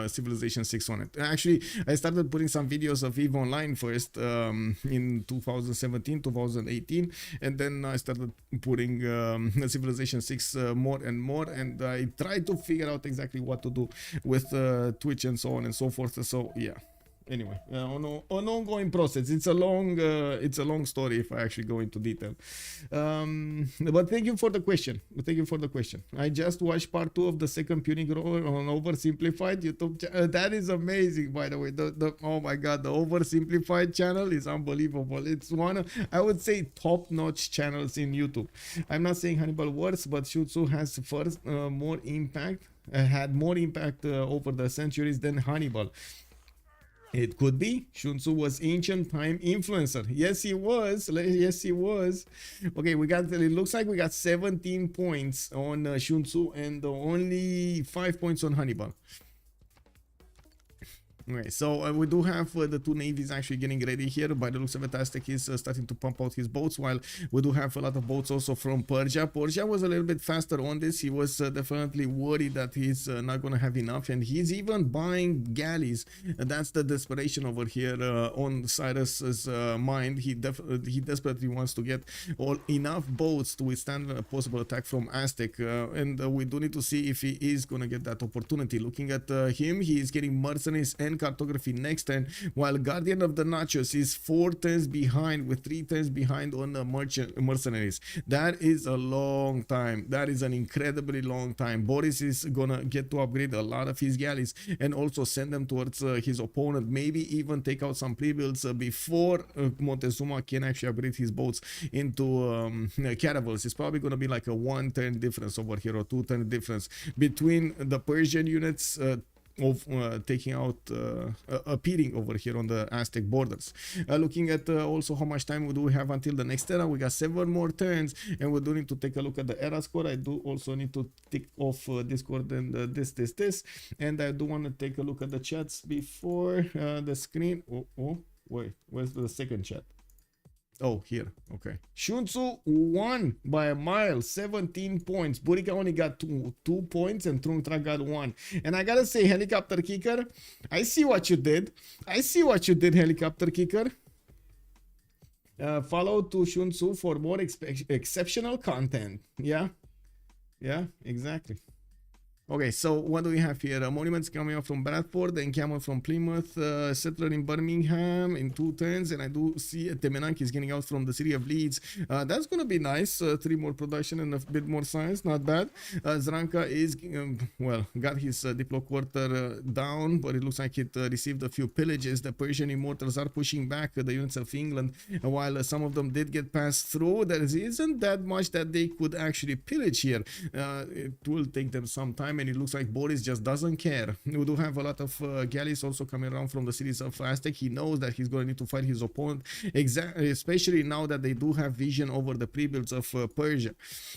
Civilization 6 on it. Actually, I started putting some videos of EVE Online first in 2017, 2018, and then I started putting Civilization 6 more and more, and I tried to figure out exactly what to do with Twitch and so on and so forth. So yeah. Anyway, on ongoing process. It's a long story if I actually go into detail. But thank you for the question. I just watched part 2 of the second Punic Roll on oversimplified YouTube. That is amazing, by the way. Oh my god, the oversimplified channel is unbelievable. It's one of, I would say, top-notch channels in YouTube. I'm not saying Hannibal works, but Shutsu has first more impact, had more impact over the centuries than Hannibal. It could be. Shunsu was ancient time influencer. Yes, he was. Yes, he was. Okay, it looks like we got 17 points on Shunsu and only 5 points on Hannibal. Okay, so we do have the two navies actually getting ready here. By the looks of it, Aztec is starting to pump out his boats, while we do have a lot of boats also from Persia. Persia was a little bit faster on this. He was definitely worried that he's not going to have enough, and he's even buying galleys. That's the desperation over here on Cyrus's mind. He desperately wants to get enough boats to withstand a possible attack from Aztec, and we do need to see if he is going to get that opportunity. Looking at him, he is getting mercenaries and cartography next turn, while Guardian of the Nachos is 4 turns behind, with 3 turns behind on the mercenaries. That is a long time. That is an incredibly long time. Boris is gonna get to upgrade a lot of his galleys and also send them towards his opponent, maybe even take out some pre-builds before Montezuma can actually upgrade his boats into caravels. It's probably gonna be like a 1 turn difference over here, or 2 turn difference between the Persian units of taking out appearing over here on the Aztec borders. Looking at also how much time we do have until the next era, we got 7 more turns, and we do need to take a look at the era score. I do also need to tick off Discord and this, and I do want to take a look at the chats before the screen. Oh wait, where's the second chat? Oh, here. Okay. Shunsu won by a mile, 17 points. Burica only got 2 points, and Trungtra got 1. And I gotta say, Helicopter Kicker, I see what you did. Helicopter Kicker. Follow to Shunsu for more exceptional content. Yeah, exactly. Okay, so what do we have here? Monuments coming up from Bradford, encampment from Plymouth, settler in Birmingham in 2 turns, and I do see Temenank is getting out from the city of Leeds. That's gonna be nice. 3 more production and a bit more science, not bad. Zranka is, well, got his Diplo quarter down, but it looks like it received a few pillages. The Persian immortals are pushing back the units of England, while some of them did get passed through. There isn't that much that they could actually pillage here. It will take them some time, and it looks like Boris just doesn't care. We do have a lot of galleys also coming around from the cities of Aztec. He knows that he's going to need to fight his opponent, especially now that they do have vision over the pre-builds of Persia.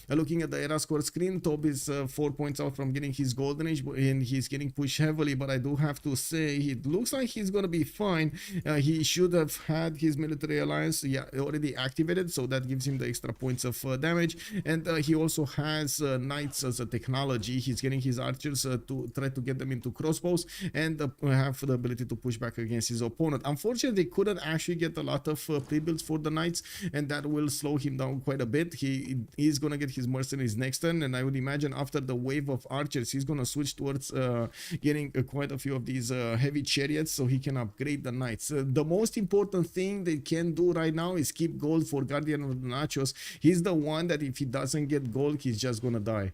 Looking at the era score screen, Tob is 4 points out from getting his golden age, and he's getting pushed heavily, but I do have to say it looks like he's going to be fine. He should have had his military alliance already activated, so that gives him the extra points of damage, and he also has knights as a technology. He's getting his archers to try to get them into crossbows and have the ability to push back against his opponent. Unfortunately, they couldn't actually get a lot of pre-builds for the knights, and that will slow him down quite a bit. He is going to get his mercenaries next turn, and I would imagine after the wave of archers, he's going to switch towards getting quite a few of these heavy chariots so he can upgrade the knights. The most important thing they can do right now is keep gold for Guardian of the Nachos. He's the one that if he doesn't get gold, he's just going to die.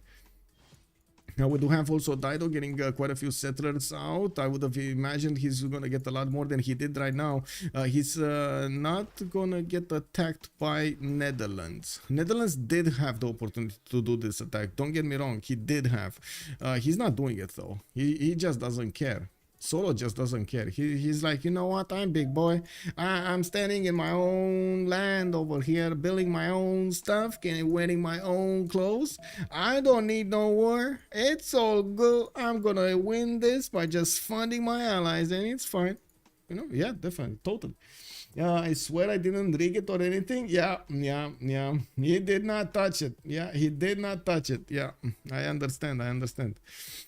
Now we do have also Dido getting quite a few settlers out. I would have imagined he's going to get a lot more than he did right now. He's not going to get attacked by Netherlands. Netherlands did have the opportunity to do this attack. Don't get me wrong, he did have. He's not doing it though. He just doesn't care. Solo just doesn't care. He's like, you know what, I'm big boy. I'm standing in my own land over here, building my own stuff, wearing my own clothes. I don't need no war. It's all good. I'm gonna win this by just funding my allies, and it's fine. You know, yeah, definitely, totally. I swear I didn't rig it or anything. Yeah. He did not touch it. Yeah, he did not touch it. Yeah, I understand.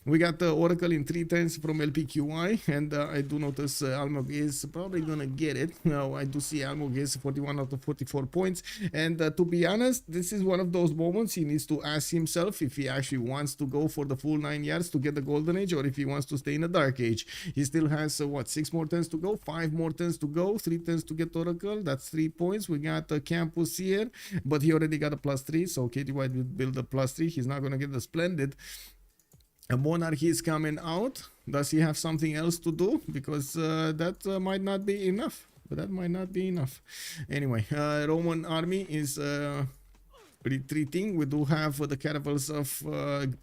We got the Oracle in 3 turns from LPQI, and I do notice Almog is probably gonna get it. Now I do see Almog is 41 out of 44 points, and to be honest, this is one of those moments he needs to ask himself if he actually wants to go for the full 9 yards to get the Golden Age, or if he wants to stay in the Dark Age. He still has what, 6 more turns to go, 5 more turns to go, 3 turns to get Oracle. That's 3 points. We got a campus here, but he already got a +3, so KT White will build a +3. He's not gonna get the Splendid. A Monarchy is coming out. Does he have something else to do? Because that might not be enough. But that might not be enough. Anyway, Roman army is retreating. We do have the caravels of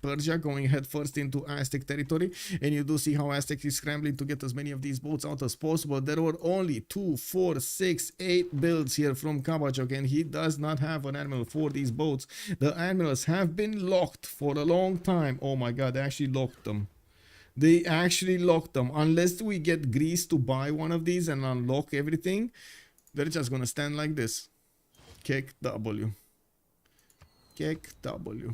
Persia going head first into Aztec territory, and you do see how Aztec is scrambling to get as many of these boats out as possible. There were only 2, 4, 6, 8 builds here from Kabachok, and he does not have an admiral for these boats. The admirals have been locked for a long time. Oh my god, they actually locked them. They actually locked them. Unless we get Greece to buy one of these and unlock everything, they're just gonna stand like this. Kick W. Kick W.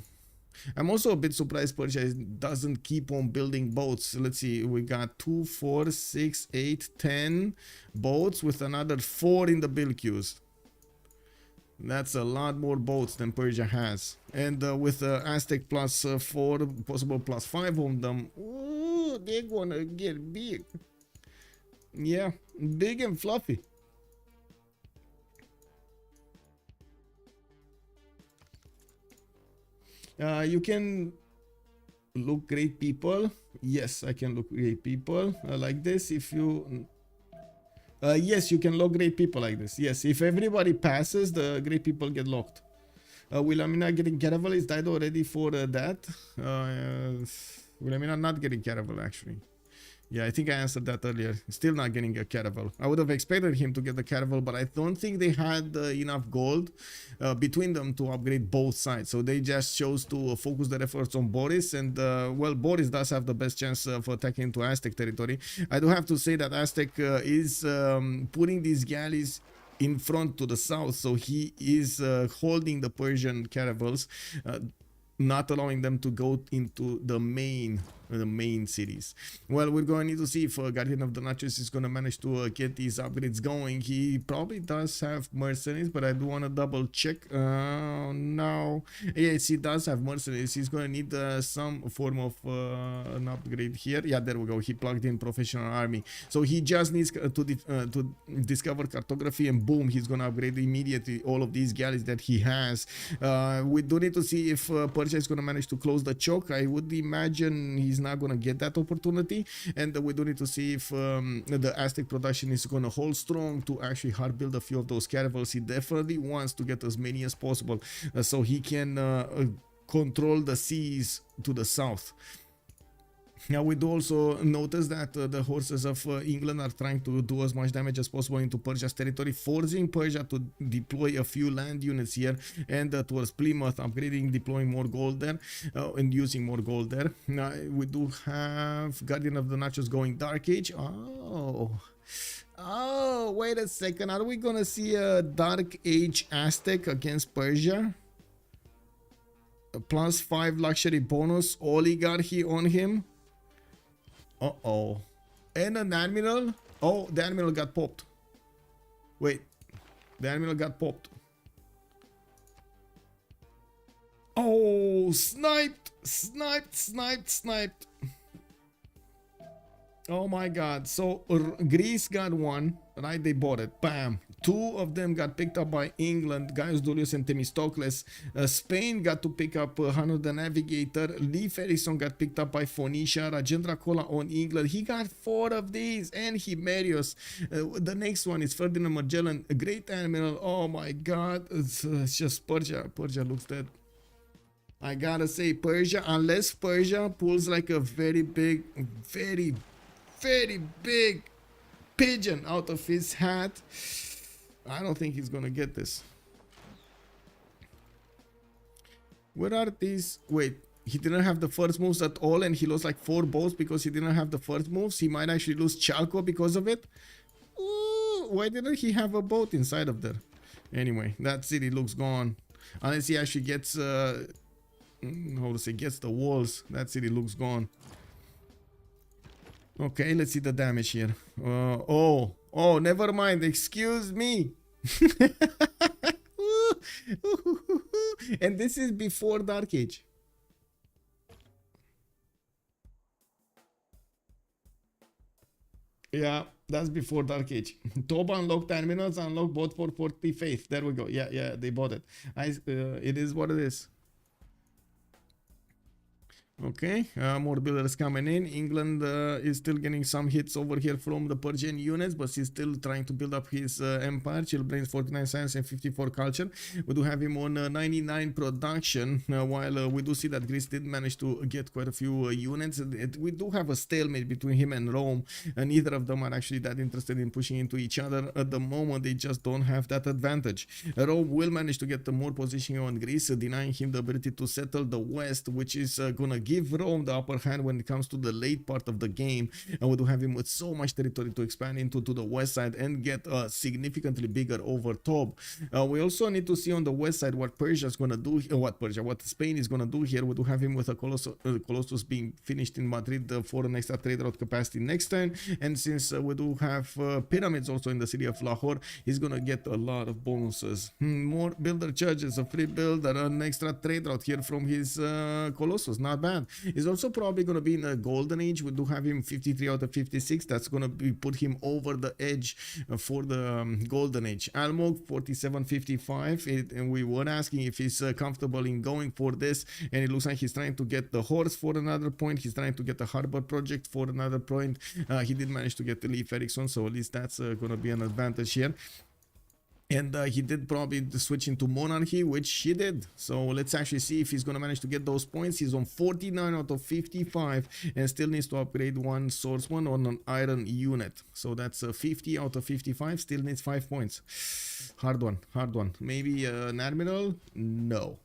I'm also a bit surprised Persia doesn't keep on building boats. Let's see, we got 2, 4, 6, 8, 10 boats with another 4 in the build queues. That's a lot more boats than Persia has. And with Aztec +4, possible +5 on them, ooh, they're gonna get big. Yeah, big and fluffy. You can look great people. Yes, I can look great people like this. If you yes, you can lock great people like this. Yes, if everybody passes, the great people get locked. Wilhelmina getting caravel. Is Dido ready for that? Wilhelmina not getting caravel actually. Yeah, I think I answered that earlier. Still not getting a caravel. I would have expected him to get the caravel, but I don't think they had enough gold between them to upgrade both sides. So they just chose to focus their efforts on Boris. And, well, Boris does have the best chance of attacking into Aztec territory. I do have to say that Aztec is putting these galleys in front to the south. So he is holding the Persian caravels, not allowing them to go into the main the main cities. Well, we're going to need to see if Guardian of the Natchez is going to manage to get these upgrades going. He probably does have mercenaries, but I do want to double check. No, yes, he does have mercenaries. He's going to need some form of an upgrade here. Yeah, there we go. He plugged in professional army, so he just needs to discover cartography, and boom, he's going to upgrade immediately all of these galleys that he has. We do need to see if Persia is going to manage to close the choke. I would imagine he's not going to get that opportunity, and we do need to see if the Aztec production is going to hold strong to actually hard build a few of those caravels. He definitely wants to get as many as possible so he can control the seas to the south. Now we do also notice that the horses of England are trying to do as much damage as possible into Persia's territory, forcing Persia to deploy a few land units here and towards Plymouth, upgrading, deploying more gold there and using more gold there. Now we do have Guardian of the Natchez going Dark Age. Oh, wait a second. Are we gonna see a Dark Age Aztec against Persia? A +5 luxury bonus, oligarchy on him. Uh-oh. And an admiral? Oh, the admiral got popped. Wait. The admiral got popped. Oh, sniped. Sniped. Oh my god. So Greece got one, right? They bought it. Bam. 2 of them got picked up by England, Gaius Julius and Themistocles. Spain got to pick up Hanno the Navigator. Leif Erikson got picked up by Phoenicia. Rajendra Kola on England. He got 4 of these. And Himerius. The next one is Ferdinand Magellan, a great admiral. Oh my god. It's just Persia. Persia looks dead. I gotta say, Persia, unless Persia pulls like a very big, very big pigeon out of his hat, I don't think he's gonna get this. Where are these? Wait, he didn't have the first moves at all and he lost like 4 boats because he didn't have the first moves. He might actually lose Chalco because of it. Ooh, why didn't he have a boat inside of there? Anyway, that city looks gone. Unless he actually gets how to say, gets the walls, that city looks gone. Okay, let's see the damage here. Oh, never mind. Excuse me. And this is before Dark Age. Yeah, that's before Dark Age. Toba unlocked terminals, unlocked both for 40 faith. There we go. Yeah, they bought it. It is what it is. Okay, more builders coming in. England is still getting some hits over here from the Persian units, but he's still trying to build up his empire. Chillbrains 49 science and 54 culture. We do have him on 99 production, while we do see that Greece did manage to get quite a few units. We do have a stalemate between him and Rome, and neither of them are actually that interested in pushing into each other at the moment. They just don't have that advantage. Rome will manage to get more positioning on Greece, denying him the ability to settle the west, which is gonna give Rome the upper hand when it comes to the late part of the game, and we do have him with so much territory to expand into to the west side and get a significantly bigger over top. We also need to see on the west side what Persia is gonna do, what Spain is gonna do here. We do have him with a Colossus being finished in Madrid for an extra trade route capacity next turn, and since we do have pyramids also in the city of Lahore, he's gonna get a lot of bonuses. More builder charges, a free builder, an extra trade route here from his Colossus, not bad. He's also probably going to be in a golden age. We do have him 53 out of 56. That's going to put him over the edge for the golden age. Almog 47.55, and we were asking if he's comfortable in going for this, and it looks like he's trying to get the horse for another point. He's trying to get the harbor project for another point. He did manage to get the Leif Erikson, so at least that's going to be an advantage here. And he did probably switch into monarchy, which he did. So let's actually see if he's going to manage to get those points. He's on 49 out of 55 and still needs to upgrade one swordsman on an iron unit. So that's 50 out of 55, still needs 5 points. Hard one. Maybe an admiral? No,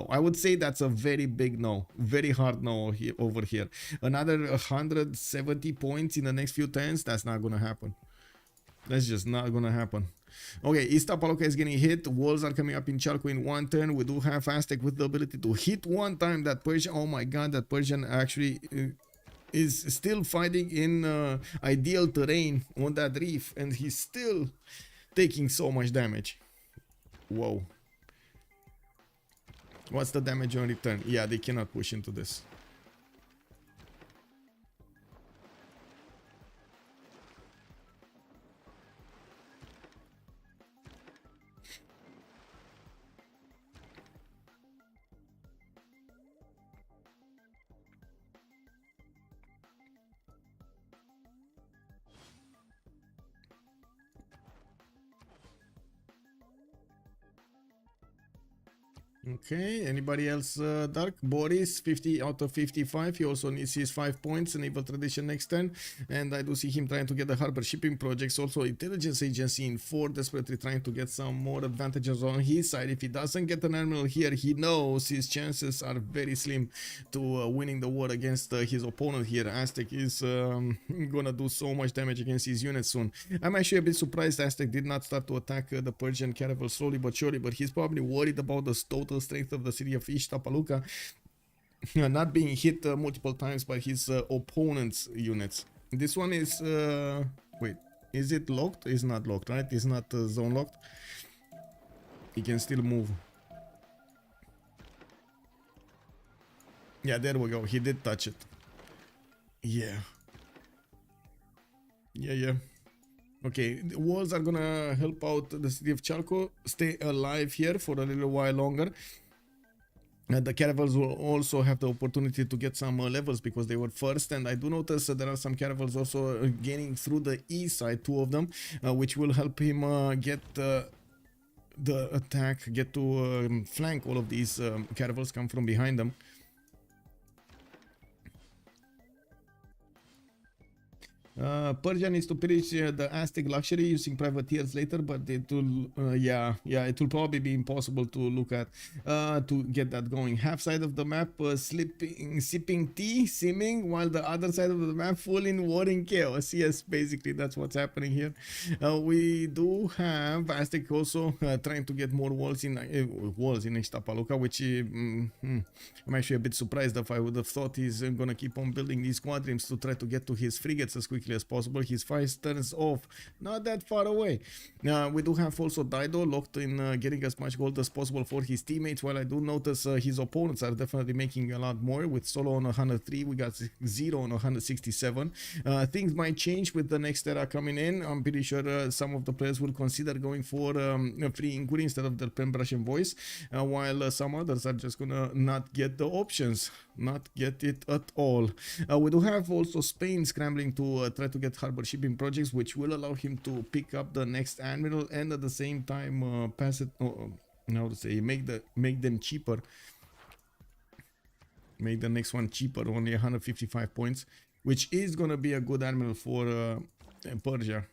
I would say that's a very big no, very hard no here, over here. Another 170 points in the next few turns, that's not going to happen. That's just not going to happen. Okay, East Apaloka is getting hit. Walls are coming up in Chalco in one turn. We do have Aztec with the ability to hit one time that Persian. Oh my god, that Persian actually is still fighting in ideal terrain on that reef, and he's still taking so much damage. Whoa. What's the damage on return? Yeah, they cannot push into this. Okay, anybody else dark? Boris, 50 out of 55. He also needs his 5 points, Naval Tradition next turn. And I do see him trying to get the harbor shipping projects. Also, intelligence agency in 4, desperately trying to get some more advantages on his side. If he doesn't get an admiral here, he knows his chances are very slim to winning the war against his opponent here. Aztec is gonna do so much damage against his units soon. I'm actually a bit surprised Aztec did not start to attack the Persian caravel slowly but surely, but he's probably worried about the total strength of the city of Ishtapaluka not being hit multiple times by his opponent's units. This one is wait, is it locked? It's not locked, right? It's not zone locked. He can still move. Yeah, there we go. He did touch it. Yeah. Yeah. Okay, the walls are gonna help out the city of Chalco stay alive here for a little while longer. The caravels will also have the opportunity to get some levels because they were first, and I do notice there are some caravels also gaining through the east side, 2 of them, which will help him get the attack, get to flank all of these caravels, come from behind them. Persia needs to pillage the Aztec luxury using privateers later, but it will, it will probably be impossible to look at to get that going. Half side of the map sipping tea, simming, while the other side of the map full in war and chaos. Yes, basically that's what's happening here. We do have Aztec also trying to get more walls in Ishtapaluka, which I'm actually a bit surprised of. I would have thought he's gonna keep on building these quadrims to try to get to his frigates as quickly as possible. His 5 turns off, not that far away. We do have also Dido locked in getting as much gold as possible for his teammates, while I do notice his opponents are definitely making a lot more. With Solo on 103, we got 0 on 167. Things might change with the next era coming in. I'm pretty sure some of the players will consider going for free inquiry instead of the Pembrush voice, while some others are just gonna not get the options, not get it at all. We do have also Spain scrambling to try to get harbor shipping projects, which will allow him to pick up the next admiral and at the same time pass it, how to say, make them cheaper, make the next one cheaper, only 155 points, which is gonna be a good admiral for Persia.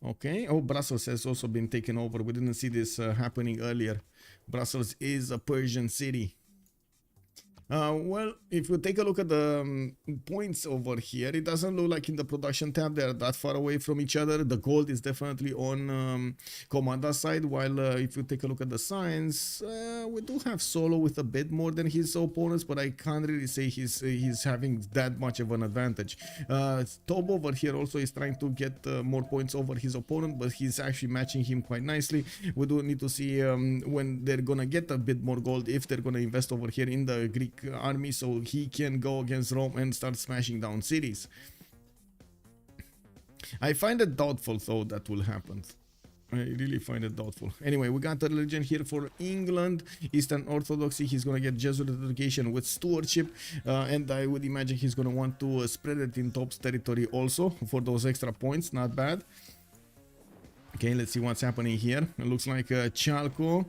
Okay. Oh, Brussels has also been taken over. We didn't see this happening earlier. Brussels is a Persian city. Well, if you take a look at the points over here, it doesn't look like in the production tab they're that far away from each other. The gold is definitely on Komanda side, while if you take a look at the science, we do have Solo with a bit more than his opponents, but I can't really say he's having that much of an advantage. Tob over here also is trying to get more points over his opponent, but he's actually matching him quite nicely. We do need to see when they're gonna get a bit more gold, if they're gonna invest over here in the Greek army so he can go against Rome and start smashing down cities. I find it doubtful though that will happen. I really find it doubtful. Anyway, we got a religion here for England, Eastern Orthodoxy. He's gonna get Jesuit education with stewardship, and I would imagine he's gonna want to spread it in Top's territory also for those extra points. Not bad. Okay, let's see what's happening here. It looks like Chalco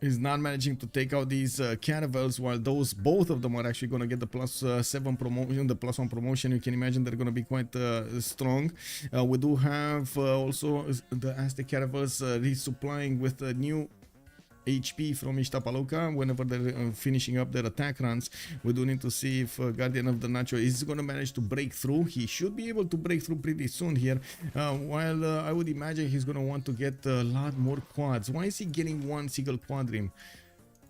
is not managing to take out these caravels, while both of them are actually going to get the +7 promotion, the +1 promotion. You can imagine they're going to be quite strong. We do have also the Aztec caravels resupplying with new HP from Ishtapaluka whenever they're finishing up their attack runs. We do need to see if Guardian of the Nacho is going to manage to break through. He should be able to break through pretty soon here, while I would imagine he's going to want to get a lot more quads. Why is he getting one single quadrim?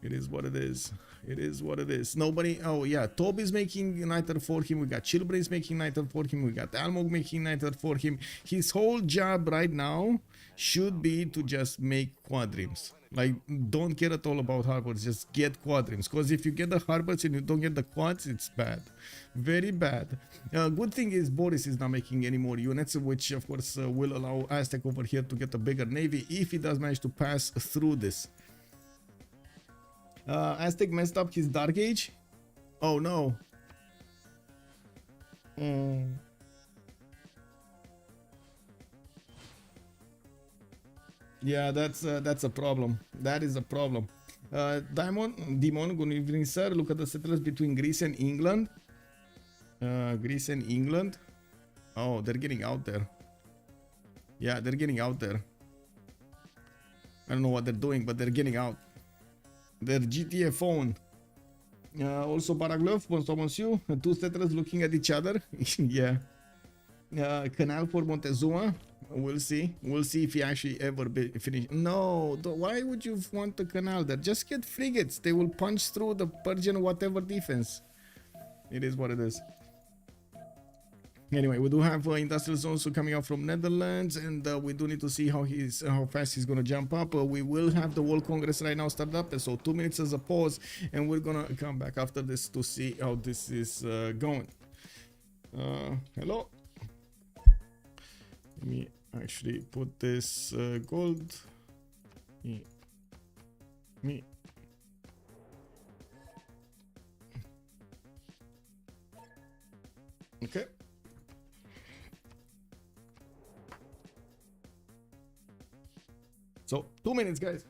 It is what it is. it is what it is. Nobody. Oh yeah, Toby's making Niter for him. We got Chillbrain's making Niter for him. We got Almog making Niter for him. His whole job right now should be to just make quadrims. Like, don't care at all about harbors. Just get quadrims. Because if you get the harbors and you don't get the quads, it's bad. Very bad. Good thing is Boris is not making any more units, which of course will allow Aztec over here to get a bigger navy if he does manage to pass through this. Aztec messed up his Dark Age. Oh no. Yeah, that's a problem. That is a problem. Demon, good evening, sir. Look at the settlers between Greece and England. Greece and England. Oh, they're getting out there. Yeah, they're getting out there. I don't know what they're doing, but they're getting out. Their GTA phone. Also Paraglove, monsieur. Two settlers looking at each other. Yeah. Canal for Montezuma. We'll see. We'll see if he actually ever finish. No, why would you want the canal there? Just get frigates. They will punch through the Persian whatever defense. It is what it is. Anyway, we do have industrial zones coming out from Netherlands, and we do need to see how fast he's gonna jump up. We will have the World Congress right now start up, so 2 minutes as a pause, and we're gonna come back after this to see how this is going. Hello. Let me actually put this gold. Me. Okay. So 2 minutes, guys.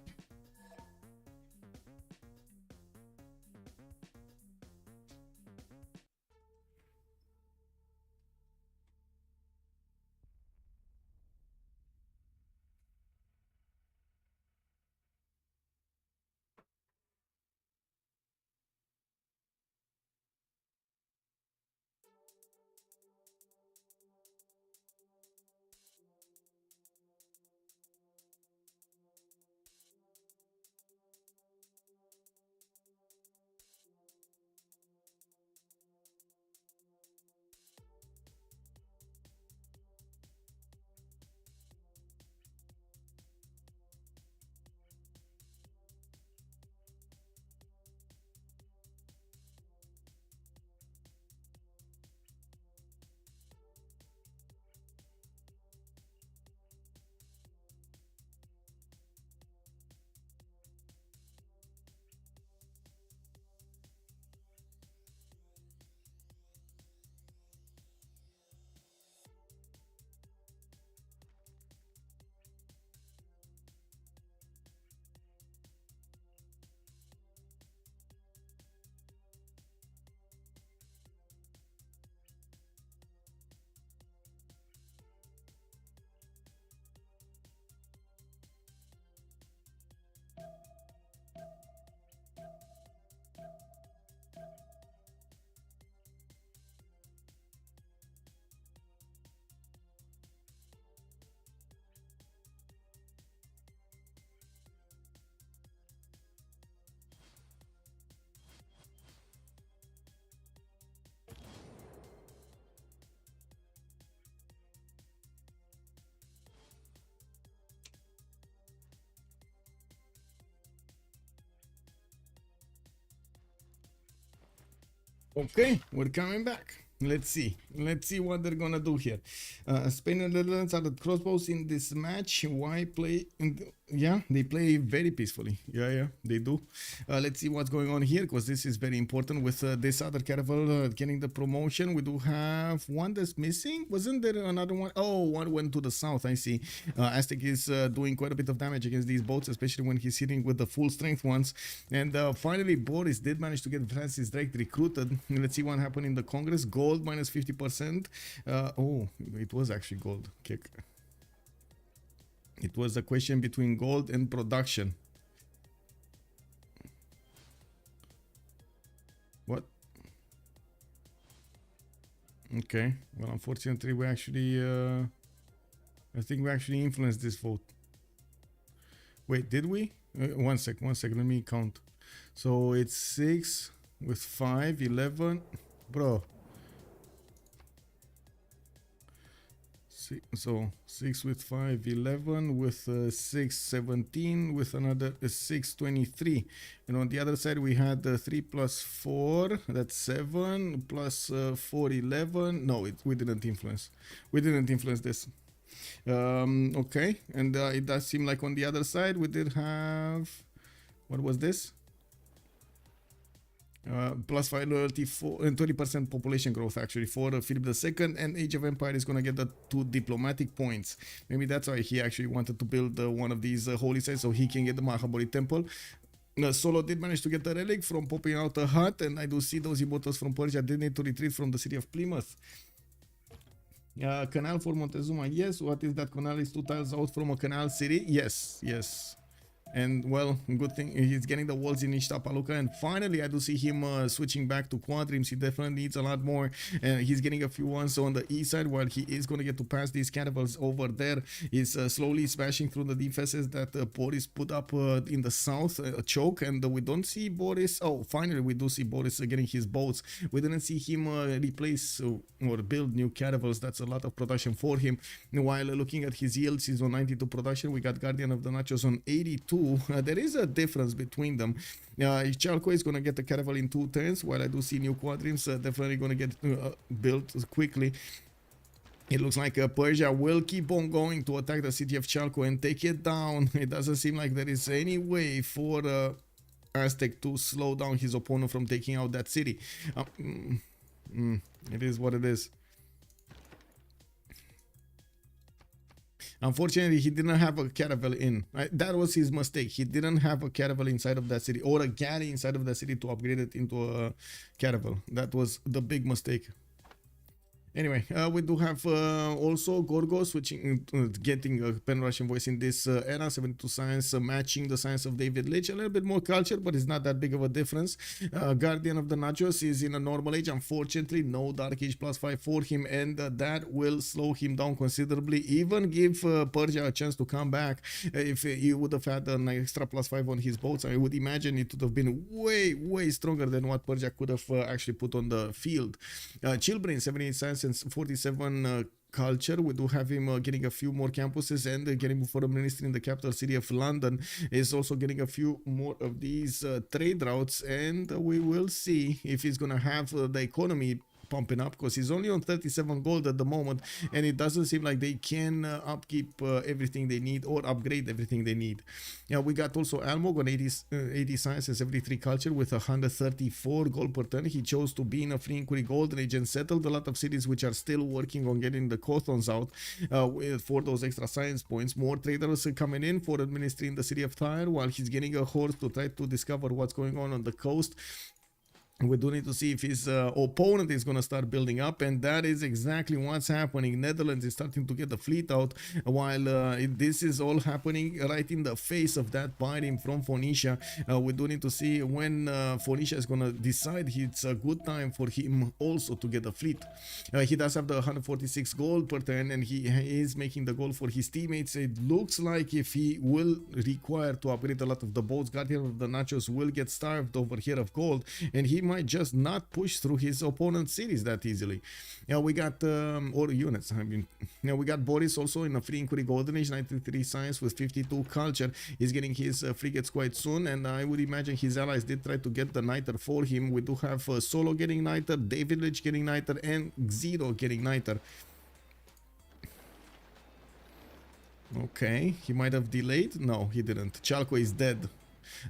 Okay, we're coming back. Let's see what they're gonna do here. Spain and Netherlands are the crossbows in this match. Why play yeah, they play very peacefully. Yeah, they do. Let's see what's going on here, because this is very important with this other caravel getting the promotion. We do have one that's missing. Wasn't there another one? Oh, one went to the south. I see. Aztec is doing quite a bit of damage against these boats, especially when he's hitting with the full strength ones. And finally, Boris did manage to get Francis Drake recruited. Let's see what happened in the Congress. Gold minus 50%. Oh, it was actually gold. Kick. It was a question between gold and production. What? Okay. Well, unfortunately, we actually... I think we actually influenced this vote. Wait, did we? One sec. Let me count. So it's 6 with 5, 11. Bro. So 6 with 5, 11 with 6, 17 with another 6, 23. And on the other side we had 3 plus 4, that's 7 plus 4, 11. No, we didn't influence. We didn't influence this. Okay, and it does seem like on the other side we did have, what was this? Plus 5 loyalty for and 20% population growth actually for Philip II, and Age of Empire is gonna get the 2 diplomatic points. Maybe that's why he actually wanted to build one of these holy sites so he can get the Mahabali temple. Solo did manage to get the relic from popping out a hut, and I do see those immortals from Persia did need to retreat from the city of Plymouth. Canal for Montezuma, yes. What is that? Canal is 2 tiles out from a canal city. Yes. And well, good thing he's getting the walls in Ishtapaluka, and finally I do see him switching back to quadrims. He definitely needs a lot more, and he's getting a few ones on the east side while he is going to get to pass these cannibals over there. He's slowly smashing through the defenses that Boris put up in the south, a choke, and we don't see Boris. Oh, finally we do see Boris getting his boats. We didn't see him replace or build new caravels. That's a lot of production for him. While looking at his yields, he's on 92 production. We got Guardian of the Nachos on 82. There is a difference between them. Chalco is going to get the caravel in 2 turns, while I do see new quadrims definitely going to get built quickly. It looks like Persia will keep on going to attack the city of Chalco and take it down. It doesn't seem like there is any way for Aztec to slow down his opponent from taking out that city. It is what it is. Unfortunately, he didn't have a caravel in. That was his mistake. He didn't have a caravel inside of that city, or a galley inside of that city to upgrade it into a caravel. That was the big mistake. Anyway, we do have also Gorgo switching, getting a Pan-Russian voice in this era. 72 science, matching the science of David Leitch. A little bit more culture, but it's not that big of a difference. Guardian of the Nachos is in a normal age. Unfortunately, no Dark Age +5 for him, and that will slow him down considerably. Even give Persia a chance to come back. If he would have had an extra +5 on his boats, I would imagine it would have been way stronger than what Persia could have actually put on the field. Chillbrain, 78 science and 47 culture. We do have him getting a few more campuses and getting for a ministry in the capital city of London. Is also getting a few more of these trade routes, and we will see if he's gonna have the economy pumping up, because he's only on 37 gold at the moment, and it doesn't seem like they can upkeep everything they need or upgrade everything they need. Yeah, we got also Almog on 80 science and 73 culture with 134 gold per turn. He chose to be in a free inquiry golden age and settled a lot of cities which are still working on getting the Cothons out for those extra science points. More traders coming in for administering the city of Tyre, while he's getting a horse to try to discover what's going on the coast. We do need to see if his opponent is going to start building up, and that is exactly what's happening. Netherlands is starting to get the fleet out, while this is all happening right in the face of that biting from Phoenicia. We do need to see when Phoenicia is going to decide it's a good time for him also to get the fleet. He does have the 146 gold per turn, and he is making the goal for his teammates. It looks like if he will require to upgrade a lot of the boats, Guardian of the Nachos will get starved over here of gold, and he might just not push through his opponent's cities that easily. We got or units. I mean, we got Boris also in a free inquiry golden age, 93 science with 52 culture. He's getting his frigates quite soon, and I would imagine his allies did try to get the niter for him. We do have Solo getting niter, David Leitch getting niter, and Xero getting niter. Okay, he might have delayed. No, he didn't. Chalco is dead.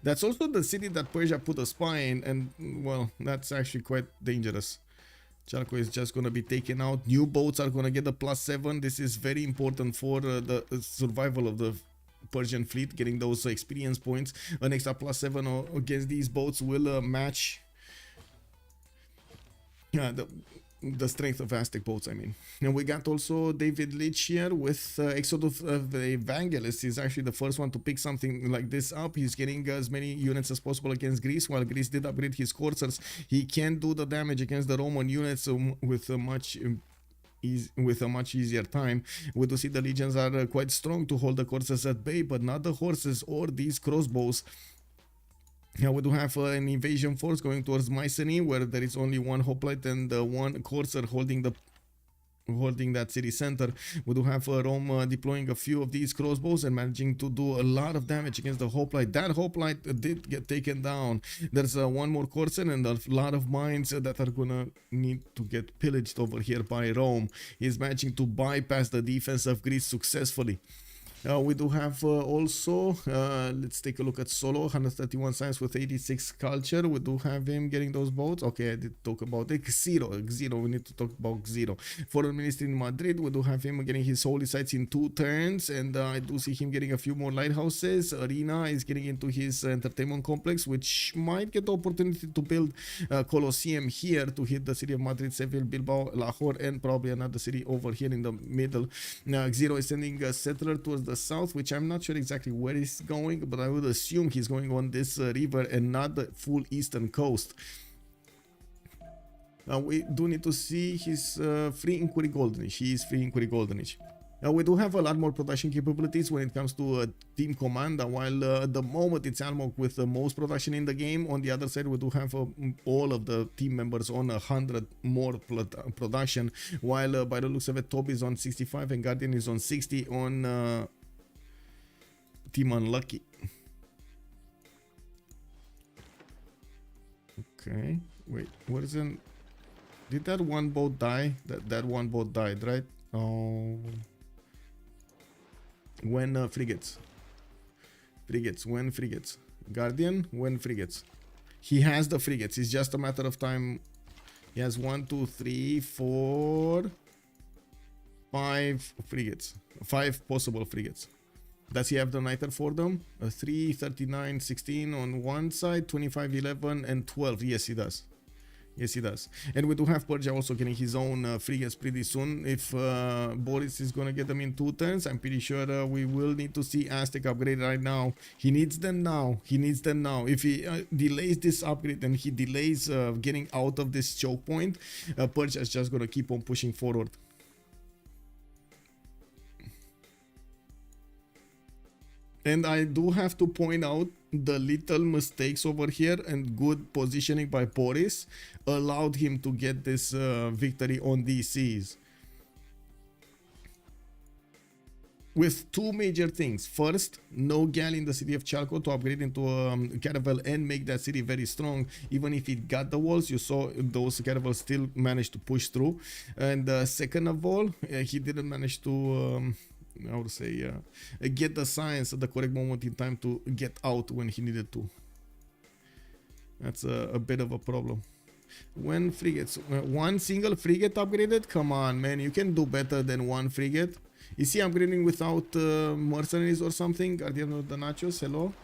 That's also the city that Persia put a spy in, and well, that's actually quite dangerous. Chalco is just going to be taken out. New boats are going to get a +7. This is very important for the survival of the Persian fleet, getting those experience points. An extra +7 against these boats will match the strength of Aztec boats, I mean. And we got also David Leitch here with Exodus of the Evangelist. He's actually the first one to pick something like this up. He's getting as many units as possible against Greece. While Greece did upgrade his coursers, he can do the damage against the Roman units with a much easier time. We do see the legions are quite strong to hold the coursers at bay, but not the horses or these crossbows. Now we do have an invasion force going towards Mycenae, where there is only one hoplite and one courser holding that city center. We do have Rome deploying a few of these crossbows and managing to do a lot of damage against the hoplite. That hoplite did get taken down. There's one more courser and a lot of mines that are gonna need to get pillaged over here by Rome. He's managing to bypass the defense of Greece successfully. We do have also, let's take a look at Solo, 131 science with 86 culture. We do have him getting those boats. Okay, I did talk about it. Xero, we need to talk about Xero. Foreign Ministry in Madrid, we do have him getting his holy sites in 2 turns, and I do see him getting a few more lighthouses. Arena is getting into his entertainment complex, which might get the opportunity to build Colosseum here to hit the city of Madrid, Seville, Bilbao, Lahore, and probably another city over here in the middle. Xero is sending a settler towards the south, which I'm not sure exactly where he's going, but I would assume he's going on this river and not the full eastern coast. We do need to see his free inquiry goldenage. He is free inquiry goldenage. We do have a lot more production capabilities when it comes to Team Komanda, while at the moment it's Almog with the most production in the game. On the other side, we do have all of the team members on 100 more production, while by the looks of it, Toby is on 65 and Guardian is on 60 on Team Unlucky. Okay, wait, what is it? Did that one boat die? That one boat died, right? Oh. When frigates. When frigates. Guardian, when frigates. He has the frigates. It's just a matter of time. He has 1, 2, 3, 4, 5 frigates. 5 possible frigates. Does he have the niter for them? 3, 39, 16 on one side, 25, 11, and 12. Yes, he does. Yes, he does. And we do have Persia also getting his own frigates pretty soon. If Boris is going to get them in 2 turns, I'm pretty sure we will need to see Aztec upgrade right now. He needs them now. If he delays this upgrade and he delays getting out of this choke point, Persia is just going to keep on pushing forward. And I do have to point out the little mistakes over here, and good positioning by Boris allowed him to get this victory on these seas. With 2 major things. First, no gal in the city of Chalco to upgrade into a caravel and make that city very strong. Even if it got the walls, you saw those caravels still managed to push through. And second of all, he didn't manage to... I would say get the science at the correct moment in time to get out when he needed to. That's a bit of a problem. When frigates, one single frigate upgraded? Come on, man, you can do better than 1 frigate. Is he upgrading without mercenaries or something? Guardian of the Nachos, hello?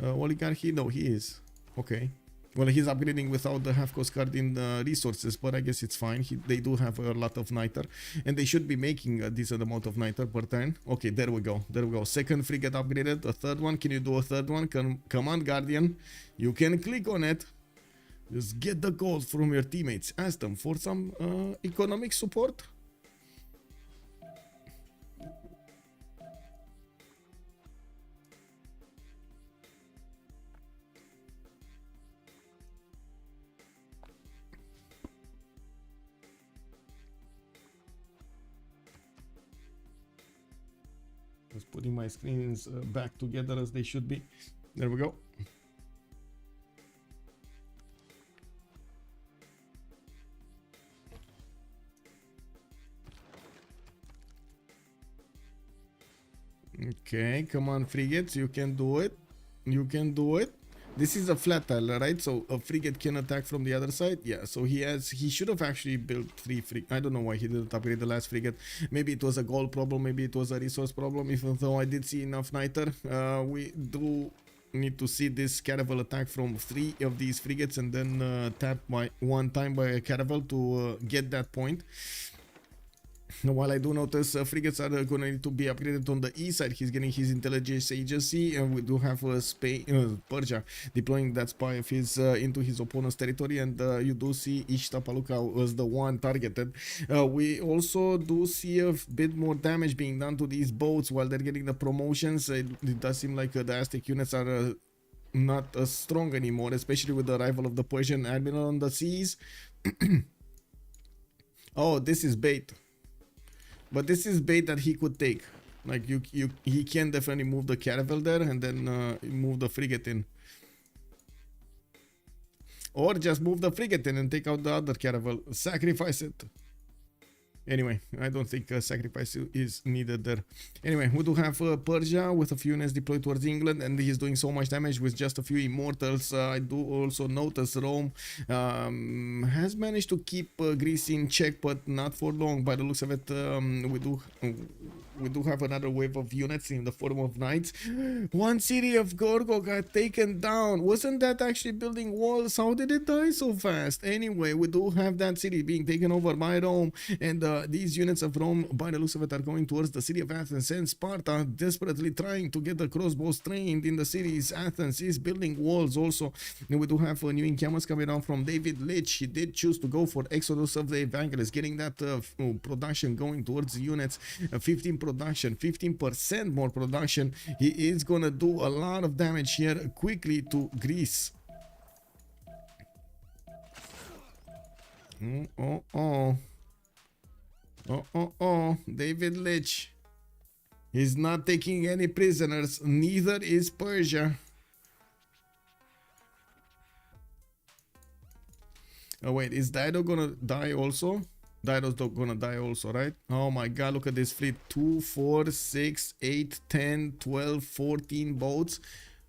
Oligarchy? No, he is. Okay. Well, he's upgrading without the half-cost card in resources, but I guess it's fine. They do have a lot of niter, and they should be making a decent amount of niter per turn. Okay, there we go. Second frigate upgraded. A third one. Can you do a third one? Come on, Guardian. You can click on it. Just get the gold from your teammates. Ask them for some economic support. Just putting my screens back together as they should be. There we go. Okay, come on, frigates, you can do it. This is a flat tile, right? So a frigate can attack from the other side. Yeah, so he should have actually built 3 frigates. I don't know why he didn't upgrade the last frigate. Maybe it was a gold problem, maybe it was a resource problem. Even though I did see enough niter, we do need to see this caravel attack from 3 of these frigates and then tap by 1 time by a caravel to get that point. While I do notice frigates are going to need to be upgraded on the east side, he's getting his intelligence agency, and we do have Persia deploying that spy of his into his opponent's territory, and you do see Ishtapaluka was the one targeted. We also do see a bit more damage being done to these boats while they're getting the promotions. It does seem like the Aztec units are not as strong anymore, especially with the arrival of the Persian admiral on the seas. Oh, this is bait. But this is bait that he could take. Like he can definitely move the caravel there and then move the frigate in. Or just move the frigate in and take out the other caravel. Sacrifice it. Anyway, I don't think sacrifice is needed there. Anyway, we do have Persia with a few units deployed towards England, and he's doing so much damage with just a few immortals. I do also notice Rome has managed to keep Greece in check, but not for long. By the looks of it, we do have another wave of units in the form of knights. One city of Gorgo got taken down. Wasn't that actually building walls? How did it die so fast? Anyway, we do have that city being taken over by Rome, and these units of Rome, by the looks of it, are going towards the city of Athens, and Sparta desperately trying to get the crossbows trained in the cities. Athens is building walls also. And we do have new encampments coming down from David Leitch. He did choose to go for Exodus of the Evangelist, getting that production going towards the units. 15% more production. He is gonna do a lot of damage here quickly to Greece. David Leitch. He's not taking any prisoners. Neither is Persia. Oh wait, is Dido gonna die also? Dido's gonna die also, right? Oh my god, look at this fleet. 2, 4, 6, 8, 10, 12, 14 boats.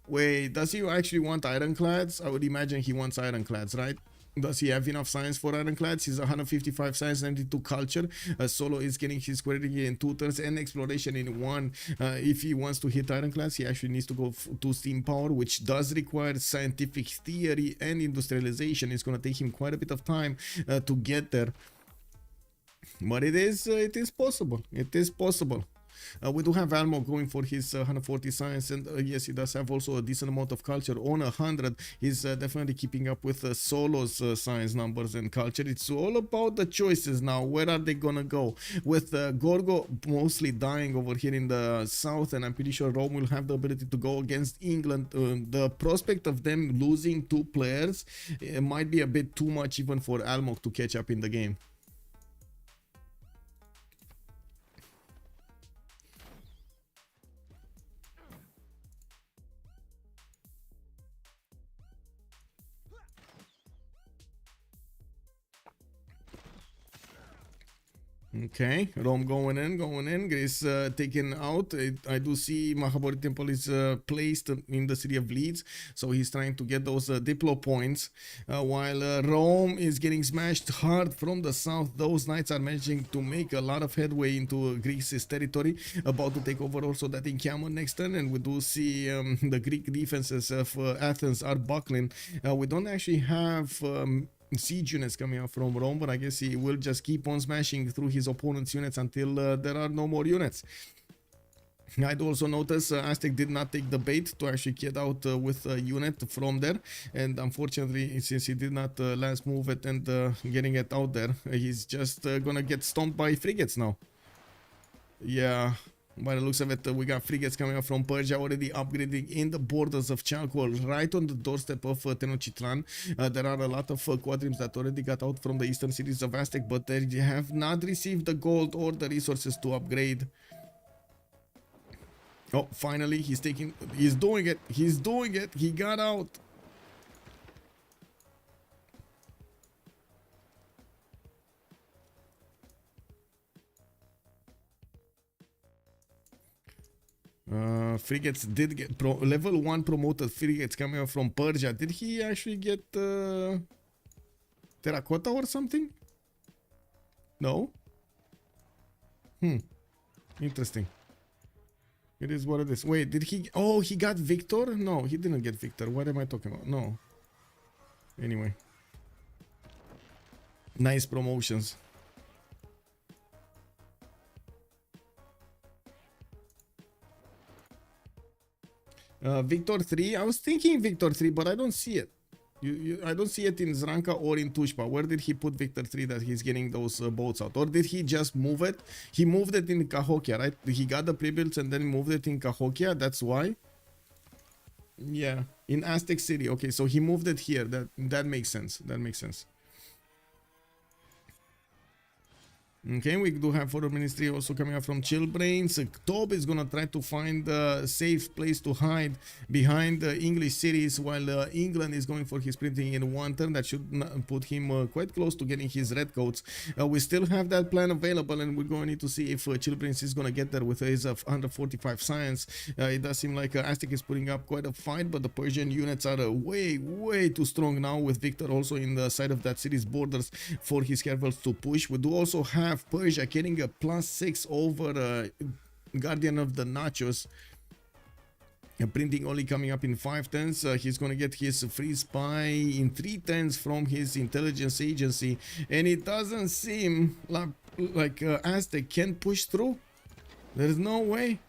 Wait, does he actually want ironclads? I would imagine he wants ironclads, right? Does he have enough science for ironclads? He's 155 science, 92 culture. Solo is getting his quality in 2 turns and exploration in 1. If he wants to hit ironclads, he actually needs to go to steam power, which does require scientific theory and industrialization. It's going to take him quite a bit of time to get there. But it is possible. It is possible. We do have Almo going for his 140 science, and yes, he does have also a decent amount of culture on 100. He's definitely keeping up with Solo's science numbers and culture. It's all about the choices now. Where are they gonna go? With Gorgo mostly dying over here in the south, and I'm pretty sure Rome will have the ability to go against England. The prospect of them losing 2 players might be a bit too much even for Almo to catch up in the game. Okay, Rome going in, Greece taken out. I do see Mahabharata Temple is placed in the city of Leeds, so he's trying to get those diplo points, while Rome is getting smashed hard from the south. Those knights are managing to make a lot of headway into Greece's territory, about to take over also that encampment next turn, and we do see the Greek defenses of Athens are buckling. We don't actually have siege units coming out from Rome, but I guess he will just keep on smashing through his opponent's units until there are no more units. I'd also notice Aztec did not take the bait to actually get out with a unit from there, and unfortunately, since he did not last move it and getting it out there, he's just gonna get stomped by frigates now. Yeah. By the looks of it, we got frigates coming up from Persia already upgrading in the borders of Chalco, right on the doorstep of Tenochtitlan. There are a lot of quadrims that already got out from the eastern cities of Aztec, but they have not received the gold or the resources to upgrade. Oh, finally, he's doing it, he got out. Frigates did get level 1 promoted frigates coming up from Persia. Did he actually get terracotta or something? No? Interesting. It is what it is. Wait, did he... Oh, he got Victor? No, he didn't get Victor. What am I talking about? No. Anyway. Nice promotions. Victor 3. I was thinking Victor 3, but I don't see it. I don't see it in Zranka or in Tushpa. Where did he put Victor 3 that he's getting those boats out? Or did he just move it? He moved it in Cahokia, right? He got the pre-builds and then moved it in Cahokia. That's why. Yeah, in Aztec City. Okay, so he moved it here. That makes sense. That makes sense. Okay, we do have Foreign Ministry also coming up from Chillbrains. Tob is gonna try to find a safe place to hide behind the English cities, while England is going for his printing in one turn. That should put him quite close to getting his red coats. We still have that plan available, and we're going to need to see if Chillbrains is gonna get there with his 145 science. It does seem like Aztec is putting up quite a fight, but the Persian units are way too strong now, with Victor also in the side of that city's borders for his caravels to push. We do also have Persia getting a +6 over Guardian of the Nachos. Printing only coming up in 5 turns. He's gonna get his free spy in 3 turns from his intelligence agency, and it doesn't seem like Aztec can push through. There's no way.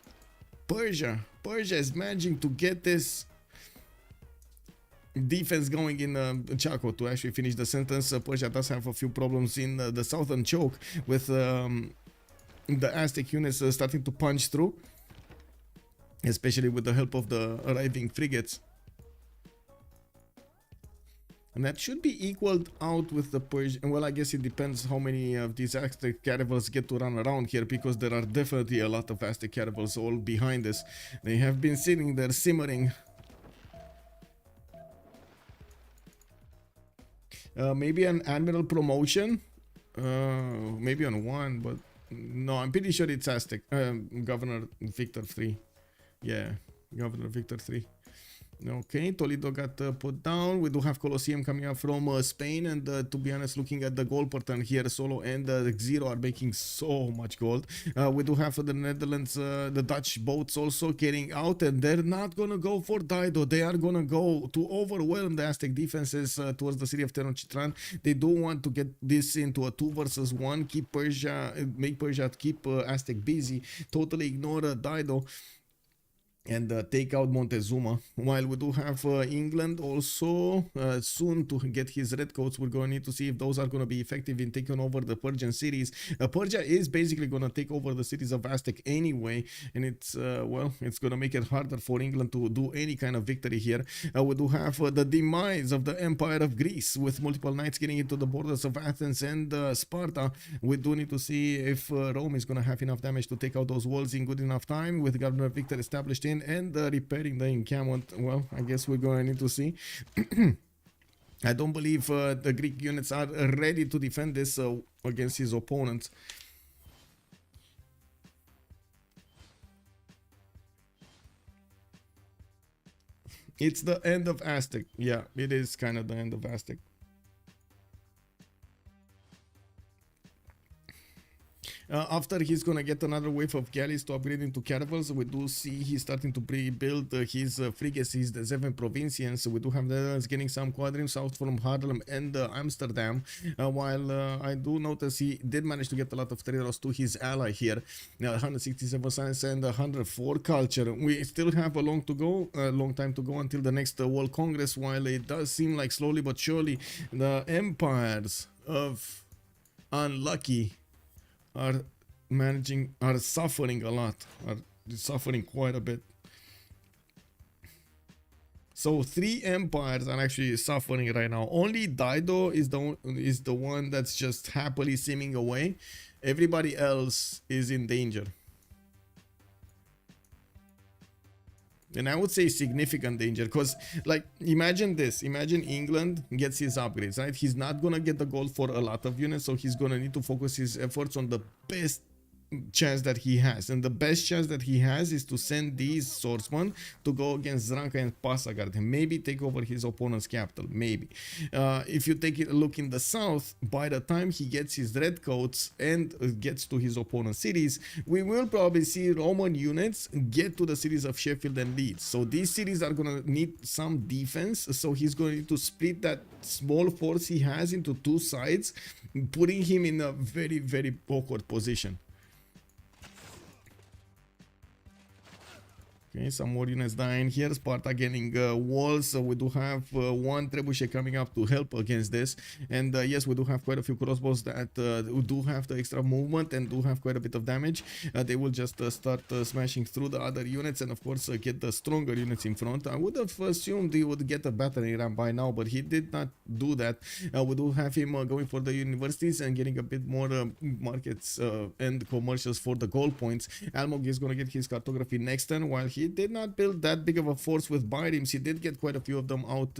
Persia is managing to get this defense going in Chaco to actually finish the sentence. Persia does have a few problems in the southern choke, with the Aztec units starting to punch through, especially with the help of the arriving frigates. And that should be equaled out with the Persian. Well, I guess it depends how many of these Aztec caravels get to run around here, because there are definitely a lot of Aztec caravels all behind us. They have been sitting there simmering. Maybe an admiral promotion, maybe on 1, but no, I'm pretty sure it's Aztec. Governor Victor 3. Yeah, Governor Victor 3. Okay, Toledo got put down. We do have Colosseum coming up from Spain, and to be honest, looking at the gold pattern here, Solo and Zero are making so much gold. We do have the Netherlands, the Dutch boats also getting out, and they're not gonna go for Dido. They are gonna go to overwhelm the Aztec defenses towards the city of Tenochtitlan. They do want to get this into a 2 versus 1, keep Persia, make Persia keep Aztec busy, totally ignore Dido, and take out Montezuma. While we do have England also soon to get his red coats. We're going to need to see if those are going to be effective in taking over the Persian cities. Persia is basically going to take over the cities of Aztec anyway, and it's well, it's going to make it harder for England to do any kind of victory here. We do have the demise of the Empire of Greece, with multiple knights getting into the borders of Athens and Sparta. We do need to see if Rome is going to have enough damage to take out those walls in good enough time, with Governor Victor established in and repairing the encampment. Well, I guess we're going to need to see. I don't believe the Greek units are ready to defend this against his opponents. It's the end of Aztec. Yeah, it is kind of the end of Aztec. After he's gonna get another wave of galleys to upgrade into caravels, we do see he's starting to pre-build his frigates, his the 7 Provincians. We do have the Netherlands getting some quadrims out from Haarlem and Amsterdam, while I do notice he did manage to get a lot of traders to his ally here. Now 167 science and 104 culture. We still have a long time to go until the next World Congress, while it does seem like slowly but surely the empires of Unlucky are suffering a lot, are suffering quite a bit. So 3 empires are actually suffering right now. Only Dido is the one that's just happily simming away. Everybody else is in danger. And I would say significant danger, because like imagine this, imagine England gets his upgrades, right? He's not gonna get the gold for a lot of units, so he's gonna need to focus his efforts on the best chance that he has, and the best chance that he has is to send these swordsmen to go against Zranka and Pasagard and maybe take over his opponent's capital. Maybe if you take a look in the south, by the time he gets his red coats and gets to his opponent's cities, we will probably see Roman units get to the cities of Sheffield and Leeds. So these cities are gonna need some defense, so he's going to split that small force he has into 2 sides, putting him in a very awkward position. Okay, some more units dying here. Sparta getting walls. So we do have one trebuchet coming up to help against this. And yes, we do have quite a few crossbows that do have the extra movement and do have quite a bit of damage. They will just start smashing through the other units and of course get the stronger units in front. I would have assumed he would get a battering ram by now, but he did not do that. We do have him going for the universities and getting a bit more markets and commercials for the gold points. Almog is going to get his cartography next turn. While he did not build that big of a force with biomes, he did get quite a few of them out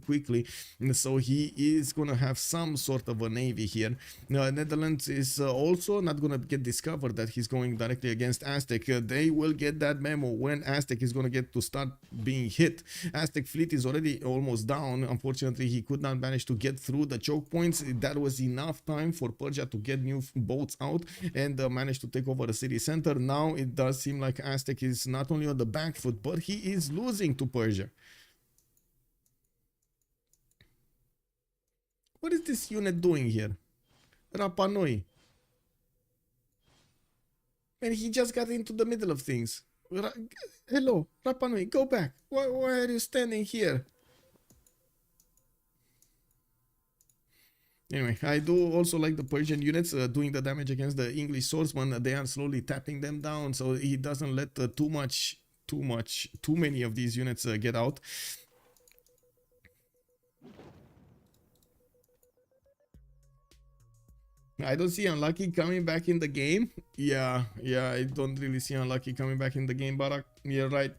quickly, so he is going to have some sort of a navy here. Netherlands is also not going to get discovered that he's going directly against Aztec. They will get that memo when Aztec is going to get to start being hit. Aztec fleet is already almost down. Unfortunately, he could not manage to get through the choke points. That was enough time for Persia to get new boats out and manage to take over the city center. Now it does seem like Aztec is not only on the back foot, but he is losing to Persia. What is this unit doing here? Rapa Nui. And he just got into the middle of things. Hello, Rapa Nui, go back. Why are you standing here? Anyway, I do also like the Persian units doing the damage against the English swordsman. They are slowly tapping them down, so he doesn't let too many of these units get out. I don't see Unlucky coming back in the game. Yeah, I don't really see Unlucky coming back in the game, Barak. You're right.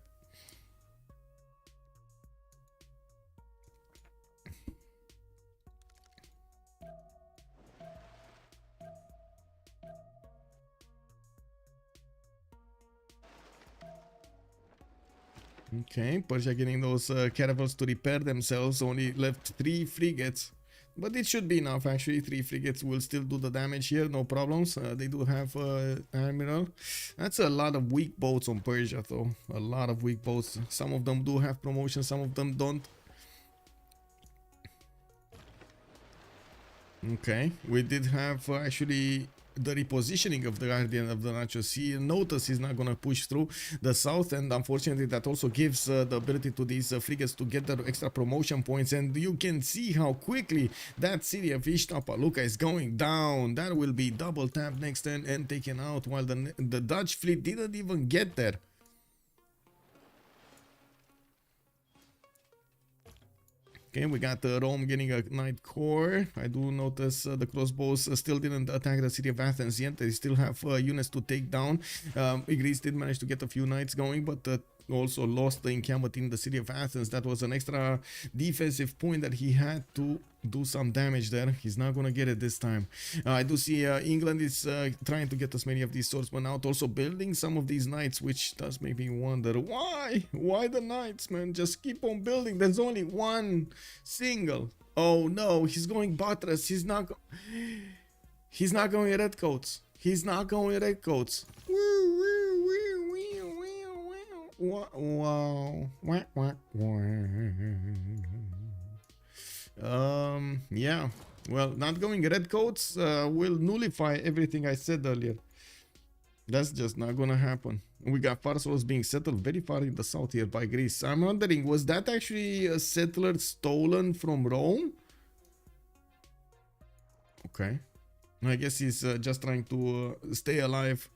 Okay, Persia getting those caravels to repair themselves. Only left 3 frigates. But it should be enough actually. 3 frigates will still do the damage here, no problems. They do have Admiral. That's a lot of weak boats on Persia though. A lot of weak boats. Some of them do have promotion, some of them don't. Okay, we did have actually the repositioning of the Guardian of the Nachos. He noticed he's not going to push through the south, and unfortunately that also gives the ability to these frigates to get their extra promotion points. And you can see how quickly that city of Ishtapaluka is going down. That will be double tapped next turn and taken out, while the Dutch fleet didn't even get there. Okay, we got Rome getting a Knight Corps. I do notice the crossbows still didn't attack the city of Athens yet. They still have units to take down. Greece did manage to get a few knights going, but also lost the encampment in the city of Athens. That was an extra defensive point that he had to do some damage there. He's not gonna get it this time. I do see England is trying to get as many of these swordsmen out, also building some of these knights, which does make me wonder why the knights, man. Just keep on building. There's only one single. Oh no, he's going buttress. He's not going redcoats. He's not going redcoats. Wow. Yeah, well, not going redcoats will nullify everything I said earlier. That's just not gonna happen. We got Pharsalos being settled very far in the south here by Greece. I'm wondering, was that actually a settler stolen from Rome? Okay, I guess he's just trying to stay alive.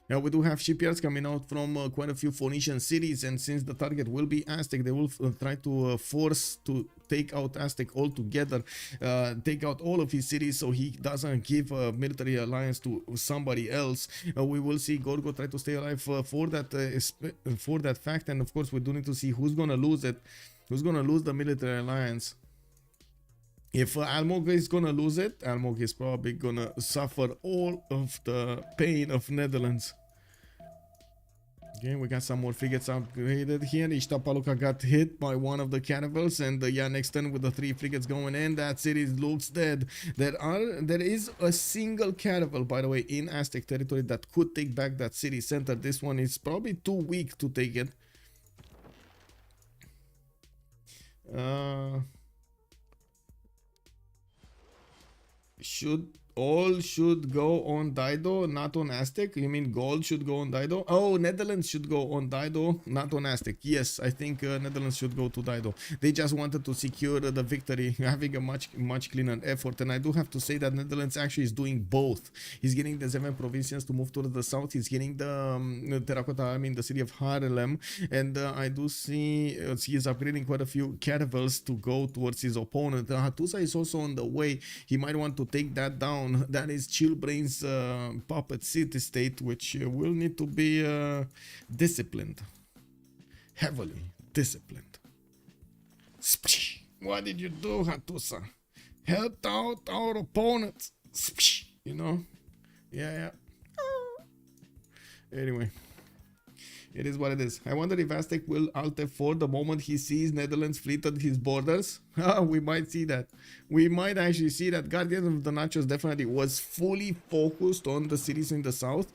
Yeah, we do have shipyards coming out from quite a few Phoenician cities, and since the target will be Aztec, they will try to force to take out Aztec altogether, take out all of his cities, so he doesn't give a military alliance to somebody else. We will see Gorgo try to stay alive for that fact, and of course we do need to see who's gonna lose it, who's gonna lose the military alliance. If Almog is gonna lose it, Almog is probably gonna suffer all of the pain of Netherlands. Okay, we got some more frigates upgraded here. Ishtapaluka got hit by one of the caravels, and yeah, next turn with the 3 frigates going in, that city looks dead. There is a single caravel, by the way, in Aztec territory that could take back that city center. This one is probably too weak to take it. Should all should go on Dido, not on Aztec. You mean gold should go on Dido? Oh, Netherlands should go on Dido, not on Aztec. Yes, I think Netherlands should go to Dido. They just wanted to secure the victory, having a much cleaner effort. And I do have to say that Netherlands actually is doing both. He's getting the 7 provincials to move towards the south. He's getting the terracotta army in the city of Haarlem. And I do see he is upgrading quite a few caravels to go towards his opponent. Hattusa is also on the way. He might want to take that down. That is Chillbrain's puppet city state, which will need to be disciplined, heavily disciplined. What did you do, Hattusa? Helped out our opponents, you know? Yeah. Anyway, it is what it is. I wonder if Aztec will alt F4 the moment he sees Netherlands fleet at his borders. We might see that. We might actually see that. Guardian of the Nachos definitely was fully focused on the cities in the south.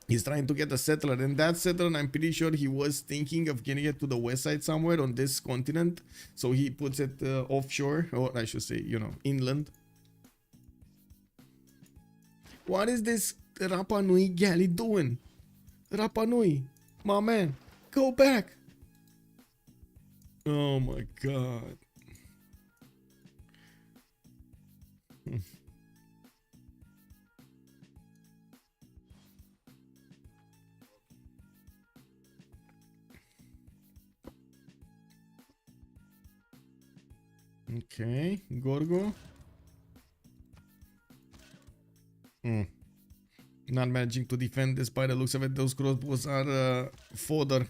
He's trying to get a settler, and that settler, I'm pretty sure he was thinking of getting it to the west side somewhere on this continent. So he puts it offshore, or I should say, you know, inland. What is this Rapa Nui galley doing? Rapa Nui, my man, go back. Oh my god. Okay, Gorgo. Not managing to defend this by the looks of it. Those crossbows are fodder.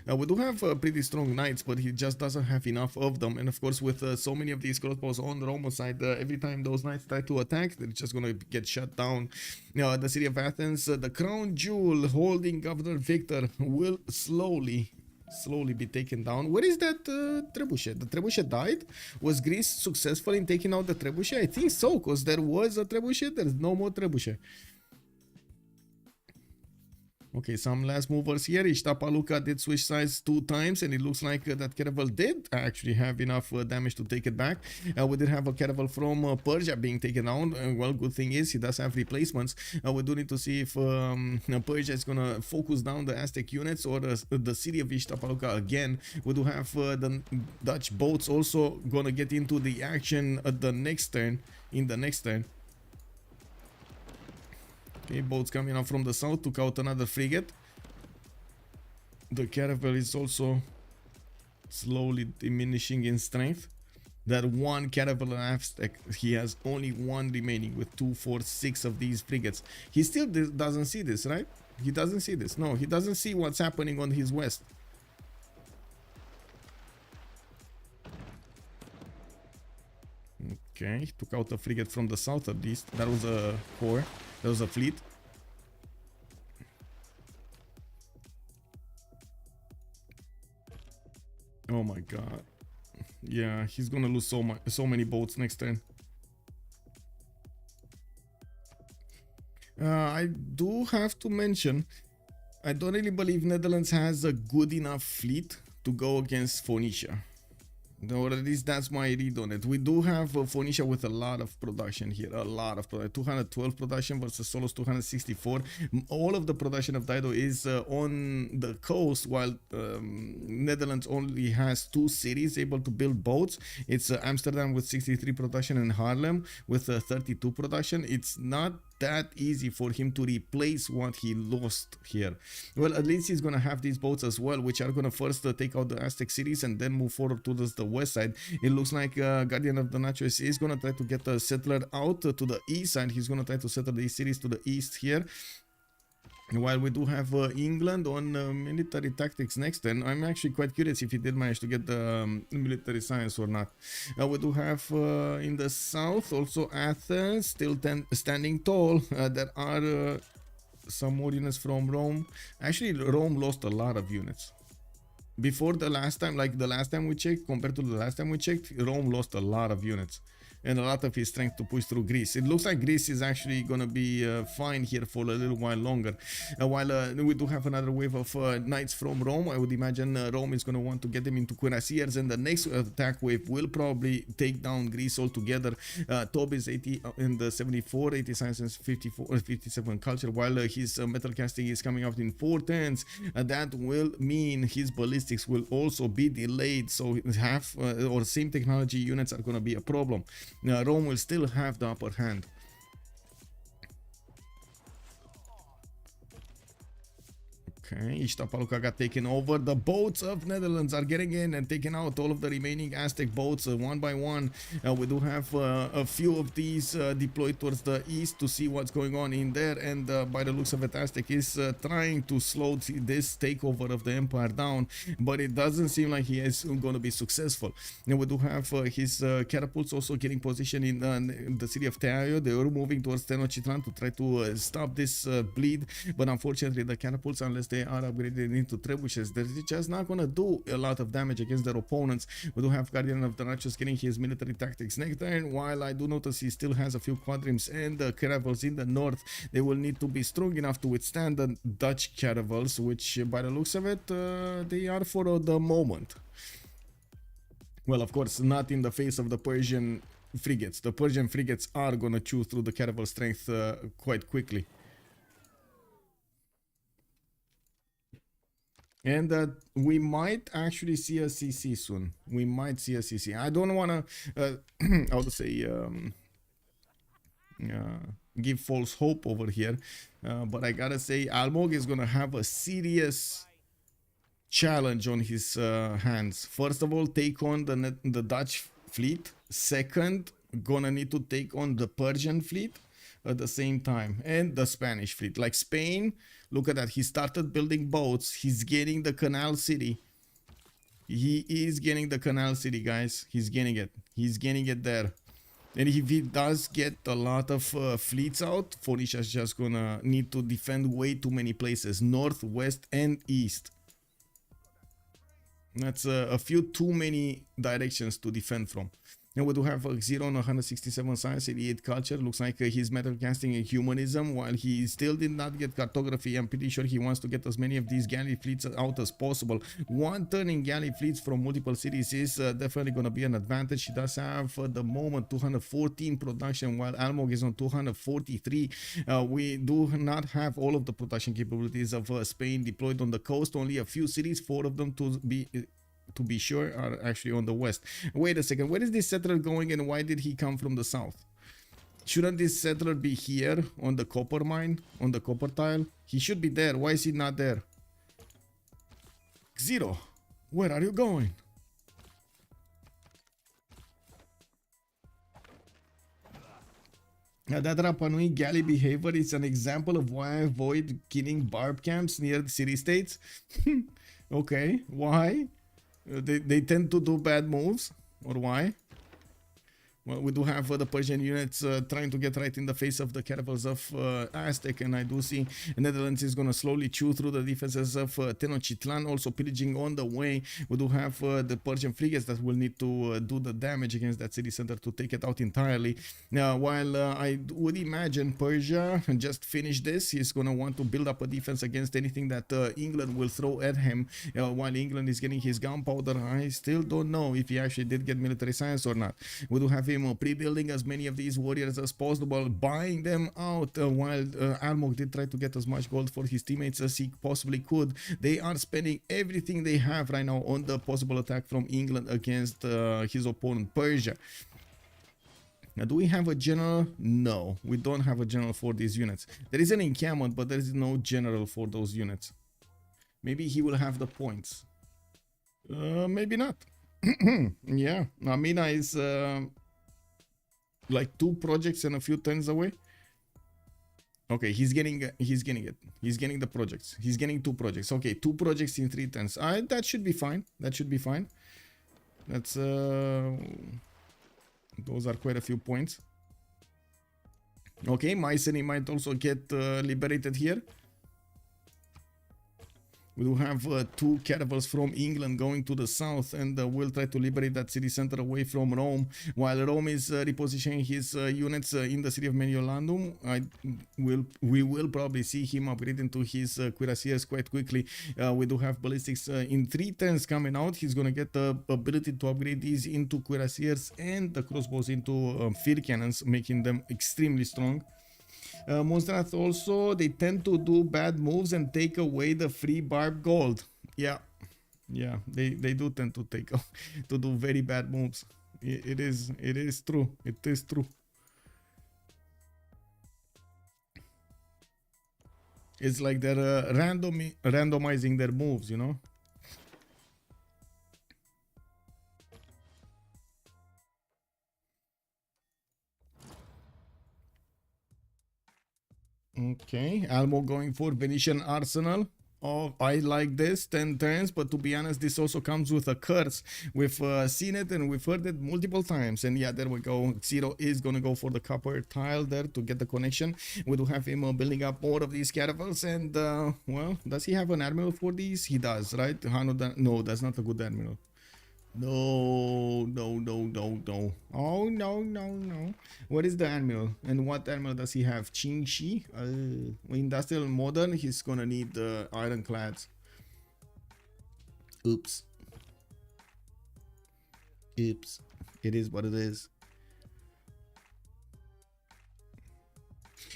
We do have pretty strong knights, but he just doesn't have enough of them. And of course, with so many of these crossbows on the Roman side, every time those knights try to attack, they're just gonna get shut down. The city of Athens, the crown jewel holding Governor Victor, will slowly be taken down. Where is that trebuchet? The trebuchet died? Was Greece successful in taking out the trebuchet? I think so, because there was a trebuchet. There's no more trebuchet. Okay, some last movers here. Ishtapaluka did switch sides 2 times, and it looks like that caravel did actually have enough damage to take it back. We did have a caravel from Persia being taken down. Well, good thing is he does have replacements. We do need to see if Persia is going to focus down the Aztec units or the city of Ishtapaluka again. We do have the Dutch boats also going to get into the action at the next turn, Okay, boats coming up from the south, took out another frigate. The caravel is also slowly diminishing in strength. That one caravel and Aztec, he has only 1 remaining with 2, 4, 6 of these frigates. He still doesn't see this, right? He doesn't see this. No, he doesn't see what's happening on his west. Okay, took out a frigate from the south at least. That was a core. That was a fleet. Oh my god. Yeah, he's gonna lose so many boats next turn. I do have to mention, I don't really believe Netherlands has a good enough fleet to go against Phoenicia. Or at least that's my read on it. We do have Phoenicia with a lot of production here. A lot of production. 212 production versus Solos 264. All of the production of Dido is on the coast, while Netherlands only has 2 cities able to build boats. It's Amsterdam with 63 production and Haarlem with 32 production. It's not that easy for him to replace what he lost here. Well, at least he's gonna have these boats as well, which are gonna first take out the Aztec cities and then move forward towards the west side. It looks like Guardian of the Nachos is gonna try to get a settler out to the east side. He's gonna try to settle these cities to the east here. While we do have England on military tactics next turn. I'm actually quite curious if he did manage to get the military science or not. We do have in the south also Athens still standing tall. There are some more units from Rome. Actually, Rome lost a lot of units. Before the last time, like the last time we checked, compared to the last time we checked, Rome lost a lot of units. and a lot of his strength to push through Greece. It looks like Greece is actually gonna be fine here for a little while longer. While we do have another wave of knights from Rome, I would imagine Rome is gonna want to get them into cuirassiers, and the next attack wave will probably take down Greece altogether. Tob is 80 and 74, 80 science and 54, 57 culture, while his metal casting is coming out in 4 turns. That will mean his ballistics will also be delayed, so half or same technology units are gonna be a problem. Rome will still have the upper hand. Okay, Ishtapaluka got taken over. The boats of Netherlands are getting in and taking out all of the remaining Aztec boats one by one. We do have a few of these deployed towards the east to see what's going on in there, and by the looks of it, Aztec is trying to slow this takeover of the empire down, but it doesn't seem like he is going to be successful. And we do have his catapults also getting position in the city of Teayo. They were moving towards Tenochtitlan to try to stop this bleed, but unfortunately the catapults, unless they are upgraded into trebuchets, they're just not gonna do a lot of damage against their opponents. We do have Guardian of the Righteous getting his military tactics next turn, while I do notice he still has a few quadrims and caravels in the north. They will need to be strong enough to withstand the Dutch caravels, which by the looks of it, they are for the moment. Well, of course, not in the face of the Persian frigates. The Persian frigates are gonna chew through the caravel strength quite quickly. And we might actually see a CC soon. We might see a CC. I don't want to, I would say, give false hope over here. But I gotta say, Almog is going to have a serious challenge on his hands. First of all, take on the Dutch fleet. Second, gonna need to take on the Persian fleet at the same time, and the Spanish fleet. Like Spain, look at that, he started building boats, he's getting the canal city. He is getting the canal city, guys. He's getting it there. And if he does get a lot of fleets out, Phoenicia's just gonna need to defend way too many places, north, west and east. That's a few too many directions to defend from. And we do have Xero on 167 science, 88 culture. Looks like he's metal casting and humanism, while he still did not get cartography. I'm pretty sure he wants to get as many of these galley fleets out as possible. One turning galley fleets from multiple cities is definitely going to be an advantage. He does have for the moment 214 production, while Almog is on 243. We do not have all of the production capabilities of Spain deployed on the coast. Only a few cities, 4 of them to be sure, are actually on the west. Wait a second, where is this settler going and why did he come from the south? Shouldn't this settler be here on the copper mine, on the copper tile? He should be there. Why is he not there? Xero, where are you going? That Rapa Nui galley behavior is an example of why I avoid killing barb camps near the city states. Okay, why? They tend to do bad moves, or why? Well, we do have the Persian units trying to get right in the face of the caravels of Aztec, and I do see Netherlands is going to slowly chew through the defenses of Tenochtitlan, also pillaging on the way. We do have the Persian frigates that will need to do the damage against that city center to take it out entirely. Now, while I would imagine Persia just finish this, he's going to want to build up a defense against anything that England will throw at him. While England is getting his gunpowder, I still don't know if he actually did get military science or not. We do have pre-building as many of these warriors as possible, buying them out, while Almog did try to get as much gold for his teammates as he possibly could. They are spending everything they have right now on the possible attack from England against his opponent Persia. Now, do we have a general? No, we don't have a general for these units. There is an encampment, but there is no general for those units. Maybe he will have the points. Maybe not. Yeah, Amina is like 2 projects and a few turns away. Okay, he's getting it. He's getting the projects. He's getting 2 projects. Okay, 2 projects in 3 turns. That should be fine. That should be fine. That's those are quite a few points. Okay, Mycenae might also get liberated here. We do have 2 caravels from England going to the south, and we'll try to liberate that city center away from Rome. While Rome is repositioning his units in the city of Mediolanum, we will probably see him upgrade into his cuirassiers quite quickly. We do have ballistics in 3 turns coming out. He's gonna get the ability to upgrade these into cuirassiers and the crossbows into field cannons, making them extremely strong. Monsterath also, they tend to do bad moves and take away the free barb gold. Yeah, they do tend to to do very bad moves. It is true. It is true. It's like they're randomizing their moves, you know. Okay, Almo going for Venetian Arsenal. Oh, I like this, 10 turns, but to be honest, this also comes with a curse. We've seen it and we've heard it multiple times. And yeah, there we go. Zero is going to go for the copper tile there to get the connection. We do have him building up more of these caravels. And, well, does he have an admiral for these? He does, right? No, that's not a good admiral. No. Oh, no. What is the admiral? And what admiral does he have? Qingxi? Industrial modern, he's gonna need the ironclads. Oops. It is what it is.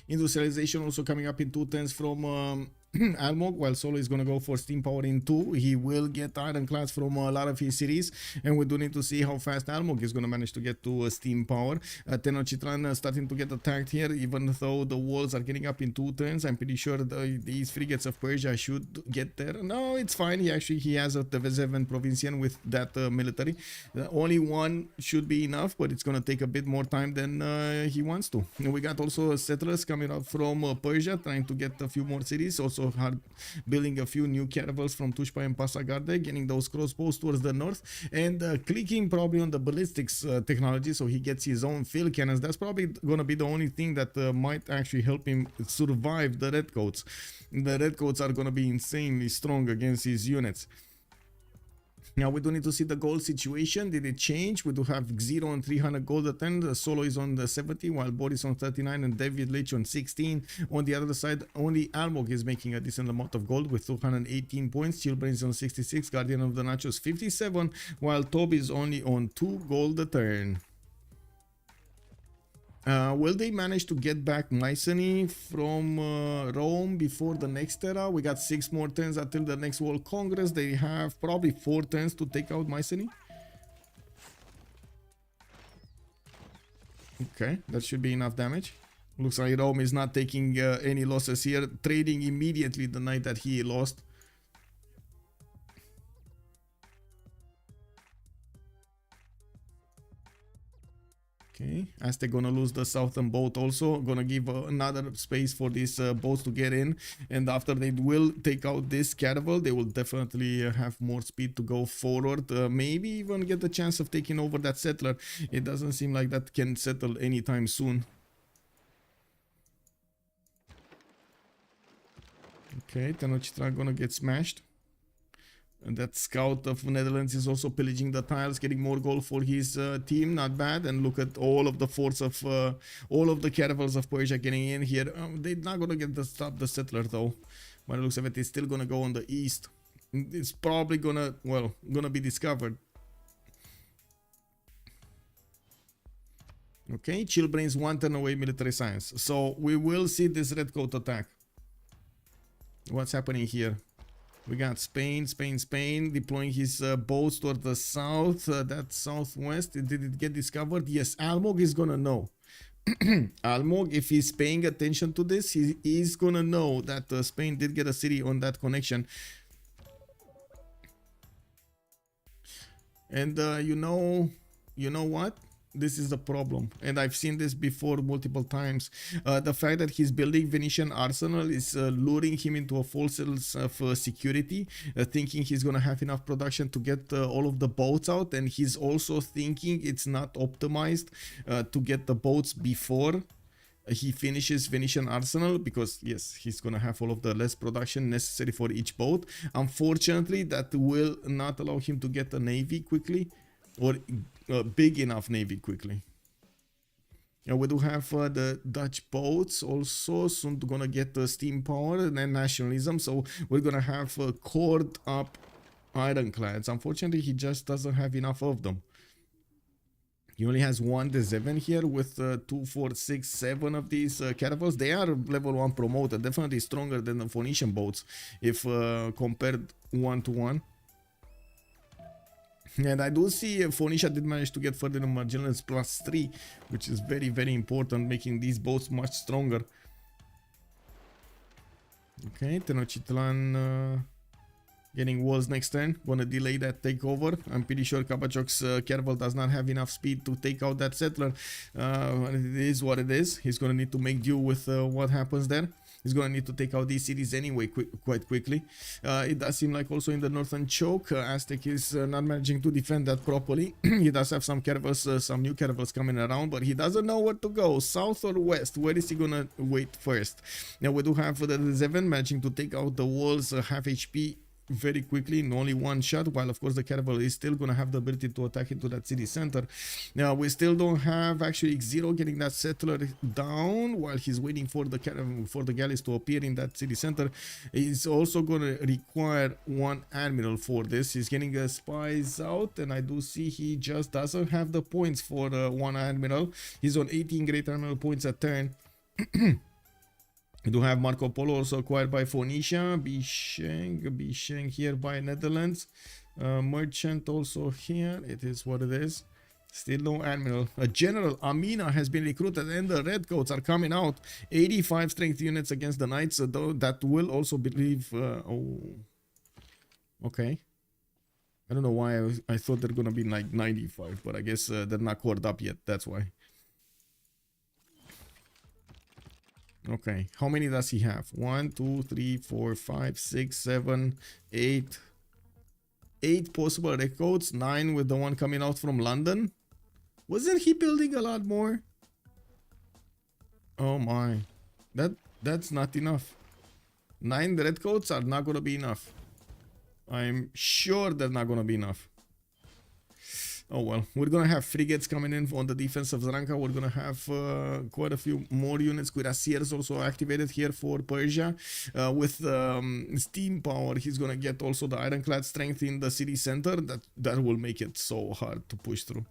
Industrialization also coming up in 2 turns from Almog, while Solo is going to go for steam power in 2. He will get ironclads from a lot of his cities, and we do need to see how fast Almog is going to manage to get to steam power. Tenochtitlan starting to get attacked here, even though the walls are getting up in 2 turns. I'm pretty sure these frigates of Persia should get there. No, it's fine. He has a Tevezev and Provincian with that military. Only one should be enough, but it's going to take a bit more time than he wants to. And we got also settlers coming up from Persia, trying to get a few more cities. Also hard building a few new caravels from Tushpa and Pasagarde, getting those crossbows towards the north, and clicking probably on the ballistics technology, so he gets his own field cannons. That's probably gonna be the only thing that might actually help him survive the redcoats. The redcoats are gonna be insanely strong against his units. Now we do need to see the gold situation. Did it change? We do have 0 and 300 gold at 10. Solo is on the 70, while Boris on 39 and David Leitch on 16. On the other side, only Almog is making a decent amount of gold with 218 points. Chillbrains on 66, Guardian of the Nachos 57, while Toby is only on 2 gold a turn. Will they manage to get back Mycenae from Rome before the next era? We got 6 more turns until the next World Congress. They have probably 4 turns to take out Mycenae. Okay, that should be enough damage. Looks like Rome is not taking any losses here, trading immediately the night that he lost. Okay, Aztec gonna lose the southern boat also, gonna give another space for these boats to get in, and after they will take out this caravel, they will definitely have more speed to go forward, maybe even get the chance of taking over that settler. It doesn't seem like that can settle anytime soon. Okay, Tenochtitlan gonna get smashed. And that scout of Netherlands is also pillaging the tiles, getting more gold for his team. Not bad. And look at all of the force of all of the caravels of Persia getting in here. They're not gonna get to stop the settler though. But it looks like it is still gonna go on the east. It's probably gonna be discovered. Okay, Chillbrains 1 turn away military science. So we will see this redcoat attack. What's happening here? We got Spain deploying his boats toward the south, that's southwest. Did it get discovered? Yes, Almog is gonna know. Almog, if he's paying attention to this, he is gonna know that Spain did get a city on that connection. And you know what? This is the problem, and I've seen this before multiple times. The fact that he's building Venetian arsenal is luring him into a false sense of security, thinking he's gonna have enough production to get all of the boats out, and he's also thinking it's not optimized to get the boats before he finishes Venetian Arsenal, because yes, he's gonna have all of the less production necessary for each boat. Unfortunately, that will not allow him to get a navy quickly, or a big enough navy quickly. We do have the Dutch boats also soon gonna get steam power and then nationalism, so we're gonna have cored up ironclads. Unfortunately, he just doesn't have enough of them. He only has one decisive here with 2, 4, 6, 7 of these caravels. They are level 1 promoted, definitely stronger than the Phoenician boats if compared 1-to-1. And I do see Phoenicia did manage to get further in Magellan's +3, which is very, very important, making these boats much stronger. Okay, Tenochtitlan getting walls next turn. Gonna delay that takeover. I'm pretty sure Kabachok's caravel does not have enough speed to take out that settler. It is what it is. He's gonna need to make do with what happens there. He's gonna need to take out these cities anyway quite quickly. It does seem like also in the northern choke, Aztec is not managing to defend that properly. He does have some caravels, some new caravels coming around, but he doesn't know where to go, south or west. Where is he gonna wait first? Now we do have the 7 managing to take out the walls, half HP very quickly in only one shot, while of course the caravel is still gonna have the ability to attack into that city center. Now we still don't have actually X0 getting that settler down while he's waiting for the galleys to appear in that city center. He's also gonna require one admiral for this. He's getting spies out, and I do see he just doesn't have the points for one admiral. He's on 18 great admiral points a turn. We do have Marco Polo also acquired by Phoenicia, Bisheng here by Netherlands, Merchant also here. It is what it is. Still no admiral. A general Amina has been recruited, and the redcoats are coming out. 85 strength units against the knights, though that will also believe. Oh, okay. I don't know why I thought they're gonna be like 95, but I guess they're not cored up yet. That's why. Okay, how many does he have? 1, 2, 3, 4, 5, 6, 7, 8. 8 possible redcoats, 9 with the one coming out from London. Wasn't he building a lot more? Oh my, that's not enough. 9 redcoats are not gonna be enough. I'm sure they're not gonna be enough. Oh well, we're gonna have frigates coming in on the defense of Zranka. We're gonna have quite a few more units. Cuirassiers also activated here for Persia. With steam power, he's gonna get also the ironclad strength in the city center. That will make it so hard to push through.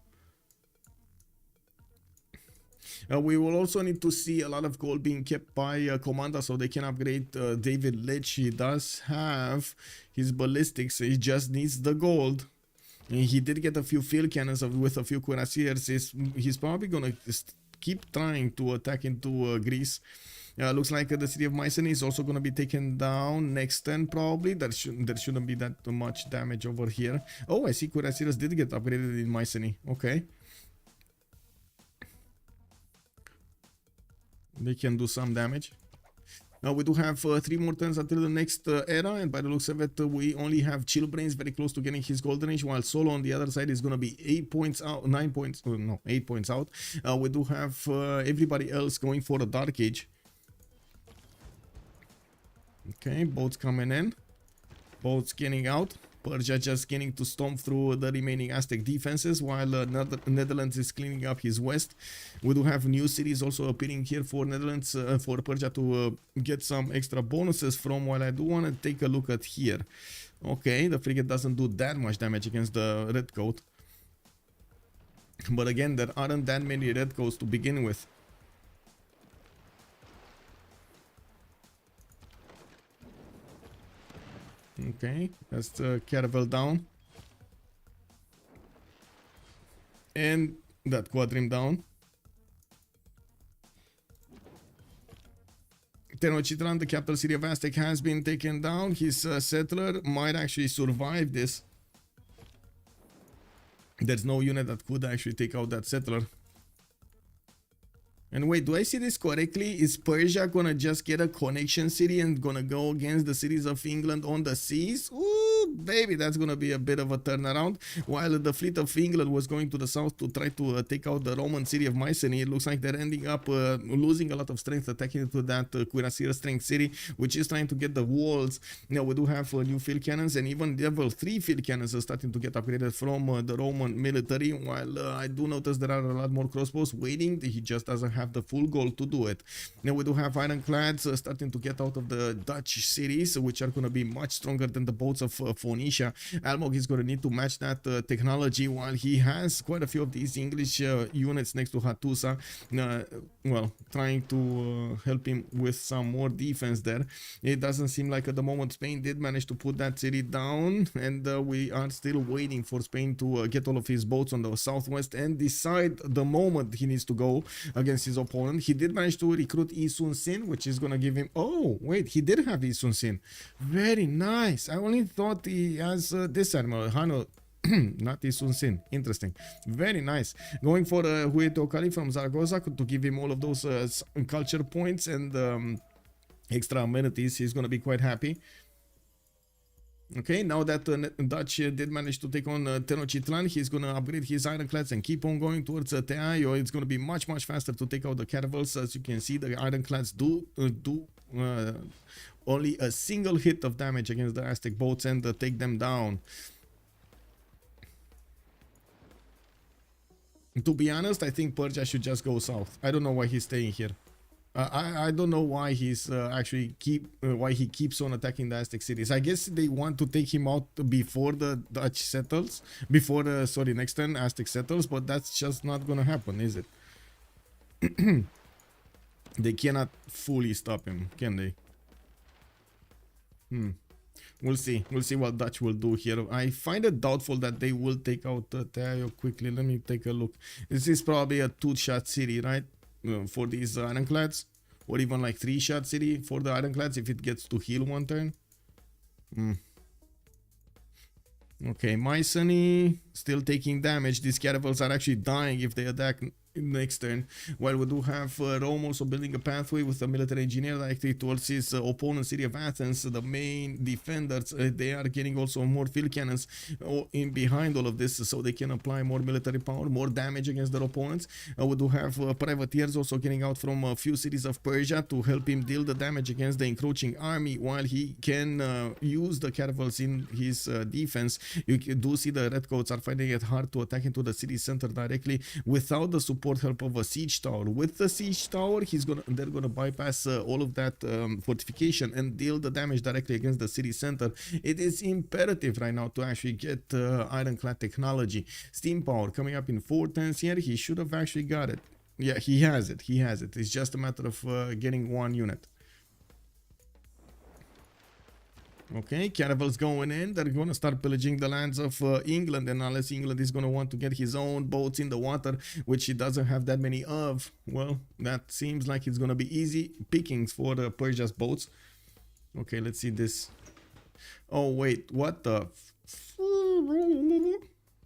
We will also need to see a lot of gold being kept by Komanda so they can upgrade David Lich. He does have his ballistics, so he just needs the gold. He did get a few field cannons with a few cuirassiers. He's probably gonna keep trying to attack into Greece. Looks like the city of Mycenae is also gonna be taken down next turn probably. There shouldn't be that much damage over here. Oh, I see cuirassiers did get upgraded in Mycenae. Okay. They can do some damage. We do have 3 more turns until the next era, and by the looks of it, we only have Chillbrains very close to getting his golden age, while Solo on the other side is going to be 8 points out, 9 points, no, 8 points out. We do have everybody else going for a Dark Age. Okay, boats coming in, boats getting out. Persia just getting to stomp through the remaining Aztec defenses, while Netherlands is cleaning up his west. We do have new cities also appearing here for Netherlands, for Persia to get some extra bonuses from, while I do want to take a look at here. Okay, the frigate doesn't do that much damage against the redcoat. But again, there aren't that many redcoats to begin with. Okay, that's the caravel down. And that quadrim down. Tenochtitlan, the capital city of Aztec, has been taken down. His settler might actually survive this. There's no unit that could actually take out that settler. And wait, do I see this correctly? Is Persia gonna just get a connection city and gonna go against the cities of England on the seas? Ooh, baby, that's gonna be a bit of a turnaround. While the fleet of England was going to the south to try to take out the Roman city of Mycenae, it looks like they're ending up losing a lot of strength, attacking into that cuirassier strength city, which is trying to get the walls. Now we do have new field cannons, and even level 3 field cannons are starting to get upgraded from the Roman military. While I do notice there are a lot more crossbows waiting, he just doesn't have the full goal to do it. Now we do have ironclads starting to get out of the Dutch cities, which are going to be much stronger than the boats of Phoenicia. Almog is going to need to match that technology, while he has quite a few of these English units next to Hattusa, well, trying to help him with some more defense there. It doesn't seem like at the moment Spain did manage to put that city down, and we are still waiting for Spain to get all of his boats on the southwest and decide the moment he needs to go against his opponent. He did manage to recruit Isun Sin, which is going to give him... Oh, wait, he did have Isun Sin. Very nice. I only thought he has this admiral, Hano. Not Isun Sin. Interesting. Very nice. Going for Hueto Kali from Zaragoza to give him all of those culture points and extra amenities. He's going to be quite happy. Okay, now that Dutch did manage to take on Tenochtitlan, he's going to upgrade his ironclads and keep on going towards Teayo. It's going to be much faster to take out the caravels. As you can see, the ironclads do only a single hit of damage against the Aztec boats and take them down. To be honest, I think Persia should just go south. I don't know why he's staying here. I don't know why he's why he keeps on attacking the Aztec cities. I guess they want to take him out before the Dutch settles, before next turn Aztec settles, but that's just not gonna happen, is it? They cannot fully stop him, can they? We'll see what Dutch will do here. I find it doubtful that they will take out Teayo quickly. Let me take a look. This is probably a 2-shot city, right? For these ironclads, or even like 3-shot city for the ironclads if it gets to heal one turn. Okay, Mycenae still taking damage. These caravels are actually dying if they attack next turn, while we do have Rome also building a pathway with a military engineer directly towards his opponent city of Athens. The main defenders, they are getting also more field cannons in behind all of this, so they can apply more military power, more damage against their opponents. We do have privateers also getting out from a few cities of Persia to help him deal the damage against the encroaching army, while he can use the caravels in his defense. You do see the redcoats are finding it hard to attack into the city center directly without the support help of a siege tower. With the siege tower, they're gonna bypass all of that fortification and deal the damage directly against the city center. It is imperative right now to actually get ironclad technology. Steam power coming up in 4 turns here. He should have actually got it. Yeah, he has it. It's just a matter of getting one unit. Okay, caravels going in. They're going to start pillaging the lands of England, and unless England is going to want to get his own boats in the water, which he doesn't have that many of, well, that seems like it's going to be easy pickings for the Persia's boats. Okay, let's see this. Oh, wait, what the...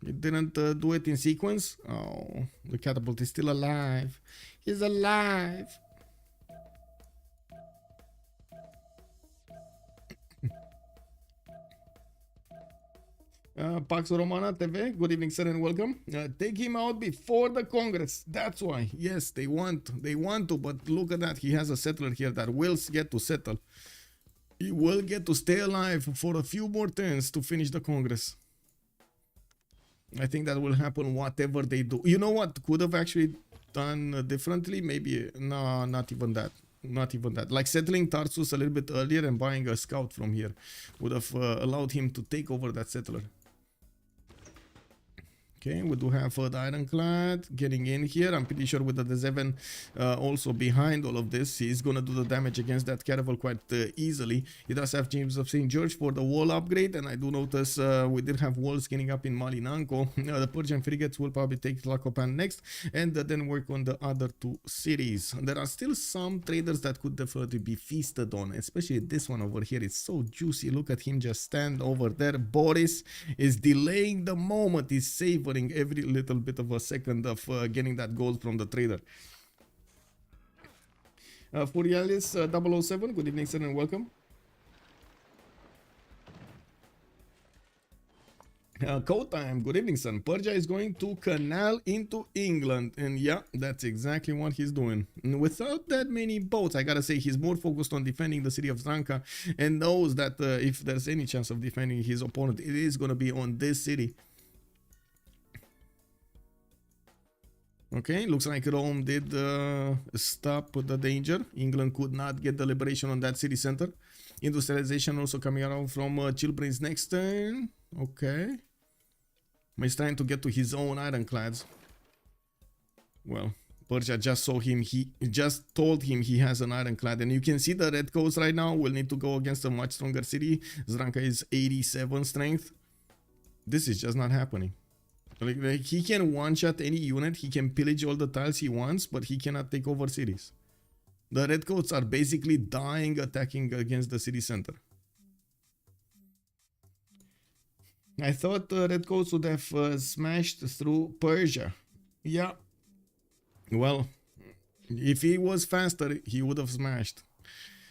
It didn't do it in sequence? Oh, the catapult is still alive. He's alive. Pax Romana TV, good evening, sir, and welcome. Take him out before the Congress. That's why. Yes, they want to, but look at that. He has a settler here that will get to settle. He will get to stay alive for a few more turns to finish the Congress. I think that will happen whatever they do. You know what could have actually done differently? Maybe, no, not even that. Not even that. Like settling Tarsus a little bit earlier and buying a scout from here would have allowed him to take over that settler. Okay, we do have the ironclad getting in here. I'm pretty sure with the D7 also behind all of this, he's gonna do the damage against that caravel quite easily. He does have James of St. George for the wall upgrade, and I do notice we did have walls getting up in Malinanco. The Persian frigates will probably take Tlacopan next, and then work on the other 2 cities. There are still some traders that could definitely be feasted on, especially this one over here. It's so juicy. Look at him just stand over there. Boris is delaying the moment. He's savoring every little bit of a second of getting that gold from the trader. Furialis 007, good evening, sir, and welcome. Code time. Good evening, son. Persia is going to canal into England, and yeah, that's exactly what he's doing. And without that many boats, I gotta say he's more focused on defending the city of Zanka, and knows that if there's any chance of defending his opponent, it is gonna be on this city. Okay, looks like Rome did stop the danger. England could not get the liberation on that city center. Industrialization also coming around from Chilbrain's next turn. Okay. He's trying to get to his own ironclads. Well, Persia just saw him. He just told him he has an ironclad. And you can see the red coast right now will need to go against a much stronger city. Zranka is 87 strength. This is just not happening. Like he can one-shot any unit. He can pillage all the tiles he wants, but he cannot take over cities. The redcoats are basically dying attacking against the city center. I thought the redcoats would have smashed through Persia. Yeah. Well, if he was faster, he would have smashed.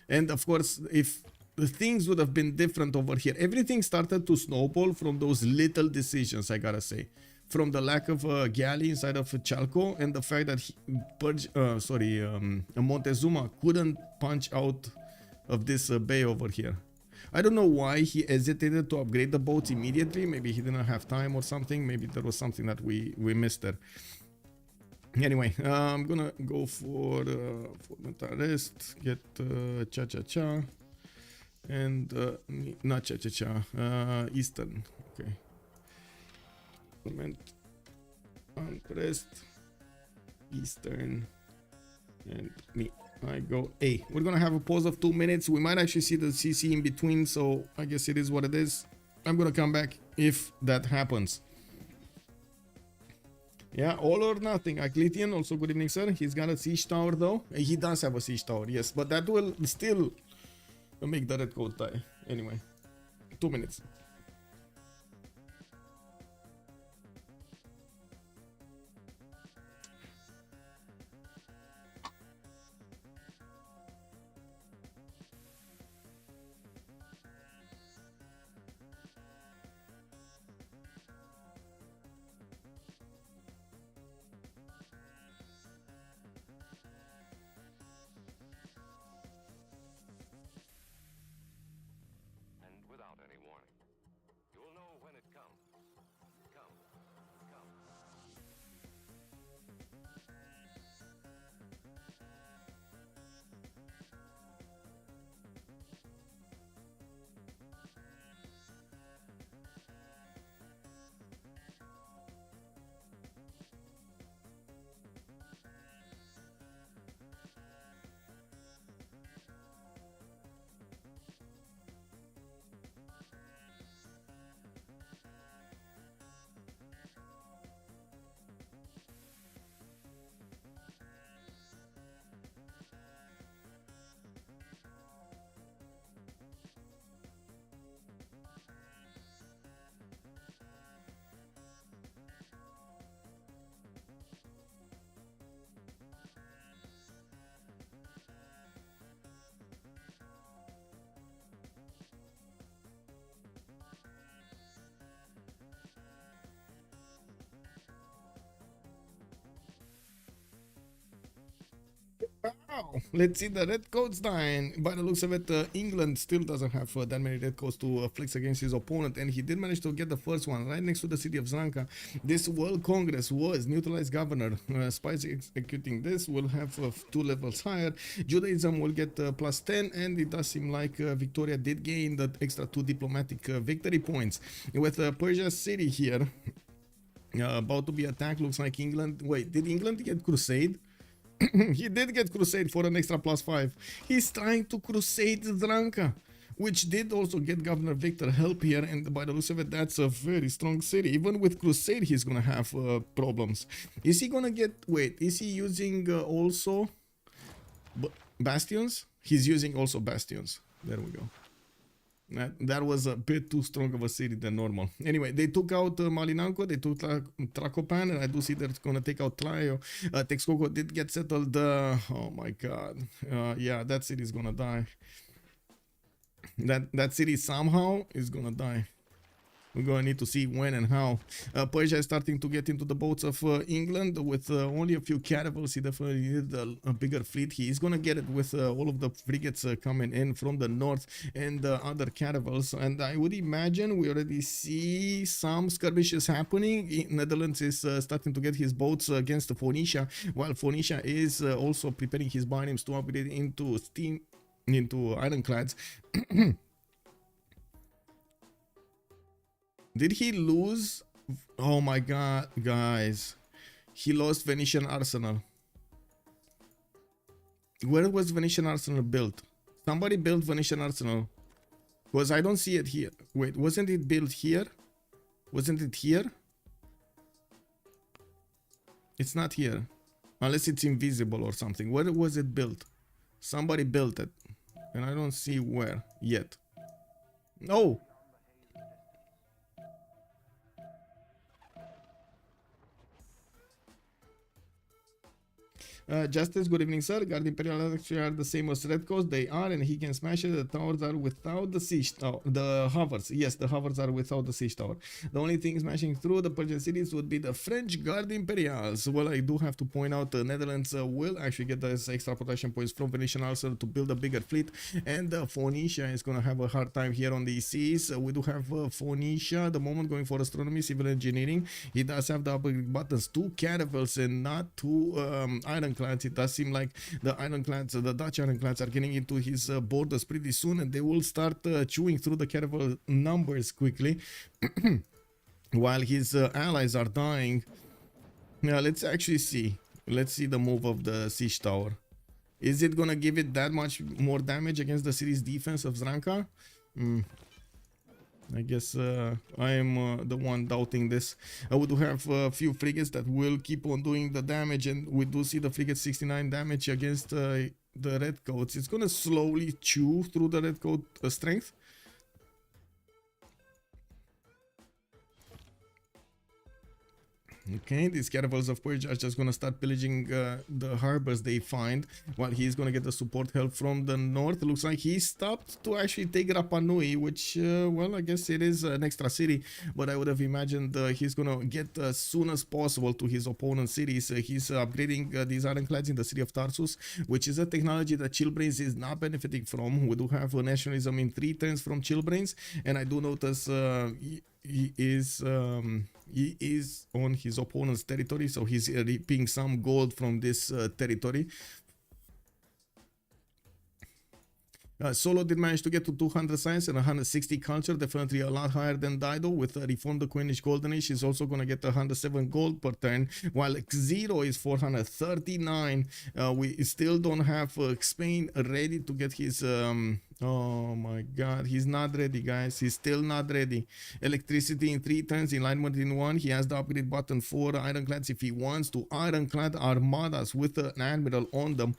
And of course, if the things would have been different over here, everything started to snowball from those little decisions, I gotta say. From the lack of a galley inside of Chalco and the fact that Montezuma couldn't punch out of this bay over here. I don't know why he hesitated to upgrade the boats immediately. Maybe he didn't have time or something. Maybe there was something that we missed there. Anyway, I'm gonna go for mental rest, get cha-cha-cha, and not cha-cha-cha, Eastern. Okay. Rest, Eastern, and me. I go A. We're gonna have a pause of 2 minutes. We might actually see the CC in between, so I guess it is what it is. I'm gonna come back if that happens. Yeah, all or nothing. Aclitian, also good evening, sir. He's got a siege tower though. He does have a siege tower, yes, but that will still make the red coat die. Anyway, 2 minutes. Wow, let's see the red coats dying. By the looks of it, England still doesn't have that many red coats to flex against his opponent, and he did manage to get the first one right next to the city of Zranka. This World Congress was neutralized governor. Spies executing this will have 2 levels higher. Judaism will get plus 10, and it does seem like Victoria did gain the extra 2 diplomatic victory points. With Persia city here about to be attacked, looks like England. Wait, did England get crusade? He did get crusade for an extra plus 5. He's trying to crusade Zranka, which did also get Governor Victor help here, and by the looks of it, that's a very strong city. Even with crusade, he's gonna have problems. Is he gonna get... Wait, is he using also bastions? He's using also bastions. There we go. That was a bit too strong of a city than normal. Anyway, they took out Malinanco, they took Tracopan, and I do see they're going to take out Tlaio. Texcoco did get settled. Oh my god. Yeah, that city is going to die. That city somehow is going to die. We're gonna need to see when and how. Persia is starting to get into the boats of England with only a few caravels. He definitely needed a bigger fleet. He is gonna get it with all of the frigates coming in from the north and other caravels. And I would imagine we already see some skirmishes happening. Netherlands is starting to get his boats against Phoenicia, while Phoenicia is also preparing his biomes to upgrade into ironclads. Did he lose? Oh my god, guys. He lost Venetian Arsenal. Where was Venetian Arsenal built? Somebody built Venetian Arsenal. Because I don't see it here. Wait, wasn't it built here? Wasn't it here? It's not here. Unless it's invisible or something. Where was it built? Somebody built it. And I don't see where yet. Oh! Justice, good evening, sir. Guard Imperial actually are the same as Red Coast. They are, and he can smash it. The towers are without the siege tower. The hovers. Yes, the hovers are without the siege tower. The only thing smashing through the Persian cities would be the French Guard Imperials. Well, I do have to point out the Netherlands will actually get those extra protection points from Venetian Arsenal to build a bigger fleet. And Phoenicia is going to have a hard time here on these seas. We do have Phoenicia at the moment going for astronomy, civil engineering. He does have the upgrade buttons, 2 caravels and not 2 ironclads. It does seem like the ironclads, the Dutch ironclads, are getting into his borders pretty soon, and they will start chewing through the caravel numbers quickly, while his allies are dying. Now let's actually see. Let's see the move of the siege tower. Is it gonna give it that much more damage against the city's defense of Zranka? I guess I am the one doubting this. We do have a few frigates that will keep on doing the damage, and we do see the frigate 69 damage against the redcoats. It's gonna slowly chew through the redcoat strength. Okay, these caravels of Persia are just gonna start pillaging the harbors they find, while he's gonna get the support help from the north. Looks like he stopped to actually take Rapa Nui, which, well, I guess it is an extra city, but I would have imagined he's gonna get as soon as possible to his opponent's cities. He's upgrading these ironclads in the city of Tarsus, which is a technology that Chillbrains is not benefiting from. We do have nationalism in 3 turns from Chillbrains, and I do notice he is on his opponent's territory, so he's reaping some gold from this territory. Solo did manage to get to 200 science and 160 culture, definitely a lot higher than Dido. With Reform the Queenish Golden Age, he's also going to get 107 gold per turn, while Zero is 439. We still don't have Spain ready to get his... oh my god, he's not ready, guys. He's still not ready. Electricity in 3 turns, enlightenment in 1. He has the upgrade button for ironclads if he wants to. Ironclad armadas with an admiral on them.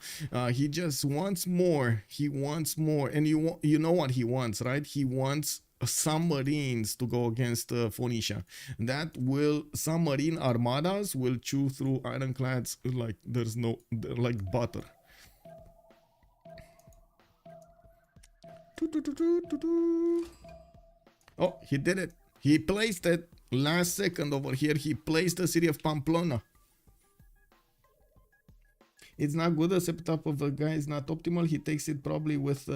He just wants more. He wants more. And you know what he wants, right? He wants submarines to go against Phoenicia. That will... submarine armadas will chew through ironclads like there's no... like butter. Oh, he did it. He placed it last second over here. He placed the city of Pamplona. It's not good. The setup of the guy is not optimal. He takes it probably with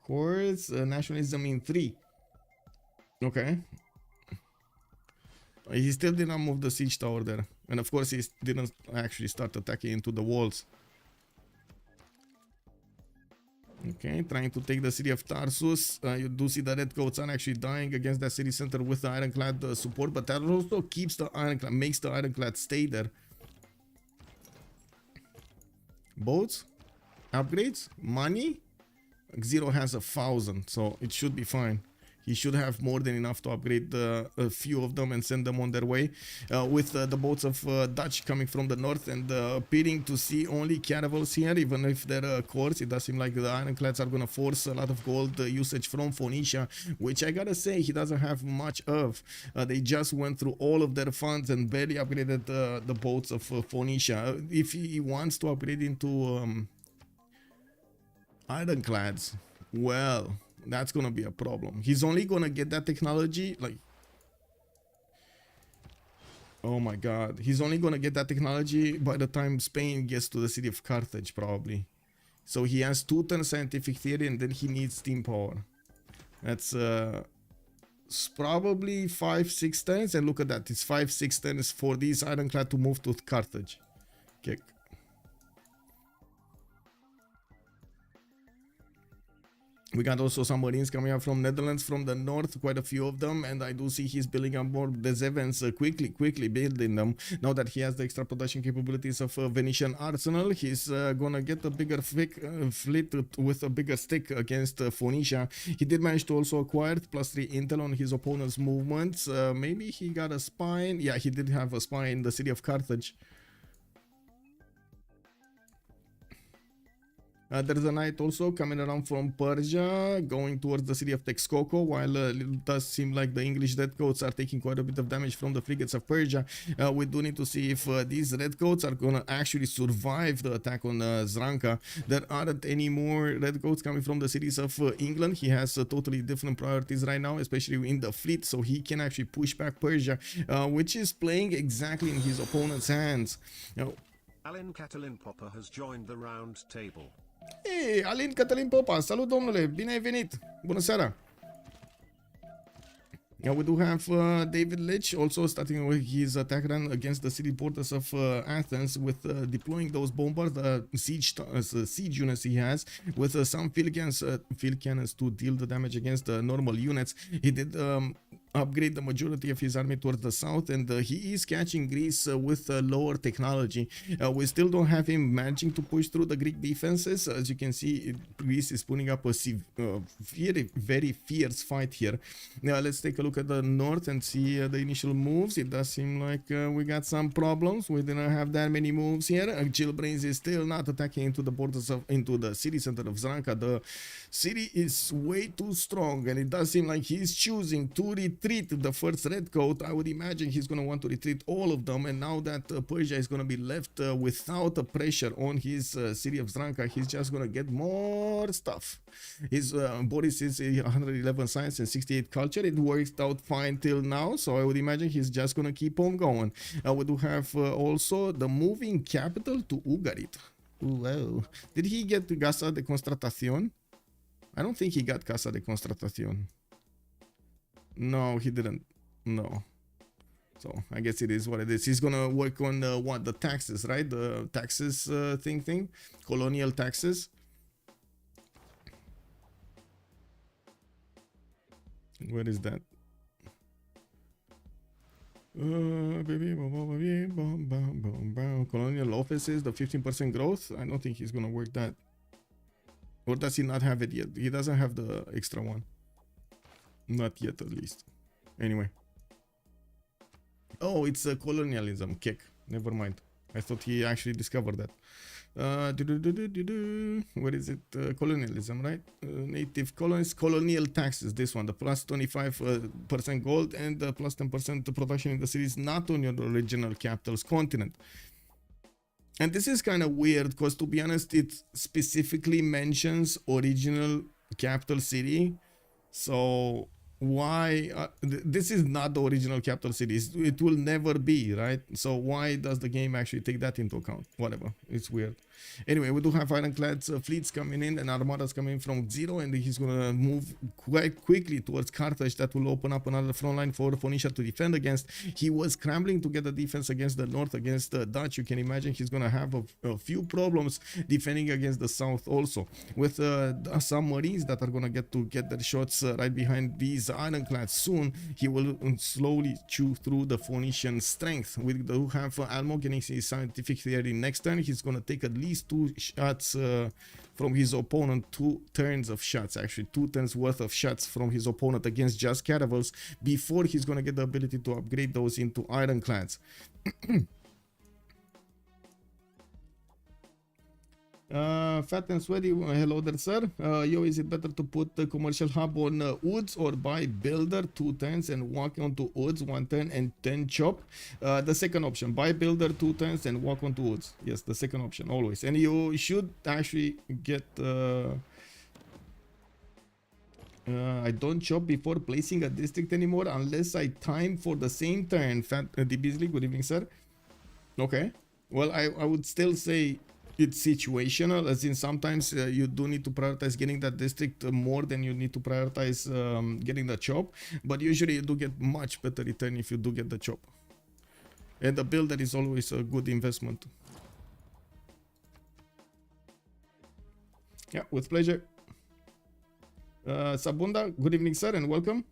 course nationalism in 3. Okay. He still did not move the siege tower there. And of course he didn't actually start attacking into the walls. Okay, trying to take the city of Tarsus. You do see the redcoats are actually dying against that city center with the ironclad support, but that also keeps the ironclad, makes the ironclad stay there. Boats, upgrades, money. Zero has 1,000, so it should be fine. He should have more than enough to upgrade a few of them and send them on their way. With the boats of Dutch coming from the north and appearing to see only caravels here, even if they're cores, it does seem like the ironclads are going to force a lot of gold usage from Phoenicia, which I gotta say he doesn't have much of. They just went through all of their funds and barely upgraded the boats of Phoenicia. If he wants to upgrade into ironclads, well... that's gonna be a problem. He's only gonna get that technology, like, Oh my god. He's only gonna get that technology by the time Spain gets to the city of Carthage, probably. So he has 2 turns scientific theory and then he needs steam power. That's probably 5-6 turns, and look at that. It's 5-6 turns for this ironclad to move to Carthage. Okay. We got also some Marines coming up from Netherlands from the north, quite a few of them, and I do see he's building up more decisives, quickly building them. Now that he has the extra production capabilities of Venetian arsenal, he's gonna get a bigger fleet with a bigger stick against Phoenicia. He did manage to also acquire +3 intel on his opponent's movements. Maybe he got a spy. Yeah, he did have a spy in the city of Carthage. There's a knight also coming around from Persia, going towards the city of Texcoco, while it does seem like the English redcoats are taking quite a bit of damage from the frigates of Persia. We do need to see if these redcoats are gonna actually survive the attack on Zranka. There aren't any more redcoats coming from the cities of England. He has totally different priorities right now, especially in the fleet, so he can actually push back Persia, which is playing exactly in his opponent's hands. Alin Catalin Popper has joined the round table. Hey, Alin Cătălin Popa, salut domnule, bine ai venit, bună seara. We do have David Lich also starting with his attack run against the city borders of Athens with deploying those bombers, the siege units he has, with some field cannons to deal the damage against the normal units. He did upgrade the majority of his army towards the south, and he is catching Greece with lower technology. We still don't have him managing to push through the Greek defenses. As you can see, Greece is putting up a very fierce fight here. Now let's take a look at the north and see the initial moves. It does seem like we got some problems. We didn't have that many moves here. Chillbrains is still not attacking into the borders into the city center of Zranka. The city is way too strong, and it does seem like he's choosing to retreat the first redcoat. I would imagine he's going to want to retreat all of them, and now that Persia is going to be left without a pressure on his city of Zranka, he's just going to get more stuff. His Boris is 111 science and 68 culture. It worked out fine till now, so I would imagine he's just going to keep on going. We do have also the moving capital to Ugarit. Wow. Did he get Casa de Constatación? I don't think he got Casa de Constatación. No, he didn't. No. So I guess it is what it is. He's gonna work on what, the taxes, right? The taxes thing, colonial taxes. Where is that? Colonial offices, the 15% growth. I don't think he's gonna work that. Or does he not have it yet? He doesn't have the extra one. Not yet, at least. Anyway. Oh, it's a colonialism kick. Never mind. I thought he actually discovered that. What is it? Colonialism, right? Native colonies, colonial taxes. This one, the plus 25% gold and the plus 10% production in the cities not on your original capital's continent. And this is kind of weird because, to be honest, it specifically mentions original capital city. So why this is not the original capital city? It will never be, right? So why does the game actually take that into account? Whatever, it's weird. Anyway, we do have ironclads fleets coming in and armadas coming from Zero, and he's gonna move quite quickly towards Carthage. That will open up another front line for Phoenicia to defend against. He was scrambling to get the defense against the north, against the Dutch. You can imagine he's gonna have a few problems defending against the south also, with some Marines that are gonna get their shots right behind these ironclads soon. He will slowly chew through the Phoenician strength. We do have Almo getting his scientific theory next turn. He's gonna take at least 2 shots from his opponent, 2 turns of shots, actually 2 turns worth of shots from his opponent against just caravels before he's gonna get the ability to upgrade those into ironclads. Fat and sweaty, hello there, sir. Yo, is it better to put the commercial hub on woods or buy builder 2 turns and walk onto woods 1 turn and 10 chop? The second option, buy builder 2 turns and walk onto woods. Yes, the second option always. And you should actually get I don't chop before placing a district anymore unless I time for the same turn. The Beasley, good evening, sir. Okay. Well, I would still say it's situational, as in sometimes you do need to prioritize getting that district more than you need to prioritize getting the chop. But usually you do get much better return if you do get the chop. And the builder is always a good investment. Yeah, with pleasure. Sabunda, good evening, sir, and welcome.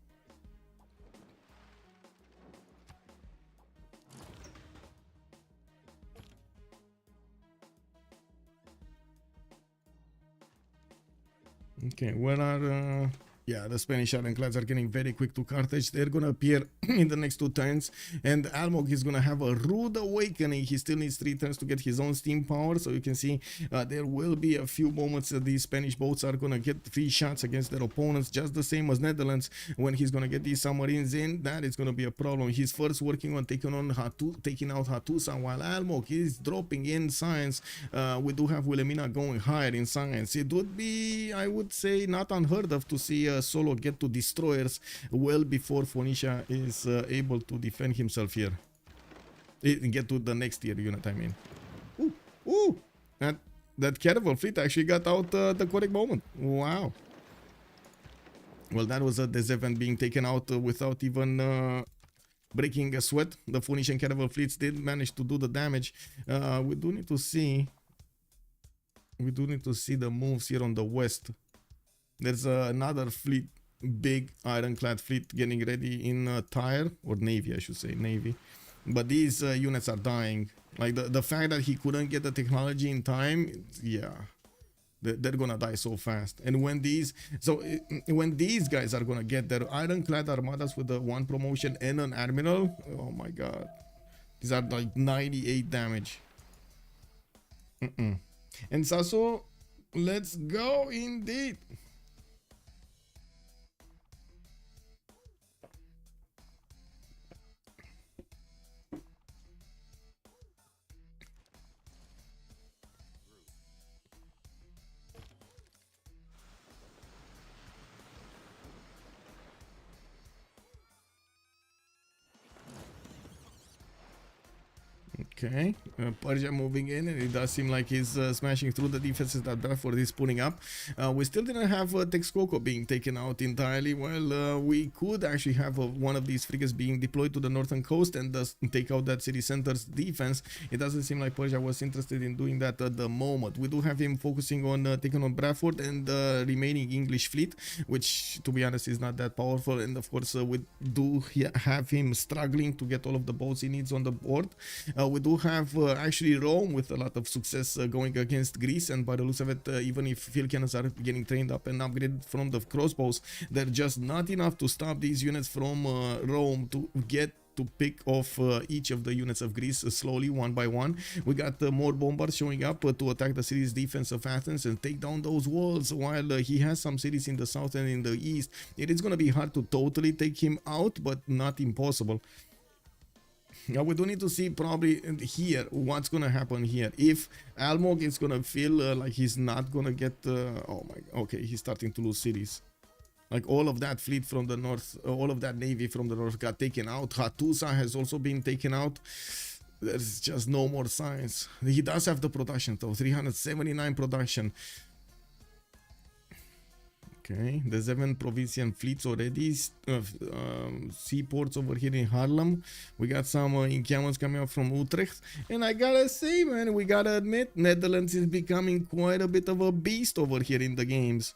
Okay, where are... yeah, the Spanish ironclads are getting very quick to Carthage. They're gonna appear in the next 2 turns, and Almog is gonna have a rude awakening. He still needs 3 turns to get his own steam power, so you can see there will be a few moments that these Spanish boats are gonna get free shots against their opponents, just the same as Netherlands. When he's gonna get these submarines in, that is gonna be a problem. He's first working on taking out Hattusa, while Almog is dropping in science. We do have Wilhelmina going higher in science. It would be, I would say, not unheard of to see Solo get to destroyers well before Phoenicia is able to defend himself here. Get to the next tier unit, I mean. Ooh! That Caravel fleet actually got out the correct moment. Wow. Well, that was a decisive being taken out without even breaking a sweat. The Phoenician Caravel fleets did manage to do the damage. We do need to see the moves here on the west. There's another fleet, big ironclad fleet, getting ready in Tyre, or Navy, I should say, Navy. But these units are dying. Like the fact that he couldn't get the technology in time, yeah, they're gonna die so fast. And when these guys are gonna get their ironclad armadas with the 1 promotion and an admiral, oh my god, these are like 98 damage. And Sasso, let's go indeed. Okay, Persia moving in, and it does seem like he's smashing through the defenses that Bradford is putting up. We still didn't have Texcoco being taken out entirely. Well, we could actually have one of these frigates being deployed to the northern coast and thus take out that city center's defense. It doesn't seem like Persia was interested in doing that at the moment. We do have him focusing on taking on Bradford and the remaining English fleet, which, to be honest, is not that powerful. And of course, we do have him struggling to get all of the boats he needs on the board. We do have actually Rome with a lot of success going against Greece, and by the looks of it, even if field cannons are getting trained up and upgraded from the crossbows, they're just not enough to stop these units from Rome to get to pick off each of the units of Greece slowly, one by one. We got more bombers showing up to attack the city's defense of Athens and take down those walls, while he has some cities in the south and in the east. It is going to be hard to totally take him out, but not impossible. Yeah, we do need to see probably here what's gonna happen here. If Almog is gonna feel like he's not gonna get oh my, okay, he's starting to lose cities. Like all of that fleet from the north, all of that navy from the north got taken out. Hattusa has also been taken out. There's just no more signs. He does have the production though, 379 production. Okay, the 7 Provincial fleets already, seaports over here in Haarlem. We got some encampments coming up from Utrecht. And I gotta say, man, we gotta admit, Netherlands is becoming quite a bit of a beast over here in the games.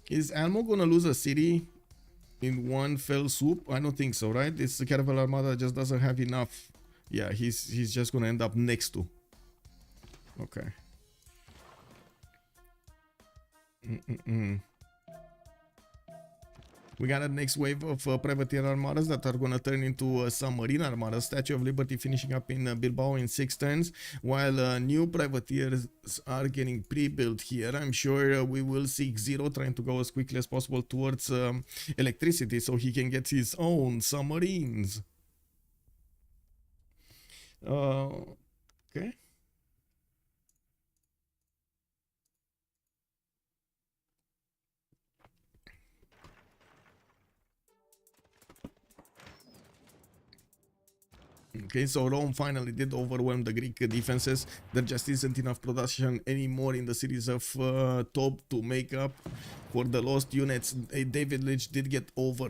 Is Almo gonna lose a city in one fell swoop? I don't think so, right? This Caravel Armada just doesn't have enough. Yeah, he's just gonna end up next to. Okay. We got a next wave of privateer armadas that are gonna turn into submarine armadas. Statue of Liberty finishing up in Bilbao in 6 turns, while new privateers are getting pre-built here. I'm sure we will see Zero trying to go as quickly as possible towards electricity so he can get his own submarines. Okay. Okay, so Rome finally did overwhelm the Greek defenses. There just isn't enough production anymore in the cities of top to make up for the lost units. David Lynch did get over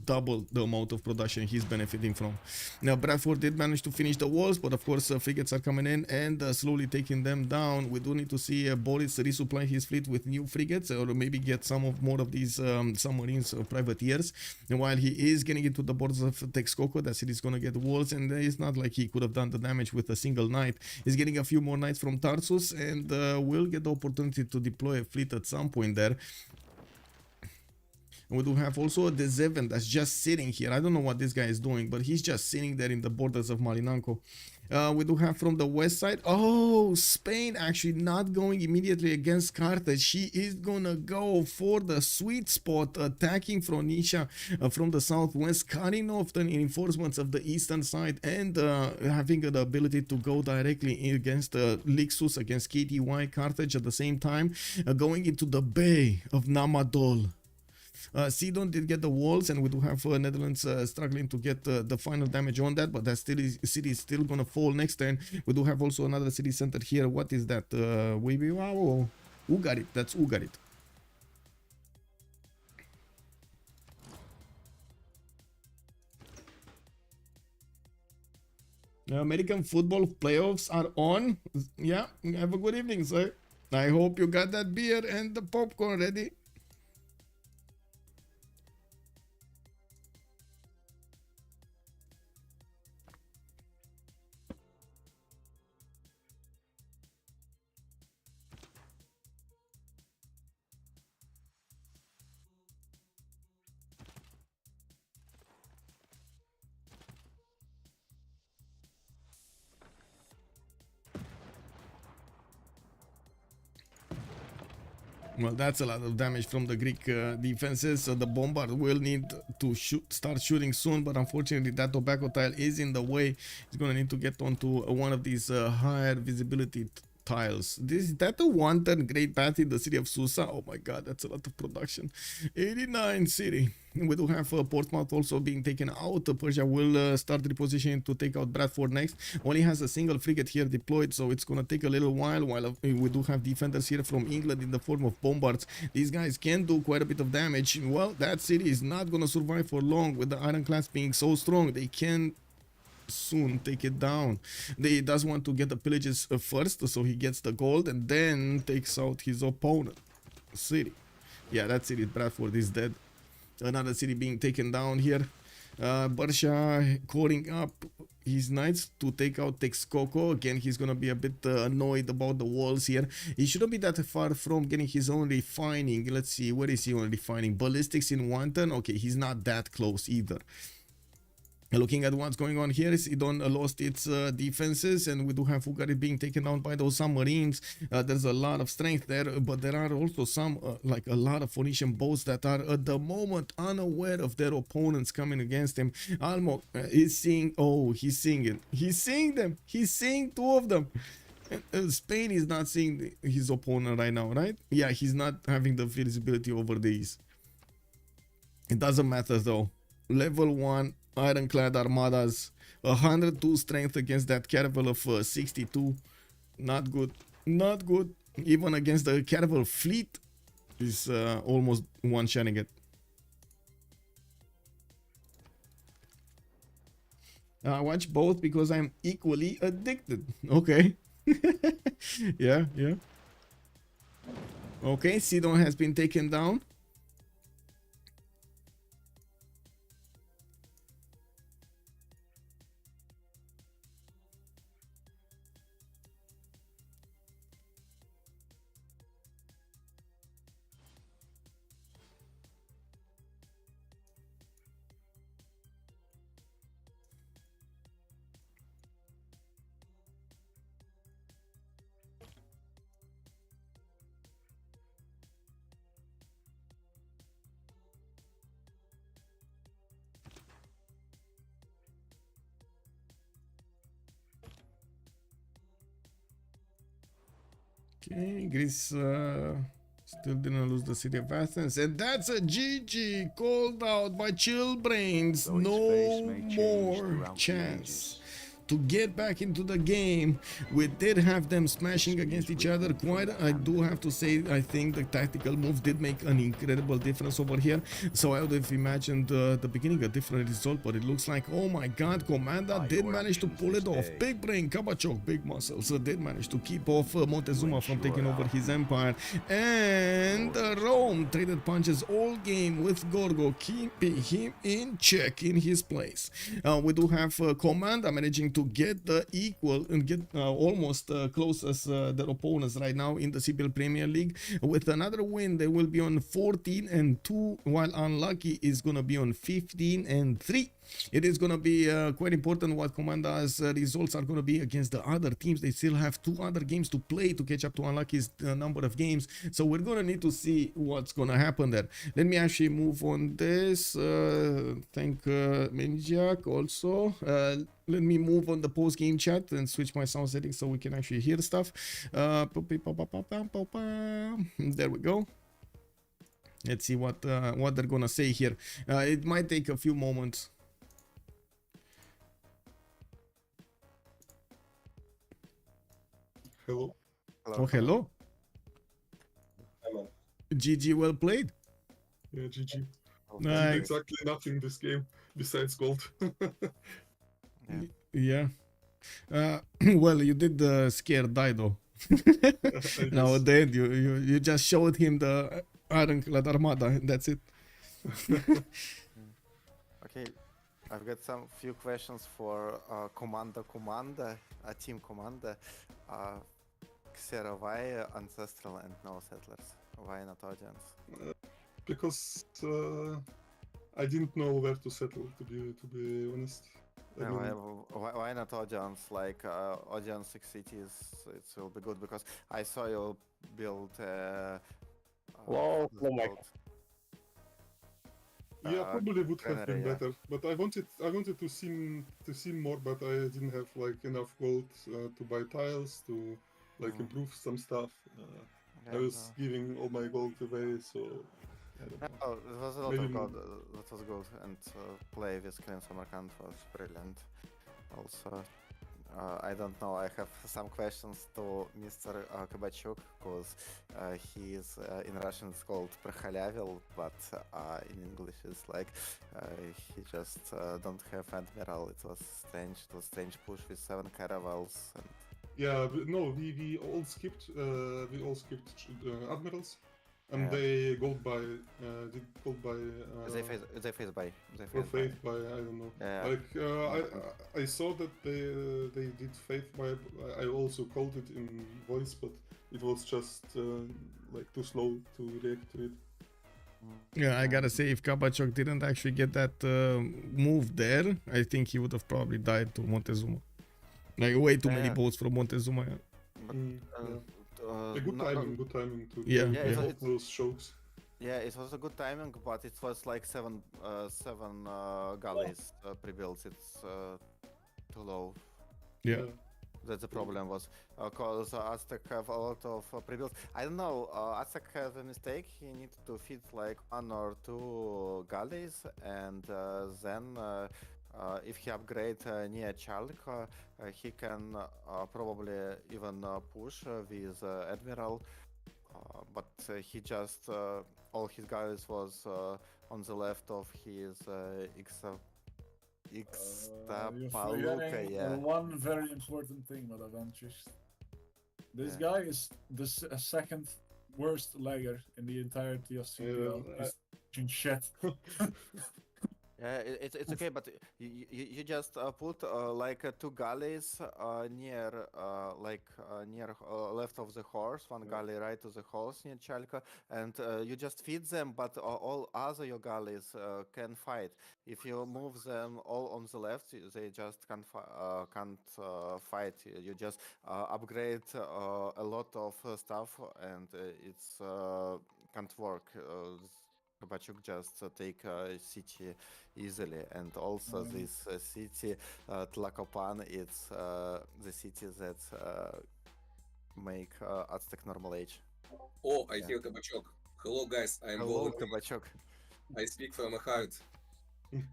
double the amount of production he's benefiting from. Now Bradford did manage to finish the walls, but of course frigates are coming in and slowly taking them down. We do need to see Boris resupply his fleet with new frigates, or maybe get some of more of these submarines or privateers. And while he is getting into the borders of Texcoco, that city's gonna get walls, and it's not like he could have done the damage with a single knight. He's getting a few more knights from Tarsus, and will get the opportunity to deploy a fleet at some point there. And we do have also a decisive that's just sitting here. I don't know what this guy is doing, but he's just sitting there in the borders of Malinanco. We do have from the west side, oh, Spain actually not going immediately against Carthage. She is gonna go for the sweet spot, attacking Phoenicia from the southwest, cutting off the reinforcements of the eastern side, and having the ability to go directly against Lixus, against KTY Carthage at the same time, going into the Bay of Namadol. Sidon did get the walls, and we do have Netherlands struggling to get the final damage on that, but that city is still gonna fall next turn. We do have also another city center here. What is that? Ugarit. That's Ugarit. American football playoffs are on. Yeah, have a good evening, sir. I hope you got that beer and the popcorn ready. Well, that's a lot of damage from the Greek defenses. So the bombard will need to start shooting soon, but unfortunately that tobacco tile is in the way. He's gonna need to get onto one of these higher visibility tiles. Is that a one-turn great battle in the city of Susa? Oh my god, that's a lot of production. 89 city. We do have Portsmouth also being taken out. Persia will start repositioning to take out Bradford next. Only has a single frigate here deployed, so it's gonna take a little while we do have defenders here from England in the form of bombards. These guys can do quite a bit of damage. Well, that city is not gonna survive for long with the ironclads being so strong. They can soon take it down. He does want to get the pillages first, so he gets the gold and then takes out his opponent city. Yeah, that city, Bradford, is dead. Another city being taken down here. Barsha calling up his knights to take out Texcoco. Again, he's gonna be a bit annoyed about the walls here. He shouldn't be that far from getting his own refining. Let's see, where is he on refining? Ballistics in one turn? Okay, he's not that close either. Looking at what's going on here, Sidon lost its defenses, and we do have Ugarit being taken down by those submarines. There's a lot of strength there, but there are also some, like a lot of Phoenician boats that are at the moment unaware of their opponents coming against him. Almo is seeing, oh, he's seeing it. He's seeing them. He's seeing two of them. Spain is not seeing his opponent right now, right? Yeah, he's not having the visibility over these. It doesn't matter though. Level 1 ironclad armadas, 102 strength against that caravel of 62. Not good. Not good. Even against the caravel fleet is almost one-shotting it. I watch both because I'm equally addicted. Okay. Yeah, yeah. Okay, Sidon has been taken down. Okay, Greece still didn't lose the city of Athens, and that's a GG called out by Chill Brains. Though its face No may change more throughout the chance ages. to get back into the game. We did have them smashing History against is each other written from quite. the I hand do of have to say, I think the tactical moves did make an incredible difference over here. So I would have imagined at the beginning a different result, but it looks like, oh my god, Komanda By did your manage to actions pull this it off. day. Big brain, Kabachok, big muscles, did manage to keep off Montezuma from ensure taking over our his empire. And glorious Rome traded punches all game with Gorgo, keeping him in check in his place. We do have Komanda managing to get the equal and get almost close as their opponents right now in the CPL Premier League. With another win, they will be on 14-2, while Unlucky is gonna be on 15-3. It is going to be quite important what Komanda's results are going to be against the other teams. They still have 2 other games to play to catch up to Unlucky's number of games. So we're going to need to see what's going to happen there. Let me actually move on this. Thank Maniac also. Let me move on the post-game chat and switch my sound settings so we can actually hear stuff. There we go. Let's see what they're going to say here. It might take a few moments. Hello. Oh, hello. Hello. GG, well played. Yeah, GG. Nice. Did exactly nothing this game besides gold. Yeah. Well, you did scare Dido. I Now guess. at the end, you just showed him the Ironclad Armada, and that's it. Okay, I've got some few questions for Komanda, Team Komanda. Xera, why Ancestral and no Settlers? Why not Audience? Because I didn't know where to settle. To be honest. I Yeah, mean, why not Audience? Like Audience 6 cities, it will be good because I saw you build. Hello, hello, build, Michael. yeah, probably would have been Granary, yeah. better. But I wanted to see more, but I didn't have like enough gold to buy tiles to like improve some stuff. I was giving all my gold away, so I don't know. Oh, it was a lot Maybe of more. good. That was good, and play with Clean Samarkand was brilliant. Also, I don't know. I have some questions to Mr. Kabachuk because he is in Russian it's called Прохалявил, but in English it's like he just don't have admiral. It was strange. It was strange push with 7 caravels. And Yeah, no, we all skipped admirals, and Yeah. they gold by did gold by they face by. They or face by. faith by I don't know. Yeah. Like I saw that they did faith by. I also called it in voice, but it was just like too slow to react to it. Yeah, I gotta say, if Kabachok didn't actually get that move there, I think he would have probably died to Montezuma. Like, way too many Yeah. boats from Montezuma. Yeah. But, Yeah. Good timing to Yeah, yeah, both it's- those shows. Yeah, it was a good timing, but it was like seven galleys pre-built. It's too low. Yeah. That's the problem was because Aztec have a lot of pre-built. I don't know. Aztec has a mistake. He needs to fit like 1 or 2 galleys, and then if he upgrade near Chalk, he can probably even push with Admiral. But he just all his guys was on the left of his You're Xtapaluka, forgetting yeah. one very important thing, Madavanchis. This Yeah. guy is the second worst legger in the entirety of CPL. He's f***ing shit. Yeah, it's okay, but you just put like 2 galleys near near left of the horse, 1 galley right to the horse near Chalka, and you just feed them, but all other your galleys can fight. If you move them all on the left, they just can't fight. You just upgrade a lot of stuff, and it's can't work. Kabachuk just take city easily, and also this city Tlacopan, it's the city that make Aztec normal age. Oh, I Yeah. hear Kabachok. Hello guys, I am Hello, volunteer. Kabachok. I speak from a heart.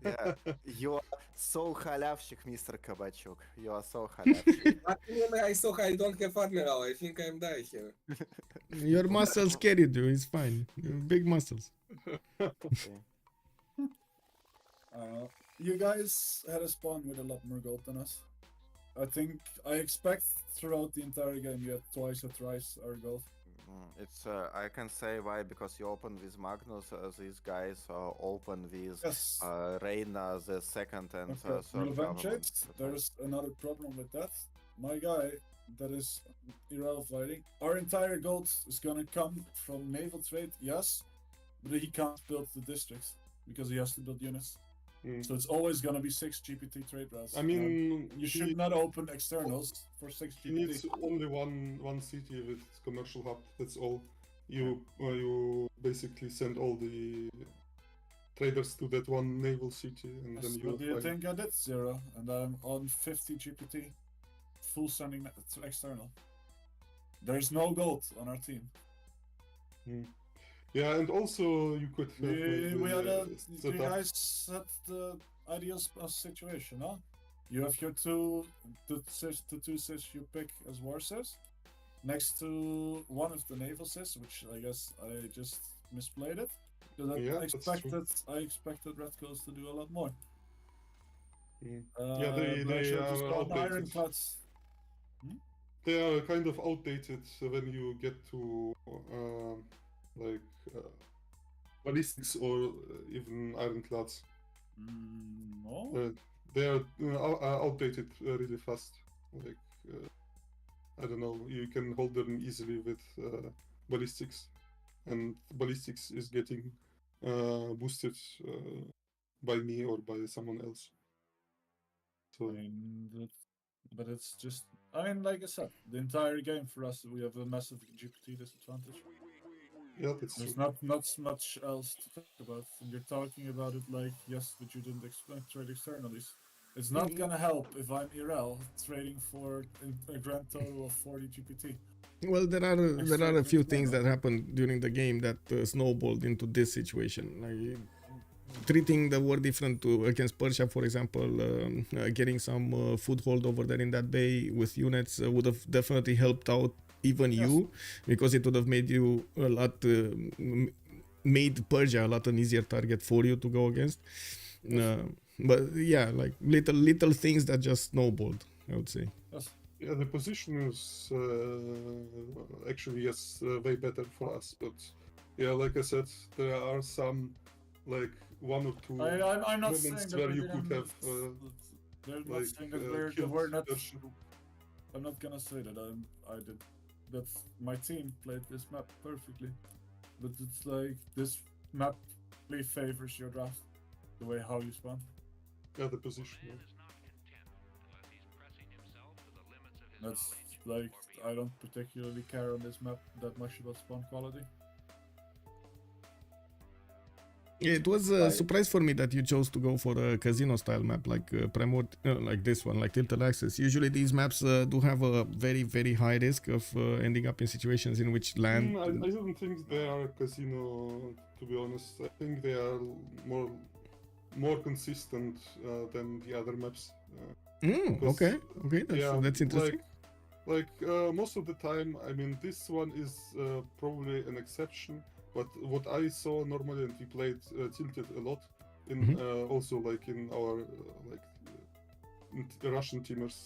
Yeah, you are so халявщик, Mr. Kabachok. You are so халявщик. I saw I don't have Admiral, I think I'm dying here. Your muscles carried you. It's fine. Big muscles. You guys had a spawn with a lot more gold than us. I expect throughout the entire game you had twice or thrice our gold. It's I can say why, because you open with Magnus, these guys open with Yes. Reina the second and Okay. third Revenge government. checks, there's another problem with that. My guy that is Irel fighting, our entire gold is gonna come from naval trade, yes, but he can't build the districts because he has to build units. So it's always gonna be 6 GPT trade routes. I mean, you should not open externals for 6 he GPT. needs only one city with commercial hub. That's all. You basically send all the traders to that one naval city, and then What do you fine. think I did? 0, and I'm on 50 GPT, full sending to external. There's no gold on our team. Yeah, and also you could have We had a set you up- guys set the ideal situation, huh? You have your two cis you pick as war cis, next to one of the naval cis, which I guess I just misplayed it. Because Yeah, I that's true. expected Red Coast to do a lot more. Yeah, they but I should've just are gone outdated. ironclads. They are kind of outdated when you get to ballistics or even ironclads. No. They are outdated really fast. Like I don't know, you can hold them easily with ballistics, and ballistics is getting boosted by me or by someone else. So But it's just, like I said, the entire game for us, we have a massive GPT disadvantage. yeah, that's There's true. not much else to talk about. And you're talking about it like, yes, but you didn't trade externalities. It's not gonna help if I'm Irel trading for a grand total of 40 GPT. Well, there are a few things that happened during the game that snowballed into this situation. Like treating the war different against Persia, for example, getting some foothold over there in that bay with units would have definitely helped out even you, because it would have made you a lot made Persia a lot an easier target for you to go against. But yeah, like little things that just snowballed, I would say. Yes. Yeah, the position is actually way better for us. But yeah, like I said, there are some like 1 or 2 I'm not saying moments that where we you could didn't- have They're not like saying that killed we're not. Persian. I'm not gonna say that I did. That my team played this map perfectly, but it's like this map really favors your draft, the way how you spawn. Yeah, the position. Yeah. That's like I don't particularly care on this map that much about spawn quality. Yeah, it was a surprise for me that you chose to go for a casino style map like like this one, like Tilted Access. Usually these maps do have a very high risk of ending up in situations in which land. I don't think they are casino, to be honest. I think they are more consistent than the other maps. Okay, that's interesting. Like most of the time, I mean, this one is probably an exception. But what I saw normally, and we played Tilted a lot, in also like in our Russian teamers,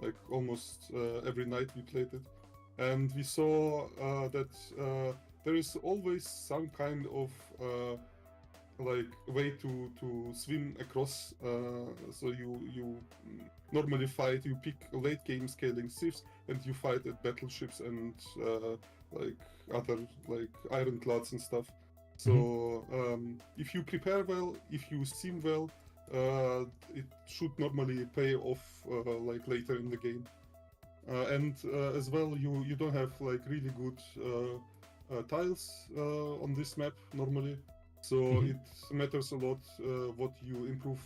like almost every night we played it, and we saw that there is always some kind of like way to swim across. So you normally fight, you pick late game scaling civs, and you fight at battleships and like other like ironclads and stuff. So if you prepare well, if you sim well, it should normally pay off like later in the game. And as well, you don't have like really good tiles on this map normally. So it matters a lot what you improve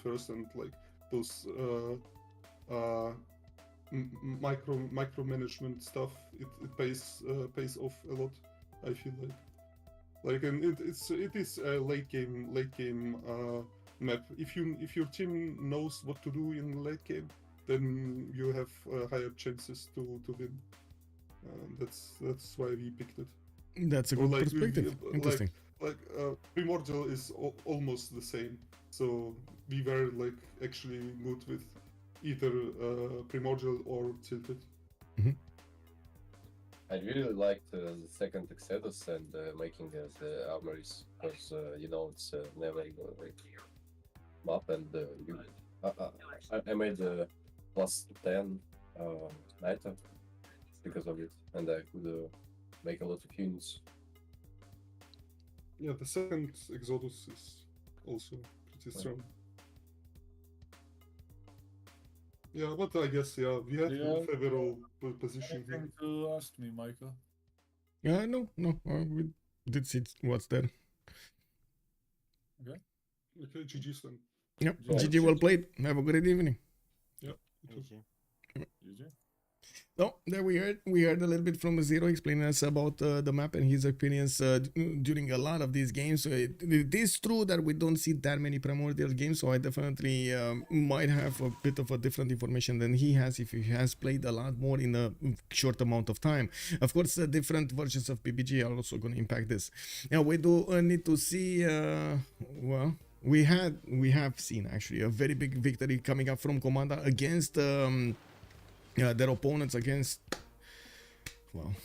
first, and like those micromanagement stuff, it pays off a lot. I feel like, and it is a late game map. If your team knows what to do in late game, then you have higher chances to win. That's why we picked it. That's a Or good perspective. Interesting. Primordial is almost the same, so we were like actually good with either Primordial or Tilted. I really liked the second Exodus and making the armories because you know it's never map and I made plus 10 Nita because of it, and I could make a lot of units. Yeah, the second Exodus is also pretty strong. Yeah, but I guess we had Yeah. favorable position here. Anything to ask me, Michael? No, we did see what's there. Okay, GG's then. Yep, Yeah, GG, well played. Have a great evening. GG. So there we heard a little bit from Zero explaining us about the map and his opinions during a lot of these games. So it is true that we don't see that many Primordial games, so I definitely might have a bit of a different information than he has if he has played a lot more in a short amount of time. Of course, different versions of PBG are also going to impact this. Now we do need to see. Well, we have seen actually a very big victory coming up from Komanda against. Their opponents against, well,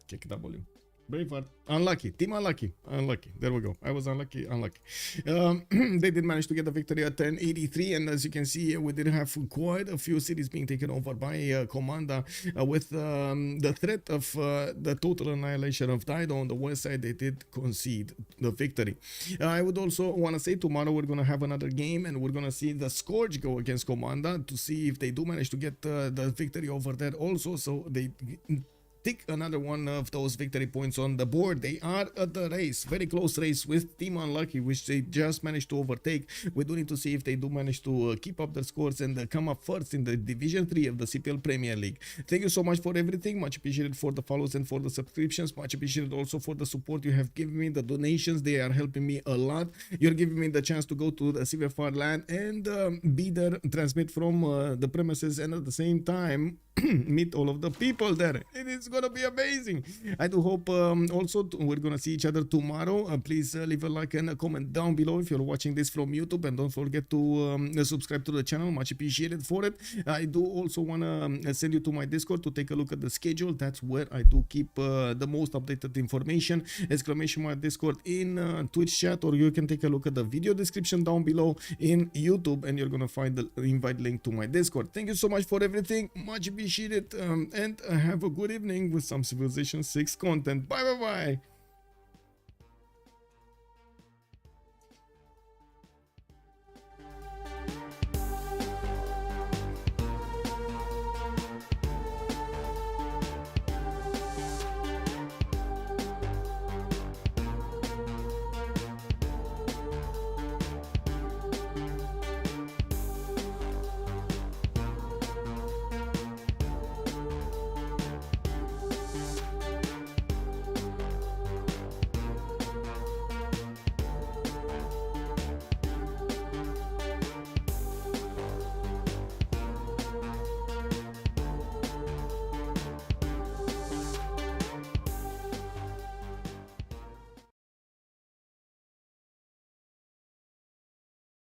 kick W. Braveheart. Unlucky. Team unlucky. Unlucky. There we go. I was unlucky. They did manage to get the victory at 1083, and as you can see, we did have quite a few cities being taken over by Komanda with the threat of the total annihilation of Dido on the west side. They did concede the victory. I would also want to say tomorrow we're going to have another game, and we're going to see the Scourge go against Komanda to see if they do manage to get the victory over there also, so they tick another one of those victory points on the board. They are at the race, very close race with Team Unlucky, which they just managed to overtake. We do need to see if they do manage to keep up their scores and come up first in the Division 3 of the CPL Premier League. Thank you so much for everything. Much appreciated for the follows and for the subscriptions. Much appreciated also for the support you have given me, the donations. They are helping me a lot. You're giving me the chance to go to the CVFR land and be there, transmit from the premises, and at the same time meet all of the people there. It is gonna be amazing. I do hope also we're gonna see each other tomorrow. Please leave a like and a comment down below if you're watching this from YouTube, and don't forget to subscribe to the channel. Much appreciated for it. I do also wanna send you to my Discord to take a look at the schedule. That's where I do keep the most updated information. ! Discord in Twitch chat, or you can take a look at the video description down below in YouTube, and you're gonna find the invite link to my Discord. Thank you so much for everything. Much appreciated, and have a good evening with some Civilization 6 content. Bye bye bye.